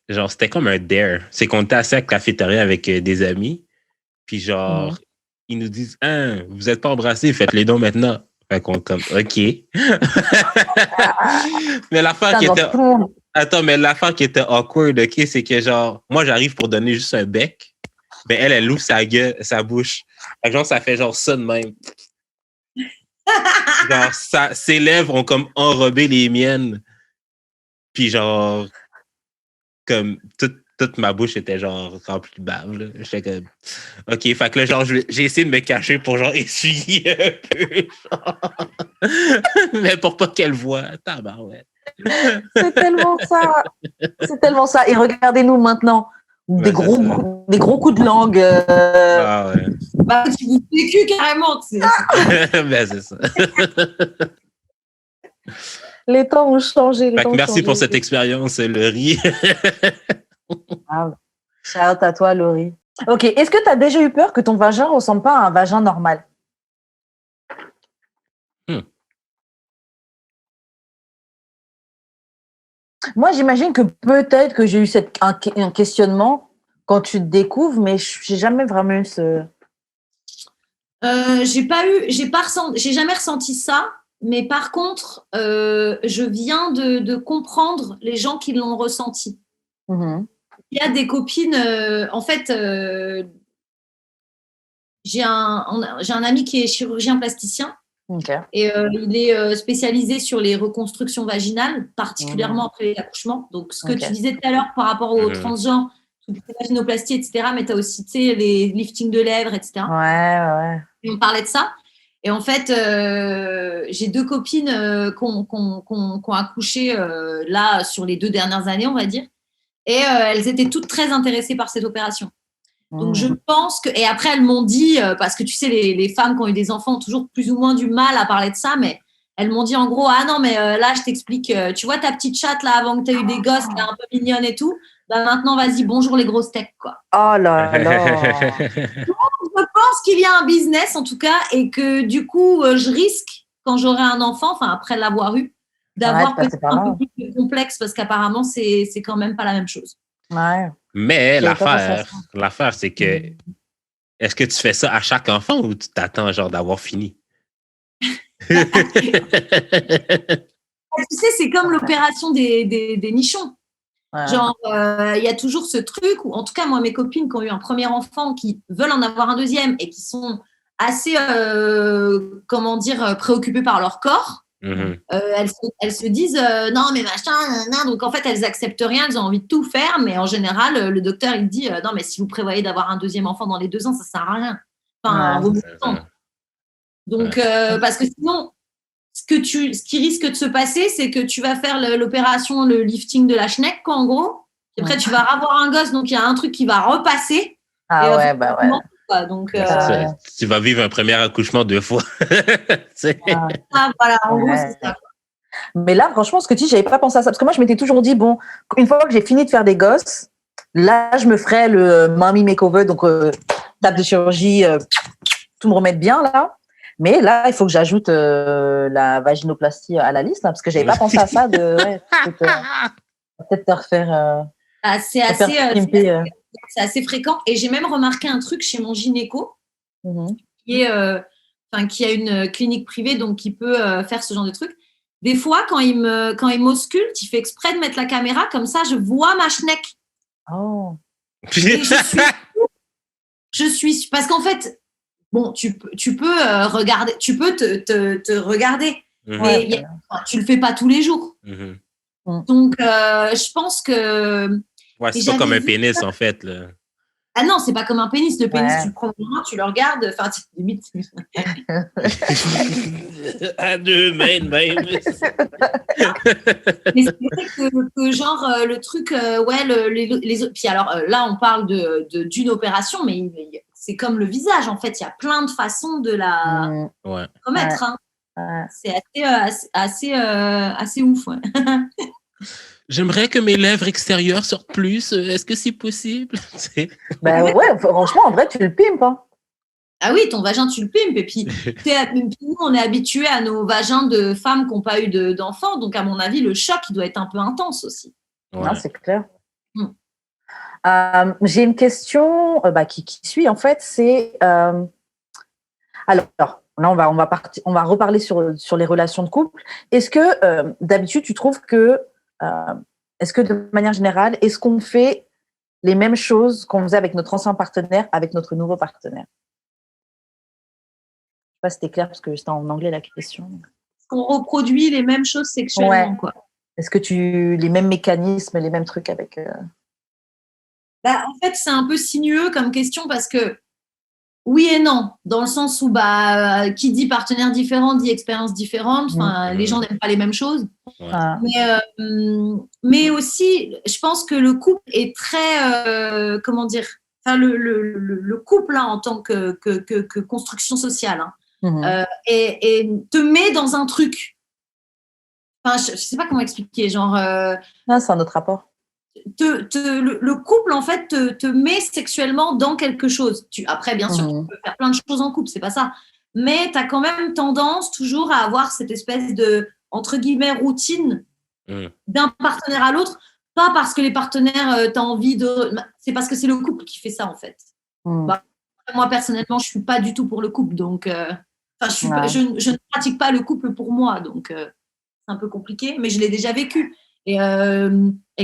genre, c'était comme un dare. C'est qu'on était assis à la cafétéria avec des amis. Puis, genre, ils nous disent, vous n'êtes pas embrassés, faites les dons maintenant. Fait qu'on comme, OK. Mais l'affaire qui était. Attends, mais l'affaire qui était awkward, OK, c'est que, genre, moi, j'arrive pour donner juste un bec. Mais elle ouvre sa gueule, sa bouche. Fait que, genre, ça fait genre ça de même. Genre, ses lèvres ont comme enrobé les miennes. Puis genre, comme toute ma bouche était genre remplie de bave. Là. J'étais comme, OK, fait que là, genre, j'ai essayé de me cacher pour genre essuyer un peu. Genre. Mais pour pas qu'elle voie. Tabarouette. C'est tellement ça. C'est tellement ça. Et regardez-nous maintenant. Des gros coups de langue. Ah ouais. Bah, tu vous vécu carrément. Ben, c'est ça. Les temps ont changé. Merci pour cette expérience, Laurie. Shout out à toi, Laurie. Ok, est-ce que tu as déjà eu peur que ton vagin ne ressemble pas à un vagin normal? Moi, j'imagine que peut-être que j'ai eu un questionnement quand tu te découvres, mais j'ai jamais vraiment eu ce... J'ai jamais ressenti ça, mais par contre, je viens de comprendre les gens qui l'ont ressenti. Il y a des copines, en fait, j'ai un ami qui est chirurgien plasticien. Okay. Et il est spécialisé sur les reconstructions vaginales, particulièrement après l'accouchement. Donc, ce que tu disais tout à l'heure par rapport aux transgenres, vaginoplastie, etc., mais tu as aussi les liftings de lèvres, etc. Ouais. Et on parlait de ça. Et en fait, j'ai deux copines qui ont accouché là sur les 2 dernières années, on va dire. Et elles étaient toutes très intéressées par cette opération. Donc, je pense que... Et après, elles m'ont dit, parce que tu sais, les femmes qui ont eu des enfants ont toujours plus ou moins du mal à parler de ça, mais elles m'ont dit en gros, ah non, mais là, je t'explique, tu vois ta petite chatte là, avant que tu aies eu des gosses, là, un peu mignonne et tout, bah maintenant, vas-y, bonjour les grosses steaks, quoi. Oh là là. Je pense qu'il y a un business, en tout cas, et que du coup, je risque, quand j'aurai un enfant, enfin, après l'avoir eu, d'avoir peut-être un peu plus de complexe, parce qu'apparemment, c'est quand même pas la même chose. Ouais. Mais l'affaire, c'est que est-ce que tu fais ça à chaque enfant ou tu t'attends genre d'avoir fini? Tu sais, c'est comme l'opération des nichons. Ouais. Genre, y a toujours ce truc où, en tout cas, moi, mes copines qui ont eu un premier enfant, qui veulent en avoir un deuxième et qui sont assez, préoccupées par leur corps, elles se disent non mais machin, donc en fait elles acceptent rien, elles ont envie de tout faire, mais en général le docteur il dit non mais si vous prévoyez d'avoir un deuxième enfant dans les 2 ans, ça sert à rien, enfin vaut mieux attendre. Donc parce que sinon ce qui risque de se passer, c'est que tu vas faire l'opération, le lifting de la schneck quoi, en gros, et après tu vas avoir un gosse, donc il y a un truc qui va repasser. Ouais. Quoi, donc, tu vas vivre un premier accouchement 2 fois. Voilà, en gros, c'est ça. Mais là, franchement, ce que tu dis, j'avais pas pensé à ça. Parce que moi, je m'étais toujours dit, bon, une fois que j'ai fini de faire des gosses, là, je me ferais le mommy makeover, donc table de chirurgie, tout me remettre bien, là. Mais là, il faut que j'ajoute la vaginoplastie à la liste, là, parce que j'avais pas pensé à ça. Peut-être te refaire. C'est assez fréquent. Et j'ai même remarqué un truc chez mon gynéco, qui a une clinique privée, donc qui peut faire ce genre de truc. Des fois, quand il m'ausculte, il fait exprès de mettre la caméra, comme ça, je vois ma schneck. Oh. Et je suis... Parce qu'en fait, bon, tu peux regarder, tu peux te regarder, mais tu le fais pas tous les jours. Donc, je pense que... Ouais, c'est pas comme un pénis, en fait. Là. Ah non, c'est pas comme un pénis. Le pénis, Ouais. tu le prends au main, tu le regardes. Enfin, limite. À deux mains, même. Mais c'est vrai que genre, le truc, puis alors là, on parle d'une opération, mais c'est comme le visage, en fait. Il y a plein de façons de la Ouais. remettre. Hein. Ouais. C'est assez ouf, ouais. J'aimerais que mes lèvres extérieures sortent plus. Est-ce que c'est possible? Ben ouais, franchement, en vrai, tu le pimpes. Hein. Ah oui, ton vagin, tu le pimpes. Et puis, nous, on est habitués à nos vagins de femmes qui n'ont pas eu d'enfants. Donc, à mon avis, le choc, il doit être un peu intense aussi. Ouais. Non, c'est clair. Mm. J'ai une question qui suit, en fait, c'est... alors, là, on va reparler sur les relations de couple. Est-ce que, d'habitude, tu trouves que... est-ce que, de manière générale, est-ce qu'on fait les mêmes choses qu'on faisait avec notre ancien partenaire, avec notre nouveau partenaire? Je sais pas si c'était clair, parce que c'était en anglais, la question. Est-ce qu'on reproduit les mêmes choses sexuellement, Ouais. quoi? Est-ce que les mêmes mécanismes, les mêmes trucs avec... En fait, c'est un peu sinueux comme question parce que oui et non, dans le sens où qui dit partenaire différent dit expérience différente. Enfin, les gens n'aiment pas les mêmes choses. Ouais. Mais aussi, je pense que le couple est très, comment dire, enfin le couple hein, en tant que construction sociale et te met dans un truc. Enfin, je sais pas comment expliquer, genre. c'est un autre rapport. Le couple, en fait, te met sexuellement dans quelque chose. Après, bien sûr, tu peux faire plein de choses en couple, c'est pas ça. Mais tu as quand même tendance toujours à avoir cette espèce de, entre guillemets, routine d'un partenaire à l'autre. Pas parce que les partenaires, tu as envie de... C'est parce que c'est le couple qui fait ça, en fait. Moi, personnellement, je suis pas du tout pour le couple. Donc, je ne pratique pas le couple pour moi. Donc, c'est un peu compliqué, mais je l'ai déjà vécu. Et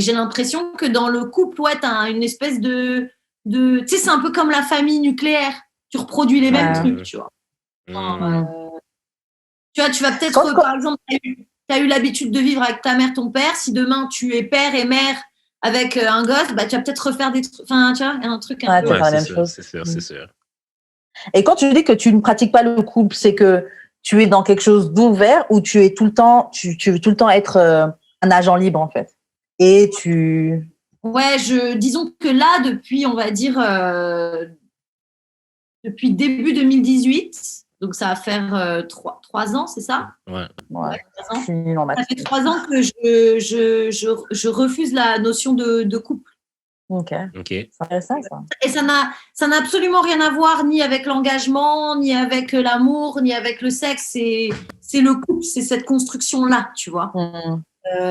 j'ai l'impression que dans le couple, ouais, tu as une espèce de tu sais, c'est un peu comme la famille nucléaire. Tu reproduis les mêmes trucs, tu vois. Tu vois, tu vas peut-être, par exemple, tu as eu l'habitude de vivre avec ta mère, ton père. Si demain, tu es père et mère avec un gosse, tu vas peut-être refaire des trucs. Enfin, tu vois, un truc un peu... Ouais, la même chose. C'est sûr, c'est sûr. Et quand tu dis que tu ne pratiques pas le couple, c'est que tu es dans quelque chose d'ouvert ou tu es tout le temps, tu veux tout le temps être un agent libre, en fait. Et tu... Ouais, disons que là, depuis, on va dire, depuis début 2018, donc ça va faire 3 ans, c'est ça? Ouais. Je suis nulle en maths. Ça fait 3 ans que je refuse la notion de couple. Ok. C'est intéressant, ça. Et ça n'a absolument rien à voir ni avec l'engagement, ni avec l'amour, ni avec le sexe. C'est le couple, c'est cette construction-là, tu vois.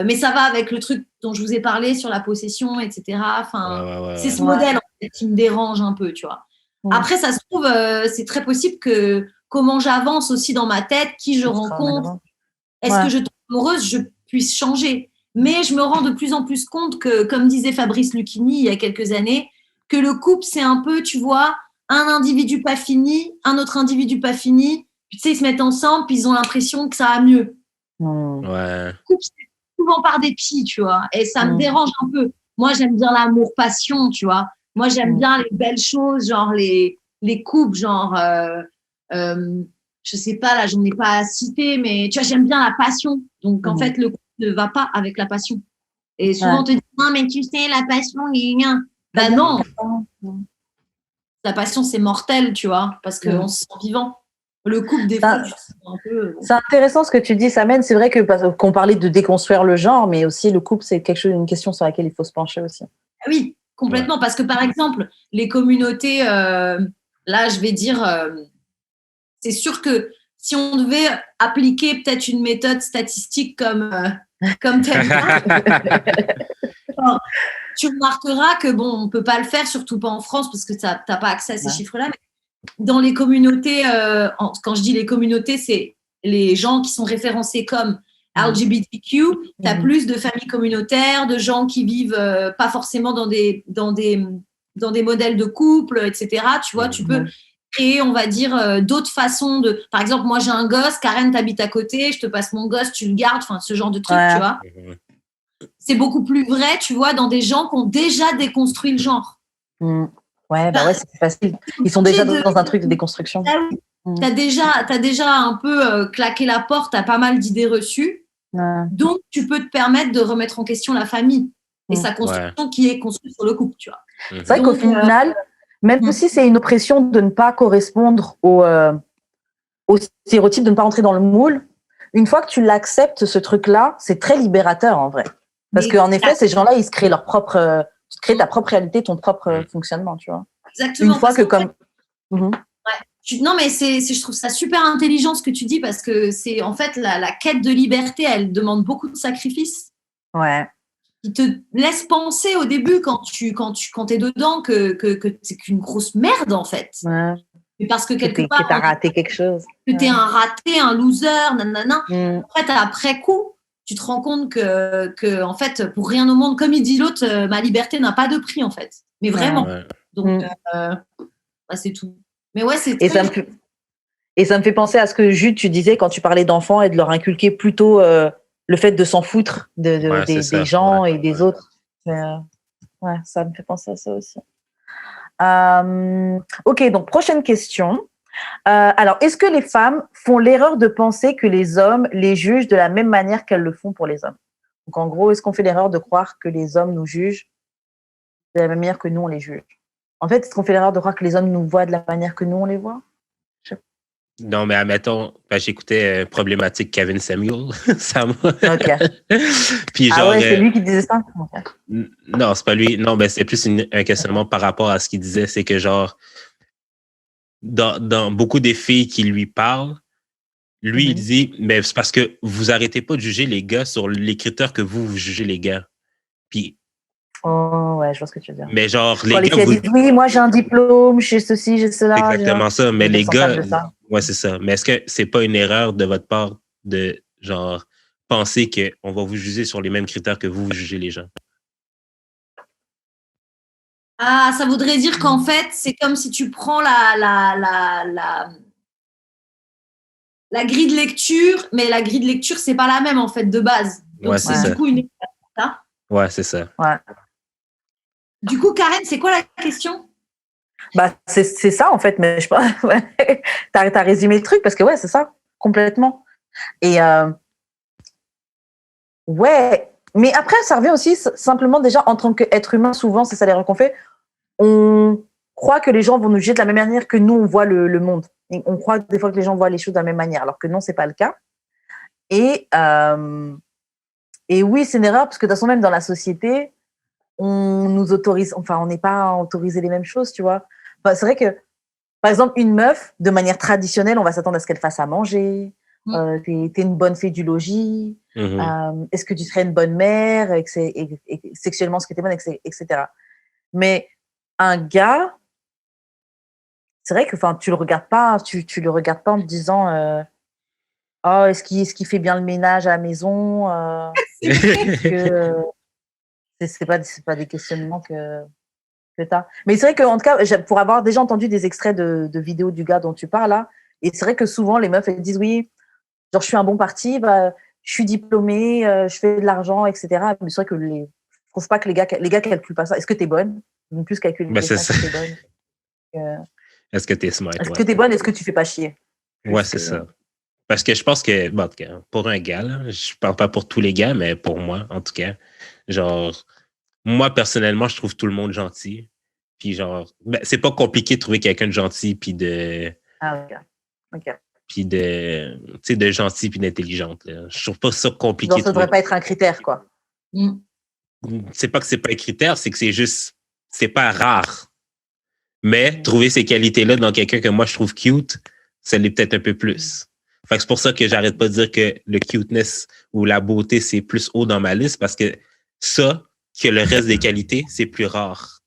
Mais ça va avec le truc dont je vous ai parlé sur la possession, etc. Enfin, c'est ce modèle en fait, qui me dérange un peu, tu vois. Après, ça se trouve, c'est très possible que comment j'avance aussi dans ma tête, qui je rencontre, est-ce que je tombe amoureuse, je puisse changer. Mais je me rends de plus en plus compte que, comme disait Fabrice Lucchini il y a quelques années, que le couple, c'est un peu, tu vois, un individu pas fini, un autre individu pas fini. Puis, tu sais, ils se mettent ensemble, puis ils ont l'impression que ça va mieux. Ouais. Le couple, c'est souvent par dépit, tu vois. Et ça me dérange un peu. Moi, j'aime bien l'amour-passion, tu vois. Moi, j'aime bien les belles choses, genre les couples, genre... je sais pas, là, j'en ai pas à citer, mais tu vois, j'aime bien la passion. Donc, en fait, le couple ne va pas avec la passion. Et souvent, on te dit, non, mais tu sais, la passion, bah non. La passion, c'est mortel, tu vois, parce qu'on se sent vivant. Le couple, des fois, tu te sens un peu... C'est intéressant ce que tu dis, Samen. C'est vrai qu'on parlait de déconstruire le genre, mais aussi le couple, c'est une question sur laquelle il faut se pencher aussi. Oui, complètement. Parce que, par exemple, les communautés, là, je vais dire... c'est sûr que si on devait appliquer peut-être une méthode statistique comme tu remarqueras que bon, on peut pas le faire, surtout pas en France parce que t'as pas accès à ces chiffres-là. Mais dans les communautés, quand je dis les communautés, c'est les gens qui sont référencés comme LGBTQ. T'as plus de familles communautaires, de gens qui vivent pas forcément dans des modèles de couple, etc. Tu vois, tu peux créer, on va dire, d'autres façons de... Par exemple, moi, j'ai un gosse, Karen, t'habites à côté, je te passe mon gosse, tu le gardes, enfin, ce genre de truc, tu vois. C'est beaucoup plus vrai, tu vois, dans des gens qui ont déjà déconstruit le genre. Ouais, bah ouais, c'est facile. Ils sont déjà dans un truc de déconstruction. T'as déjà un peu claqué la porte à pas mal d'idées reçues. Ouais. Donc, tu peux te permettre de remettre en question la famille et sa Ouais. construction qui est construite sur le couple, tu vois. Mhm. C'est vrai qu'au final, même si c'est une oppression de ne pas correspondre au stéréotype, de ne pas rentrer dans le moule, une fois que tu l'acceptes, ce truc-là, c'est très libérateur en vrai. Parce qu'en effet, ces gens-là, ils se créent leur propre. Tu te crées ta propre réalité, ton propre fonctionnement, tu vois. Exactement. Une fois que comme. Non, mais je trouve ça super intelligent ce que tu dis parce que c'est en fait la quête de liberté, elle demande beaucoup de sacrifices. Ouais. Qui te laisse penser au début quand t'es dedans que c'est qu'une grosse merde en fait. Ouais. Mais parce que quelque part. Que t'as raté quelque chose. Que t'es un raté, un loser, nanana. Mm. En fait, après coup, tu te rends compte que en fait, pour rien au monde, comme il dit l'autre, ma liberté n'a pas de prix en fait. Mais vraiment. Ouais. Donc, bah, c'est tout. Mais ouais, c'est Et ça me fait penser à ce que Jude, tu disais quand tu parlais d'enfants et de leur inculquer plutôt le fait de s'en foutre des gens et des autres. Ouais, ça me fait penser à ça aussi. Ok, donc prochaine question. Alors, est-ce que les femmes font l'erreur de penser que les hommes les jugent de la même manière qu'elles le font pour les hommes? Donc, en gros, est-ce qu'on fait l'erreur de croire que les hommes nous jugent de la même manière que nous, on les juge? En fait, est-ce qu'on fait l'erreur de croire que les hommes nous voient de la manière que nous, on les voit? Non, mais admettons, j'écoutais Problématique Kevin Samuel. Ça m'a. Ok. Puis genre, ouais, c'est lui qui disait ça? Okay. Non, c'est pas lui. Non, ben c'est plus un questionnement par rapport à ce qu'il disait. C'est que genre, dans beaucoup des filles qui lui parlent, lui, il dit, mais c'est parce que vous arrêtez pas de juger les gars sur les critères que vous jugez les gars. Puis. Oh, ouais, je vois ce que tu veux dire. Mais genre, les gars. Disent, oui, moi, j'ai un diplôme, j'ai ceci, j'ai cela. C'est exactement ça. Mais les gars. Ouais, c'est ça. Mais est-ce que c'est pas une erreur de votre part de, genre, penser qu'on va vous juger sur les mêmes critères que vous jugez les gens? Ah, ça voudrait dire qu'en fait, c'est comme si tu prends la grille de lecture, mais la grille de lecture, c'est pas la même en fait de base. Donc ouais, c'est ça. Du coup une erreur. Ouais, c'est ça. Ouais. Du coup, Karen, c'est quoi la question? Bah, c'est ça en fait, mais je pense. Ouais. T'as résumé le truc parce que ouais, c'est ça, complètement. Et ouais, mais après, ça revient aussi simplement déjà en tant qu'être humain, souvent, c'est ça l'erreur qu'on fait. On croit que les gens vont nous juger de la même manière que nous, on voit le monde. Et on croit des fois que les gens voient les choses de la même manière, alors que non, c'est pas le cas. Et oui, c'est une erreur parce que de toute façon, même dans la société, on nous autorise, enfin, on n'est pas autorisé les mêmes choses, tu vois. Enfin, c'est vrai que, par exemple, une meuf, de manière traditionnelle, on va s'attendre à ce qu'elle fasse à manger. T'es une bonne fée du logis. Est-ce que tu serais une bonne mère, et sexuellement, est-ce que t'es bonne, etc. Mais un gars, c'est vrai que, enfin, tu le regardes pas en te disant, oh, est-ce qu'il fait bien le ménage à la maison? C'est pas des questionnements que t'as. Mais c'est vrai qu'en tout cas, pour avoir déjà entendu des extraits de vidéos du gars dont tu parles là, et c'est vrai que souvent les meufs elles disent oui, genre je suis un bon parti, bah, je suis diplômée, je fais de l'argent, etc. Mais c'est vrai que je trouve pas que les gars calculent pas ça. Est-ce que t'es bonne? Ils vont plus calculer les questions. Est-ce que t'es bonne? Est-ce que t'es smart? Est-ce que t'es bonne? Est-ce que tu fais pas chier? Ouais, c'est ça. Parce que je pense que, bon, en tout cas, pour un gars, là, je parle pas pour tous les gars, mais pour moi, en tout cas, genre, moi, personnellement, je trouve tout le monde gentil. Puis genre, ben, c'est pas compliqué de trouver quelqu'un de gentil puis de... Ah, ok. Puis de, tu sais, de gentil puis d'intelligente. Là. Je trouve pas ça compliqué. Donc, ça devrait pas être un critère, quoi. C'est pas que c'est pas un critère, c'est que c'est juste, c'est pas rare. Mais trouver ces qualités-là dans quelqu'un que moi, je trouve cute, ça l'est peut-être un peu plus. Fait que c'est pour ça que j'arrête pas de dire que le cuteness ou la beauté, c'est plus haut dans ma liste parce que ça, que le reste des qualités, c'est plus rare.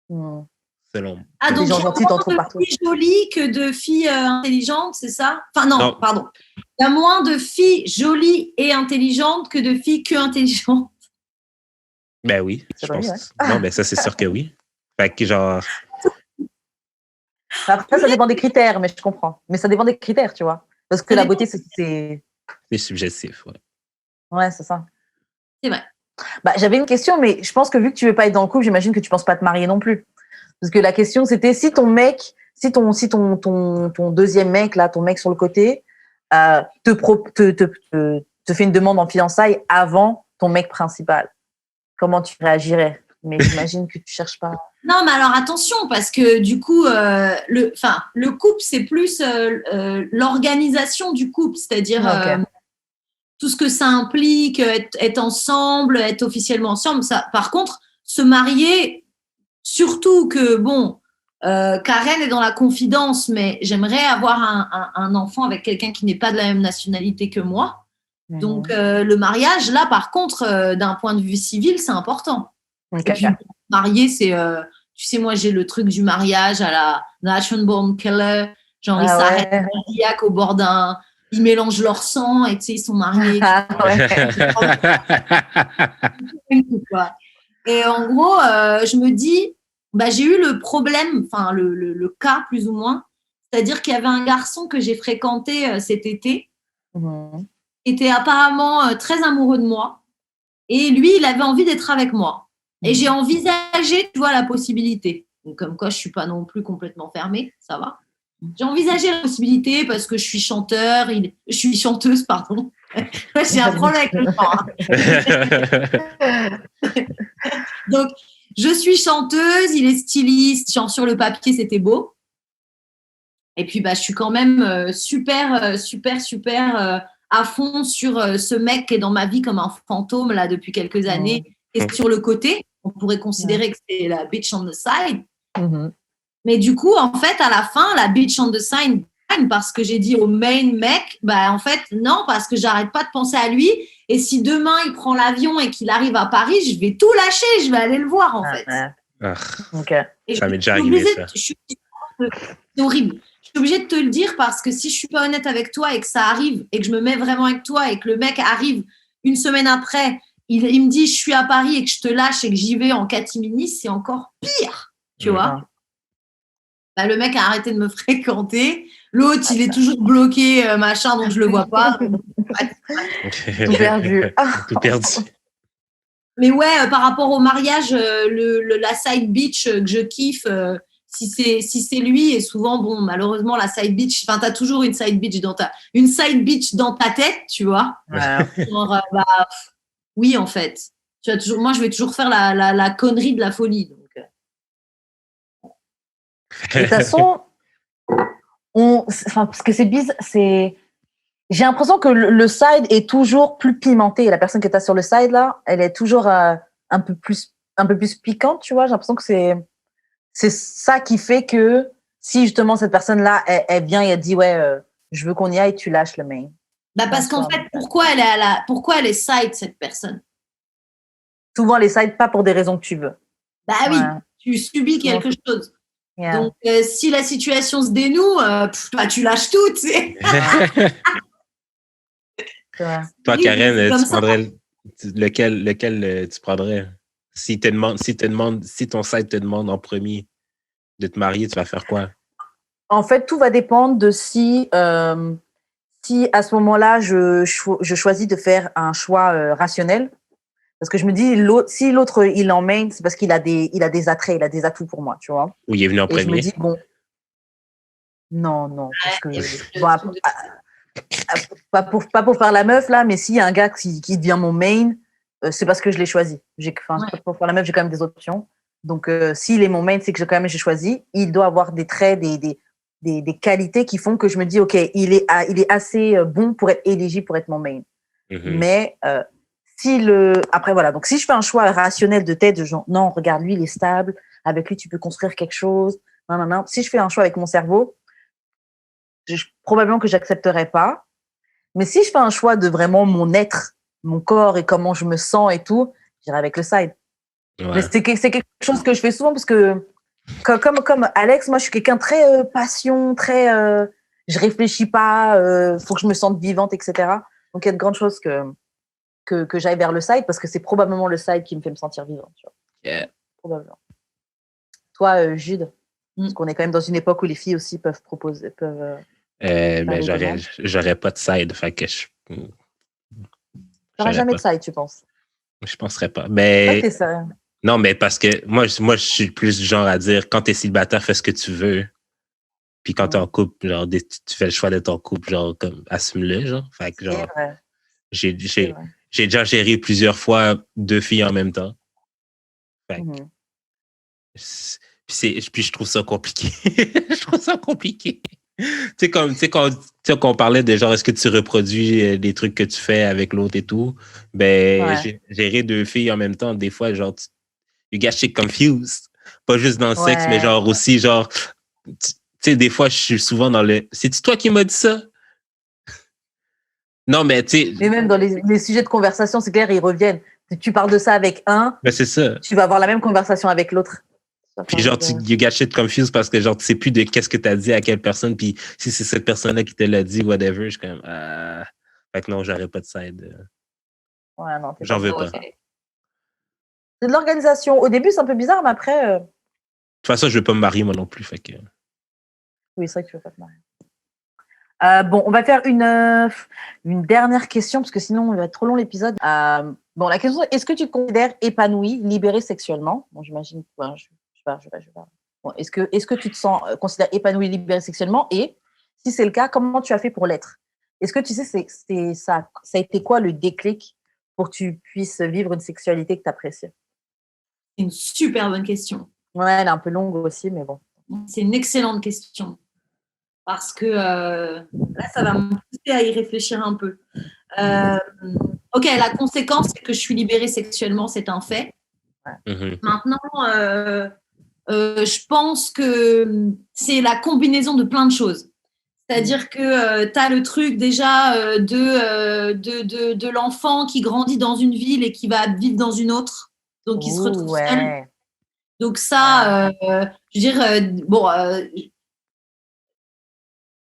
Selon moi. Ah, donc il y a moins de filles jolies que de filles intelligentes, c'est ça? Enfin, non, pardon. Il y a moins de filles jolies et intelligentes que de filles que intelligentes. Ben oui, je pense. Ouais. Non, ben ça, c'est sûr que oui. Fait que genre... Après, ça dépend des critères, mais je comprends. Mais ça dépend des critères, tu vois. Parce que la beauté, c'est... C'est subjectif, ouais. Ouais, c'est ça. C'est vrai. Bah, j'avais une question, mais je pense que vu que tu veux pas être dans le couple, j'imagine que tu penses pas te marier non plus. Parce que la question, c'était si ton mec, ton deuxième mec, là, ton mec sur le côté, te fait une demande en fiançailles avant ton mec principal, comment tu réagirais? Mais j'imagine que tu cherches pas. Non, mais alors attention, parce que du coup, le couple, c'est plus l'organisation du couple, c'est-à-dire tout ce que ça implique, être ensemble, être officiellement ensemble. Ça, par contre, se marier, surtout que, Karen est dans la confidence, mais j'aimerais avoir un enfant avec quelqu'un qui n'est pas de la même nationalité que moi. Donc, le mariage, là, par contre, d'un point de vue civil, c'est important. Et puis, marier, c'est, tu sais, moi, j'ai le truc du mariage à la Nation Born Killer. Genre, ils s'arrêtent cardiaque au bord d'un. Ils mélangent leur sang et tu sais, ils sont mariés. Et en gros, je me dis, j'ai eu le problème, enfin, le cas plus ou moins. C'est-à-dire qu'il y avait un garçon que j'ai fréquenté cet été, qui était apparemment très amoureux de moi. Et lui, il avait envie d'être avec moi. Et j'ai envisagé, tu vois, la possibilité. Donc, comme quoi, je ne suis pas non plus complètement fermée, ça va. J'ai envisagé la possibilité parce que je suis je suis chanteuse, pardon. J'ai un problème avec le temps. Donc, je suis chanteuse, il est styliste, genre sur le papier, c'était beau. Et puis, je suis quand même super à fond sur ce mec qui est dans ma vie comme un fantôme là depuis quelques années. Et sur le côté, on pourrait considérer que c'est la bitch on the side. Mais du coup, en fait, à la fin, la bitch on the side, parce que j'ai dit au main mec, en fait, non, parce que j'arrête pas de penser à lui. Et si demain, il prend l'avion et qu'il arrive à Paris, je vais tout lâcher, je vais aller le voir, en fait. Ça m'est déjà arrivé, ça. C'est horrible. Je suis obligée de te le dire parce que si je suis pas honnête avec toi et que ça arrive et que je me mets vraiment avec toi et que le mec arrive une semaine après, il me dit je suis à Paris et que je te lâche et que j'y vais en catimini, c'est encore pire, tu vois. Le mec a arrêté de me fréquenter. L'autre, il est toujours bloqué, machin, donc je le vois pas. Tout perdu. Tout perdu. Mais ouais, par rapport au mariage, la side bitch que je kiffe, si c'est lui, et souvent, malheureusement, la side bitch, enfin, t'as toujours une side bitch dans ta tête, tu vois. Genre, oui, en fait. Moi, je vais toujours faire la connerie de la folie. Donc. De toute façon, parce que c'est bizarre, j'ai l'impression que le side est toujours plus pimenté. La personne que tu as sur le side, là, elle est toujours un peu plus piquante, tu vois. J'ai l'impression que c'est ça qui fait que si justement cette personne-là, elle vient et elle dit, je veux qu'on y aille, tu lâches le main. Parce qu'en fait, pourquoi elle est side, cette personne? Souvent, les sides, pas pour des raisons que tu veux. Oui, tu subis quelque chose. Donc, si la situation se dénoue, tu lâches tout, tu sais. Toi, Karen, tu prendrais lequel tu prendrais? Si ton side te demande en premier de te marier, tu vas faire quoi? En fait, tout va dépendre de si à ce moment-là, je choisis de faire un choix rationnel. Parce que je me dis, si l'autre, il en main, c'est parce qu'il a des attraits, il a des atouts pour moi, tu vois. Ou il est venu en premier. Je me dis, non, parce que pas pour faire la meuf, là, mais s'il y a un gars qui devient mon main, c'est parce que je l'ai choisi. Pour faire la meuf, j'ai quand même des options. Donc, s'il est mon main, c'est que j'ai choisi. Il doit avoir des traits, des qualités qui font que je me dis, OK, il est assez bon pour être éligible pour être mon main. Mais après, voilà. Donc, si je fais un choix rationnel de tête, genre, non, regarde, lui, il est stable. Avec lui, tu peux construire quelque chose. Non. Si je fais un choix avec mon cerveau, probablement que j'accepterai pas. Mais si je fais un choix de vraiment mon être, mon corps et comment je me sens et tout, j'irai avec le side. Mais c'est quelque chose que je fais souvent parce que, comme Alex, moi, je suis quelqu'un très passion, très, je réfléchis pas, faut que je me sente vivante, etc. Donc, il y a de grandes choses que j'aille vers le side parce que c'est probablement le side qui me fait me sentir vivante. Tu vois. Probablement. Toi, Jude, parce qu'on est quand même dans une époque où les filles aussi peuvent proposer. J'aurais pas de side. Fait que j'aurais jamais de side, tu penses? Je penserais pas. Mais Non, mais parce que moi, je suis plus du genre à dire, quand t'es célibataire, fais ce que tu veux. Puis quand t'es en couple, genre, tu fais le choix d'être en couple, genre, comme, assume-le, genre. Fait que, genre, C'est vrai. j'ai C'est vrai. déjà géré plusieurs fois 2 filles en même temps. Fait que, Mhm. puis je trouve ça compliqué. Je trouve ça compliqué. Tu sais, quand on parlait de genre, est-ce que tu reproduis des trucs que tu fais avec l'autre et tout, ben, Ouais. gérer 2 filles en même temps, des fois, genre, you get shit confused. Pas juste dans le sexe, mais Ouais. genre aussi, genre, tu sais, des fois, je suis souvent dans le. C'est-tu toi qui m'as dit ça? Non, mais tu sais, Mais même dans les sujets de conversation, c'est clair, ils reviennent. Si tu parles de ça avec un, ben c'est ça. tu vas avoir la même conversation avec l'autre. Puis genre, you get shit confused parce que genre, tu sais plus de qu'est-ce que t'as dit à quelle personne, puis si c'est cette personne-là qui te l'a dit, whatever, je suis comme, fait que non, j'aurais pas de side. Ouais, non, J'en veux pas. Ouais. C'est de l'organisation. Au début, c'est un peu bizarre, mais après, De toute façon, je veux pas me marier moi non plus, fait que. oui, c'est vrai que tu veux pas te marier. Bon, on va faire une dernière question, parce que sinon, il va être trop long l'épisode. Bon, la question, est-ce que tu te considères épanoui, libéré sexuellement? Bon, j'imagine, ouais, je sais pas. Bon, est-ce que tu te sens considères épanoui, libéré sexuellement? Et si c'est le cas, comment tu as fait pour l'être? Est-ce que tu sais, ça a été quoi le déclic pour que tu puisses vivre une sexualité que tu apprécies? C'est une super bonne question. Ouais, elle est un peu longue aussi, mais bon. C'est une excellente question. Parce que là, ça va me pousser à y réfléchir un peu. Ok, la conséquence, c'est que je suis libérée sexuellement, c'est un fait. Mm-hmm. Maintenant, je pense que c'est la combinaison de plein de choses. C'est-à-dire que tu as le truc déjà de l'enfant qui grandit dans une ville et qui va vivre dans une autre. Donc, il se retrouve seul. Ouais. Donc ça, je veux dire, bon,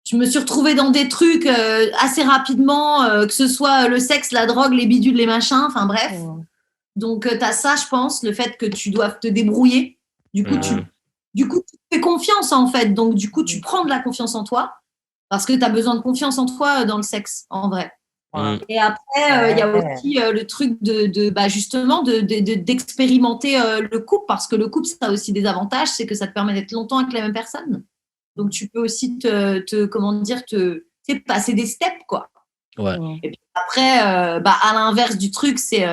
je me suis retrouvée dans des trucs assez rapidement, que ce soit le sexe, la drogue, les bidules, les machins, enfin bref. Donc, tu as ça, je pense, le fait que tu dois te débrouiller. Du coup, tu te fais confiance, en fait. Donc, du coup, tu prends de la confiance en toi parce que tu as besoin de confiance en toi dans le sexe, en vrai. Ouais. Et après, il y a aussi le truc justement d'expérimenter le couple, parce que le couple, ça a aussi des avantages, c'est que ça te permet d'être longtemps avec la même personne. Donc, tu peux aussi passer des steps, quoi. Ouais. Et puis après, à l'inverse du truc, c'est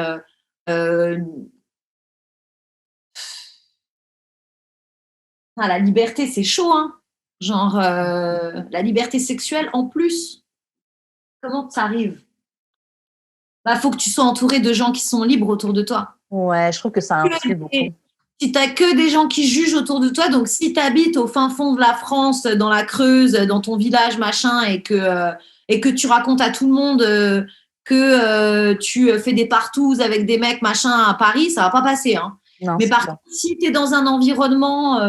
la liberté, c'est chaud, hein. Genre, la liberté sexuelle en plus. Comment ça arrive? Faut que tu sois entouré de gens qui sont libres autour de toi. Ouais, je trouve que ça influe beaucoup. Si tu n'as que des gens qui jugent autour de toi, donc si tu habites au fin fond de la France, dans la Creuse, dans ton village, machin, et que tu racontes à tout le monde que tu fais des partouzes avec des mecs, machin, à Paris, ça va pas passer. Hein. Non, Mais par contre, si tu es dans un environnement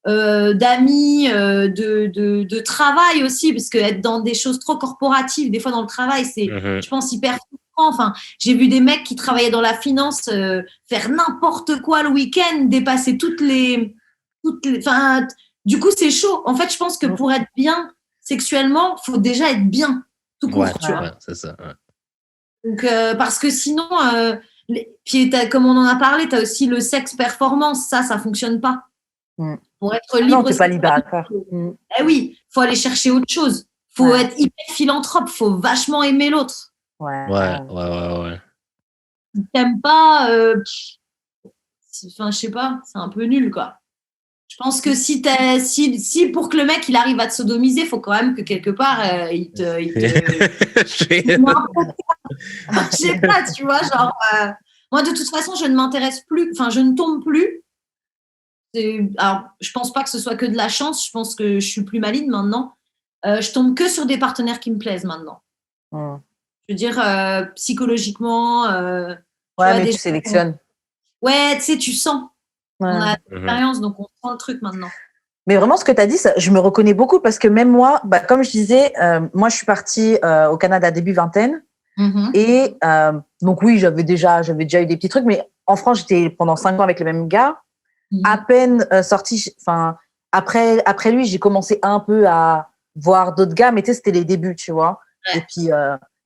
d'amis, de travail aussi, parce que être dans des choses trop corporatives, des fois dans le travail, c'est, je pense, hyper frustrant. Enfin, j'ai vu des mecs qui travaillaient dans la finance faire n'importe quoi le week-end, dépasser toutes les enfin, du coup, c'est chaud. En fait, je pense que pour être bien sexuellement, faut déjà être bien tout court, tu vois. Ouais, c'est ça. Ouais. Donc, parce que sinon, puis comme on en a parlé, tu as aussi le sexe performance, ça fonctionne pas. Pour être libre. Non, t'es pas libérateur. Eh oui, faut aller chercher autre chose. Faut être hyper philanthrope, faut vachement aimer l'autre. Ouais. Si t'aimes pas, enfin, je sais pas, c'est un peu nul, quoi. Je pense que si pour que le mec il arrive à te sodomiser, faut quand même que quelque part il te je sais pas, tu vois, genre moi de toute façon je ne m'intéresse plus, enfin je ne tombe plus. Alors je pense pas que ce soit que de la chance, je pense que je suis plus maligne maintenant. Je tombe que sur des partenaires qui me plaisent maintenant. Je veux dire psychologiquement. Ouais, mais tu sélectionnes. Ouais, tu sais, tu sens. On a l'expérience, donc on sent le truc maintenant. Mais vraiment, ce que tu as dit, ça, je me reconnais beaucoup parce que même moi, comme je disais, moi, je suis partie au Canada début vingtaine. Et donc, oui, j'avais déjà eu des petits trucs. Mais en France, j'étais pendant 5 ans avec le même gars. À peine sortie, enfin, après lui, j'ai commencé un peu à voir d'autres gars, mais tu sais, c'était les débuts, tu vois. Ouais.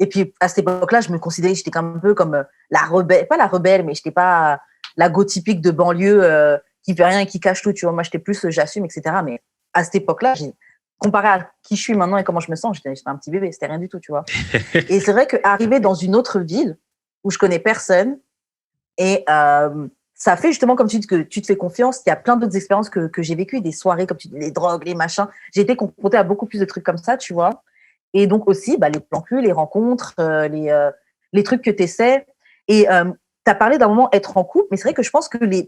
Et puis, à cette époque-là, je me considérais, j'étais un peu comme la rebelle, pas la rebelle, mais j'étais pas la go typique de banlieue qui fait rien et qui cache tout, tu vois. Moi, j'étais plus j'assume, etc. Mais à cette époque-là, comparé à qui je suis maintenant et comment je me sens, j'étais un petit bébé, c'était rien du tout, tu vois. Et c'est vrai qu'arriver dans une autre ville où je connais personne et ça fait justement, comme tu dis, que tu te fais confiance. Il y a plein d'autres expériences que j'ai vécues, des soirées, comme tu dis, les drogues, les machins. J'ai été confrontée à beaucoup plus de trucs comme ça, tu vois. Et donc aussi, les plans cul, les rencontres, les trucs que tu essaies. Et tu as parlé d'un moment être en couple, mais c'est vrai que je pense que je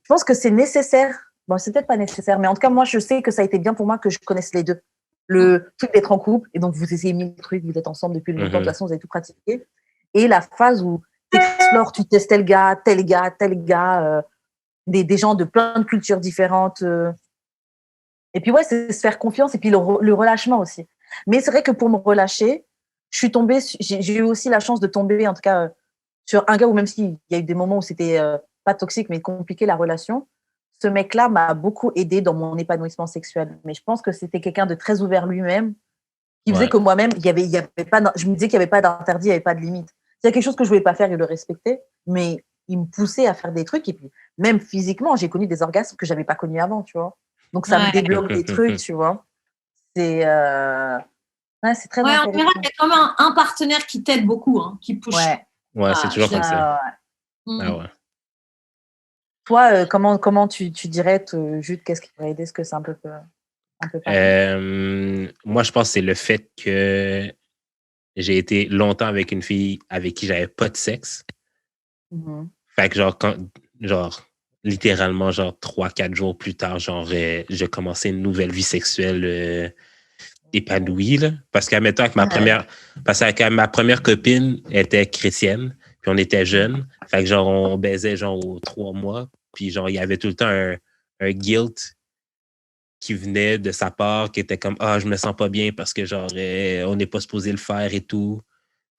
pense que c'est nécessaire. Bon, c'est peut-être pas nécessaire, mais en tout cas, moi, je sais que ça a été bien pour moi que je connaisse les deux. Le truc d'être en couple, et donc vous essayez 1000 trucs, vous êtes ensemble depuis longtemps, de toute façon, vous avez tout pratiqué. Et la phase où tu explores, tu testes tel gars, des gens de plein de cultures différentes. Et puis, ouais, c'est se faire confiance, et puis le relâchement aussi. Mais c'est vrai que pour me relâcher, je suis tombée, j'ai eu aussi la chance de tomber, en tout cas, sur un gars où même s'il y a eu des moments où c'était pas toxique, mais compliqué la relation, ce mec-là m'a beaucoup aidé dans mon épanouissement sexuel. Mais je pense que c'était quelqu'un de très ouvert lui-même, qui faisait que moi-même, je me disais qu'il n'y avait pas d'interdit, il n'y avait pas de limite. S'il y a quelque chose que je ne voulais pas faire, il le respectait, mais il me poussait à faire des trucs. Et puis, même physiquement, j'ai connu des orgasmes que je n'avais pas connus avant, tu vois. Donc, ça me débloque des trucs, tu vois. C'est très intéressant. En général, il y a quand même un partenaire qui t'aide beaucoup, hein, qui push. Ouais, c'est toujours comme ça. Ouais. Toi, comment tu dirais, Jude, qu'est-ce qui pourrait aider? Est-ce que c'est un peu moi, je pense que c'est le fait que j'ai été longtemps avec une fille avec qui j'avais pas de sexe. Fait que littéralement, 3-4 jours plus tard, j'ai commencé une nouvelle vie sexuelle épanouie, là. Parce qu'admettons que ma première copine était chrétienne, puis on était jeunes. Fait que on baisait aux 3 mois, puis il y avait tout le temps un guilt qui venait de sa part, qui était comme je me sens pas bien parce que on n'est pas supposé le faire et tout.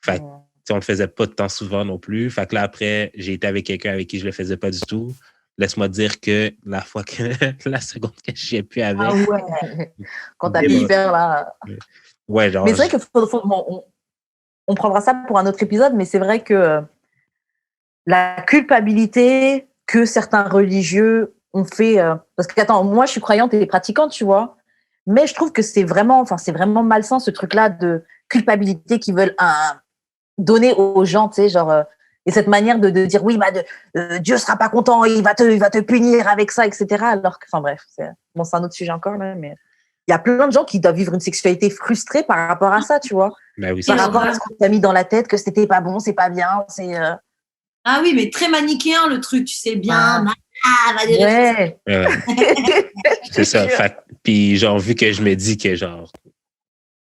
Fait que on le faisait pas de temps souvent non plus. Fait que là, après, j'ai été avec quelqu'un avec qui je le faisais pas du tout. Laisse-moi dire que la seconde que je n'ai plus avec. Ah ouais. Quand t'as pu faire là. Ouais, mais c'est vrai que on prendra ça pour un autre épisode, mais c'est vrai que la culpabilité que certains religieux ont fait, parce que attends, moi je suis croyante et pratiquante, tu vois, mais je trouve que c'est vraiment malsain ce truc-là de culpabilité qu'ils veulent donner aux gens, tu sais, et cette manière de dire oui, Dieu sera pas content, il va te punir avec ça, etc. Alors que, bref, c'est un autre sujet encore là, mais il y a plein de gens qui doivent vivre une sexualité frustrée par rapport à ça, tu vois, par rapport à ce qu'on t'a mis dans la tête que c'était pas bon, c'est pas bien, c'est. Ah oui, mais très manichéen le truc, tu sais bien. Ouais. C'est ça. Puis vu que je me dis que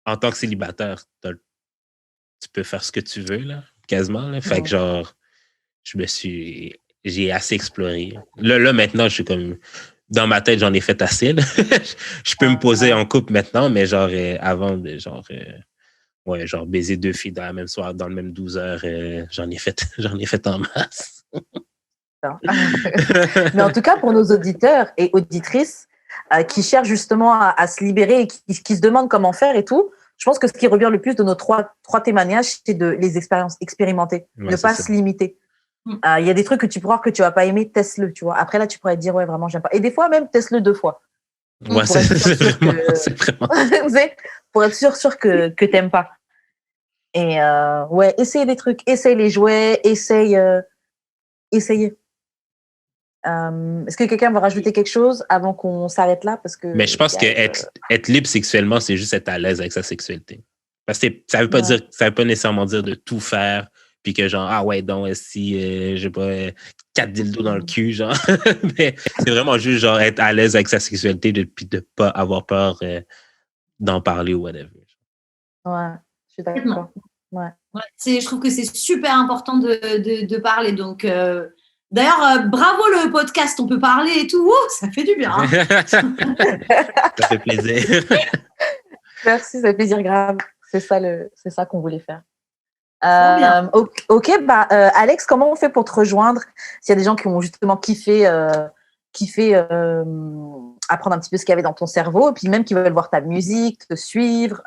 en tant que célibataire, tu peux faire ce que tu veux là, quasiment là. Fait que j'ai assez exploré. Là maintenant, je suis comme dans ma tête, j'en ai fait assez. Là. Je peux me poser en couple maintenant, mais avant de baiser 2 filles dans la même soirée, dans le même 12 heures, j'en ai fait en masse. Mais en tout cas, pour nos auditeurs et auditrices qui cherchent justement à se libérer et qui se demandent comment faire et tout, je pense que ce qui revient le plus de nos trois témoignages, c'est les expériences, expérimenter, ne pas se limiter. Il y a des trucs que tu pourras que tu vas pas aimer, teste-le, tu vois. Après là, tu pourrais te dire ouais, vraiment, j'aime pas. Et des fois même, teste-le 2 fois. Ouais, c'est vraiment. Pour être sûr que t'aimes pas. Et essaye des trucs, essaye les jouets, essayez. Est-ce que quelqu'un va rajouter quelque chose avant qu'on s'arrête là? Mais je pense que être libre sexuellement, c'est juste être à l'aise avec sa sexualité. Parce que ça veut pas nécessairement dire de tout faire, puis que si j'ai pas 4 dildos dans le cul, mais c'est vraiment juste être à l'aise avec sa sexualité, puis de pas avoir peur d'en parler ou whatever. Ouais, je suis d'accord. Ouais. Je trouve que c'est super important de parler, donc. D'ailleurs, bravo le podcast, on peut parler et tout. Ça fait du bien. Hein. Ça fait plaisir. Merci, ça fait plaisir grave. C'est ça qu'on voulait faire. Ok, Alex, comment on fait pour te rejoindre? S'il y a des gens qui ont justement kiffé apprendre un petit peu ce qu'il y avait dans ton cerveau, et puis même qui veulent voir ta musique, te suivre.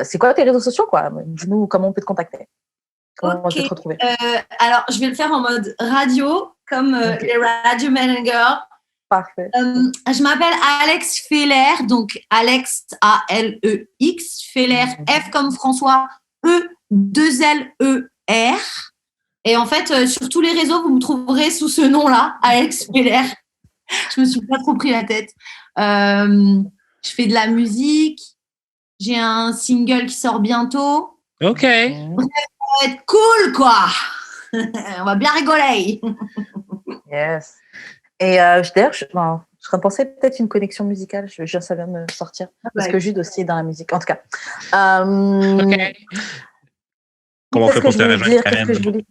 C'est quoi tes réseaux sociaux, quoi? Dis-nous comment on peut te contacter. Comment je vais Ok. te retrouver? Alors, je vais le faire en mode radio, comme Ok. les Radio Men and Girls. Parfait. Je m'appelle Alex Feller, donc Alex A-L-E-X, Feller, F comme François, E-2-L-E-R. Et en fait, sur tous les réseaux, vous me trouverez sous ce nom-là, Alex Feller. Je me suis pas trop pris la tête. Je fais de la musique. J'ai un single qui sort bientôt. OK. Ça va être cool, quoi. On va bien rigoler. Yes. Et d'ailleurs, je serais pensé peut-être une connexion musicale. Ça vient de me sortir. Parce que Jude aussi est dans la musique. En tout cas. OK. Comment on fait pour te rejoindre, Karen?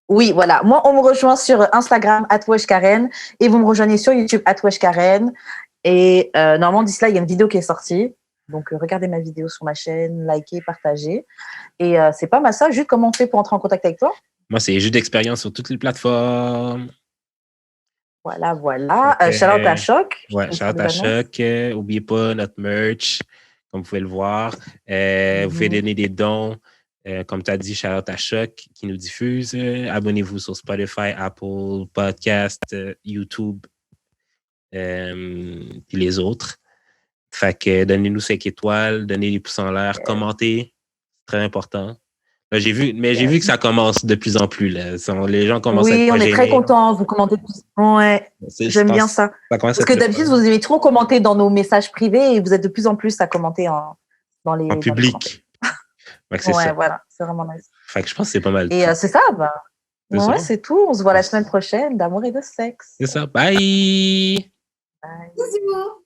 Oui, voilà. Moi, on me rejoint sur Instagram, @weshkaren, et vous me rejoignez sur YouTube, @weshkaren. Et normalement, d'ici là, il y a une vidéo qui est sortie. Donc, regardez ma vidéo sur ma chaîne, likez, partagez. Et c'est pas mal ça. Jude, comment on fait pour entrer en contact avec toi? Moi, c'est Jude d'expérience sur toutes les plateformes. Voilà. Shout-out à Choc. Ouais, shout-out à Choc. N'oubliez pas notre merch, comme vous pouvez le voir. Vous pouvez donner des dons. Comme tu as dit, shout-out à Choc qui nous diffuse. Abonnez-vous sur Spotify, Apple Podcast, YouTube, puis les autres. Fait que donnez-nous 5 étoiles, donnez des pouces en l'air, commentez. C'est très important. Là, j'ai vu que ça commence de plus en plus. Là. Les gens commencent à être on est très contents. Vous commentez tous. Ouais, j'aime bien ça. Parce que d'habitude, vous aimez trop commenter dans nos messages privés et vous êtes de plus en plus à commenter dans public. Ouais, ça. Voilà. C'est vraiment nice. Fait que je pense que c'est pas mal. Et c'est ça. C'est tout. On se voit la semaine prochaine d'amour et de sexe. C'est ça. Bye. Bisous.